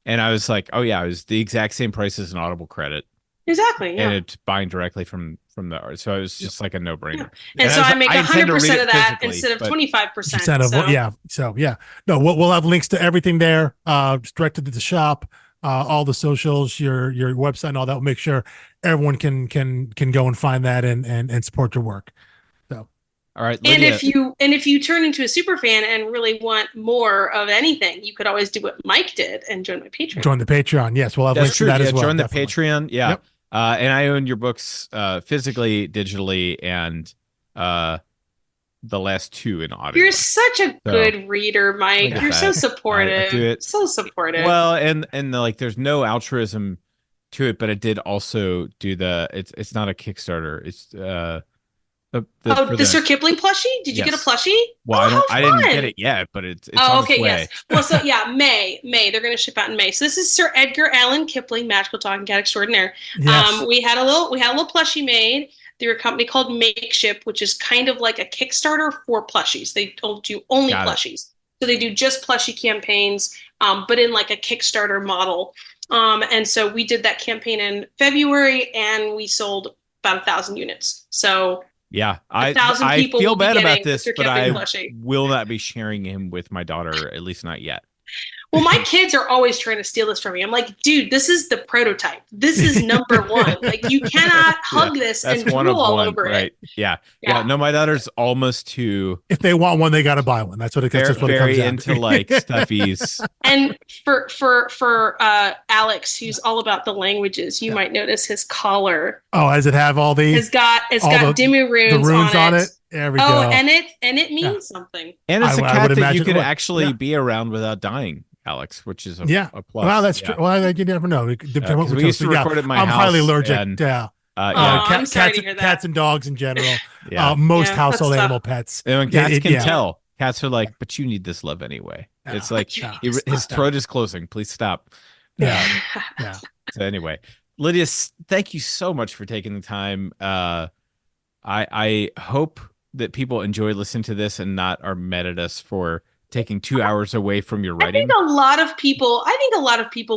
And I was like, oh yeah, it was the exact same price as an Audible credit. Exactly. Yeah. And it's buying directly from the art. So it was just like a no-brainer. And so I make 100% of that instead of 25%. So yeah. No, we'll have links to everything there, just directed to the shop, all the socials, your website and all that. We'll make sure everyone can go and find that and support your work. So all right, Lydia. And if you turn into a super fan and really want more of anything, you could always do what Mike did and join my Patreon. Join the Patreon. Yes, we'll have links to that as well. Join the definitely. Patreon. Yeah. Yep. And I own your books physically, digitally, and the last 2 in audio. You're such a good reader, Mike. You're so supportive. I do it. So supportive. Well, and like there's no altruism to it, but it did also do it's not a Kickstarter. It's the Sir Kipling plushie? Did you get a plushie? Well, I didn't get it yet, but it's on its way. Yes. Well, so yeah, May. They're going to ship out in May. So this is Sir Edgar Allan Kipling, magical talking cat extraordinaire. Yes. We had a little plushie made through a company called Makeship, which is kind of like a Kickstarter for plushies. They don't do only plushies. So they do just plushie campaigns, but in like a Kickstarter model. And so we did that campaign in February, and we sold about 1,000 units. So yeah, I feel bad about this, but I will not be sharing him with my daughter, at least not yet. Well, my kids are always trying to steal this from me. I'm like, dude, this is the prototype. This is number 1. Like, you cannot hug this and drool all over it. Yeah. No, my daughter's almost 2. If they want one, they got to buy one. That's what it comes. They're very into like stuffies. And for Alex, who's all about the languages, you might notice his collar. Oh, does it have all the? It's got Dimmu runes on it. There we go. And it means something. And it's a cat that you could actually be around without dying, Alex, which is a plus. Well, that's true. Well, you never know. We used to record at my house. I'm highly allergic. I'm sorry to hear that. Cats and dogs in general. Most household animal pets. And when cats can tell. Cats are like, but you need this love anyway. It's like his throat is closing. Please stop. Yeah. So anyway, Lydia, thank you so much for taking the time. I hope that people enjoy listening to this and not are mad at us for taking 2 hours away from your writing. I think a lot of people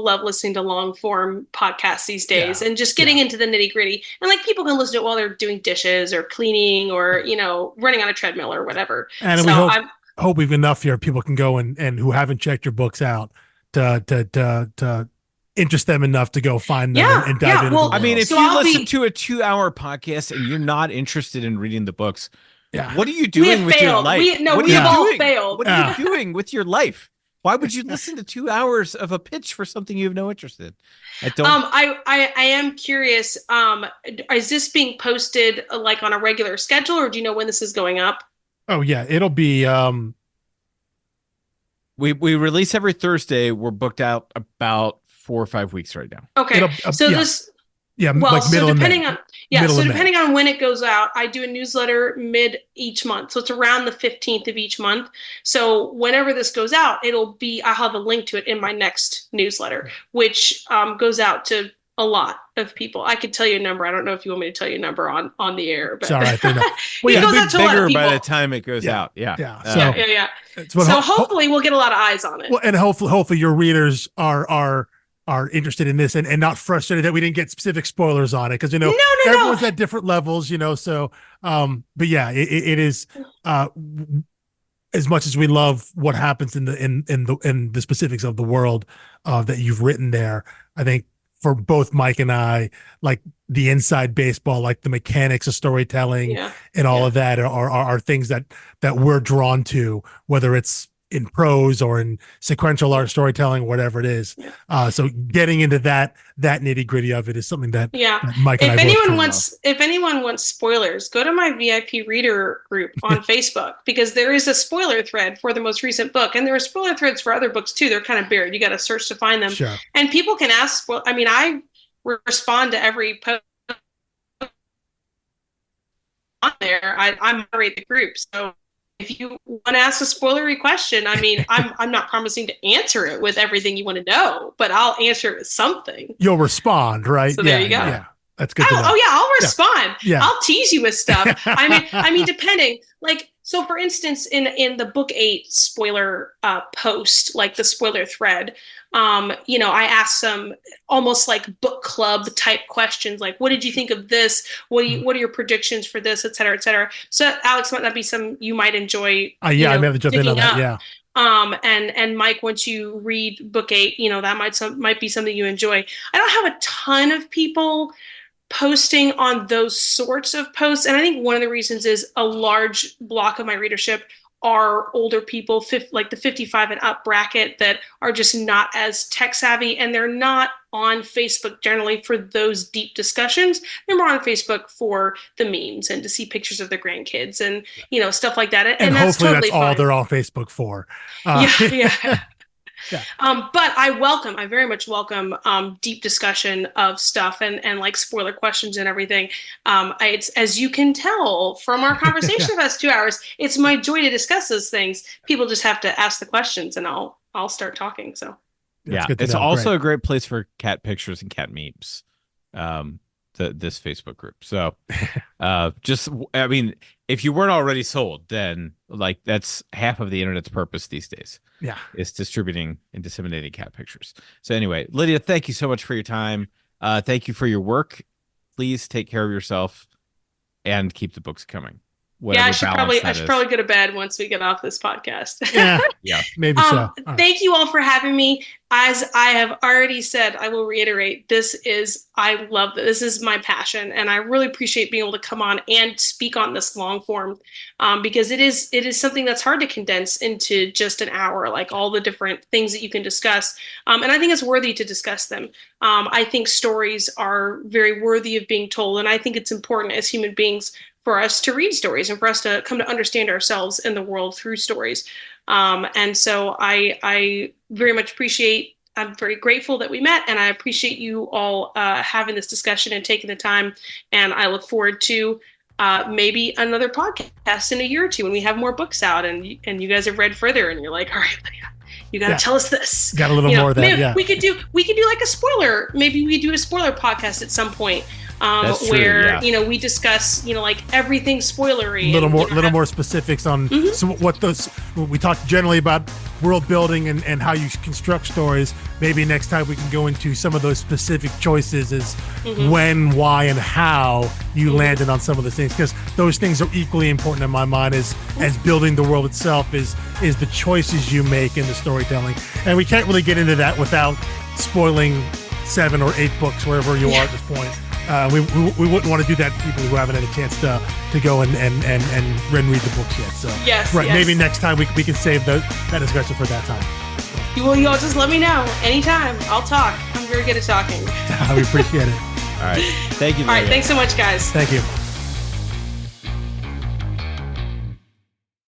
love listening to long form podcasts these days and just getting into the nitty gritty. And like people can listen to it while they're doing dishes or cleaning or, you know, running on a treadmill or whatever. And so we hope we've enough here. People can go and who haven't checked your books out to interest them enough to go find them and dive into I mean, if you listen to a 2-hour podcast and you're not interested in reading the books, what are you doing with your life? We have all failed. What are you doing with your life? Why would you listen to 2 hours of a pitch for something you have no interest in? I am curious. Is this being posted like on a regular schedule, or do you know when this is going up? Oh yeah, it'll be. We release every Thursday. We're booked out about 4 or 5 weeks right now. Okay, this. Yeah, well, like so depending on when it goes out, I do a newsletter mid each month. So it's around the 15th of each month. So whenever this goes out, I'll have a link to it in my next newsletter, which goes out to a lot of people. I could tell you a number. I don't know if you want me to tell you a number on the air, but it's all right. It goes out to a lot of people. By the time it goes out. So hopefully we'll get a lot of eyes on it. Well, and hopefully your readers are interested in this and not frustrated that we didn't get specific spoilers on it, because everyone's at different levels, so but yeah, it is as much as we love what happens in the specifics of the world that you've written there, I think for both Mike and I, like the inside baseball, like the mechanics of storytelling and all of that are things that we're drawn to, whether it's in prose or in sequential art storytelling, whatever it is. So getting into that nitty gritty of it is something that Mike and if anyone wants spoilers, go to my VIP reader group on Facebook, because there is a spoiler thread for the most recent book, and there are spoiler threads for other books too. They're kind of buried. You got to search to find them. Sure. And people can ask. I mean, I respond to every post on there. I moderate the group, so if you want to ask a spoilery question, I mean, I'm not promising to answer it with everything you want to know, but I'll answer it with something. You'll respond, right? So there you go. Yeah, that's good to know. Oh yeah, I'll respond. Yeah. I'll tease you with stuff. I mean, depending. Like, so for instance, in the book 8 spoiler post, like the spoiler thread, I asked some almost like book club type questions, like, what did you think of this? What are your predictions for this, et cetera, et cetera. So Alex, might that be some you might enjoy? I may have to jump in on that. Yeah. And Mike, once you read book 8, that might be something you enjoy. I don't have a ton of people posting on those sorts of posts, and I think one of the reasons is a large block of my readership are older people, like the 55 and up bracket, that are just not as tech savvy, and they're not on Facebook generally for those deep discussions. They're more on Facebook for the memes and to see pictures of their grandkids and stuff like that. And that's hopefully totally that's all fine. They're on Facebook for. Yeah. But I very much welcome deep discussion of stuff and like spoiler questions and everything. It's, as you can tell from our conversation the past 2 hours, it's my joy to discuss those things. People just have to ask the questions, and I'll start talking. So it's also a great place for cat pictures and cat memes. This Facebook group. So if you weren't already sold, then like that's half of the internet's purpose these days. Yeah. Is distributing and disseminating cat pictures. So anyway, Lydia, thank you so much for your time. Thank you for your work. Please take care of yourself and keep the books coming. I should probably go to bed once we get off this podcast. Yeah, maybe so. Thank you all for having me. As I have already said, I will reiterate, I love this. This is my passion, and I really appreciate being able to come on and speak on this long form, because it is something that's hard to condense into just an hour, like all the different things that you can discuss. And I think it's worthy to discuss them. I think stories are very worthy of being told, and I think it's important as human beings for us to read stories and for us to come to understand ourselves in the world through stories. And so I very much I'm very grateful that we met, and I appreciate you all having this discussion and taking the time. And I look forward to maybe another podcast in a year or two when we have more books out and you guys have read further and you're like, all right, Lydia, you got to tell us this. Got a little more of that. We could do like a spoiler. Maybe we do a spoiler podcast at some point. Where we discuss like everything spoilery, little more specifics on we talked generally about world building and how you construct stories. Maybe next time we can go into some of those specific choices as when, why, and how you landed on some of the things, because those things are equally important in my mind as building the world itself is the choices you make in the storytelling. And we can't really get into that without spoiling 7 or 8 books wherever you are at this point. We wouldn't want to do that to people who haven't had a chance to go and read the books yet. So maybe next time we can save that discussion for that time. Well, y'all just let me know anytime. I'll talk. I'm very good at talking. We appreciate it. All right. Thank you. All right. Thanks so much, guys. Thank you.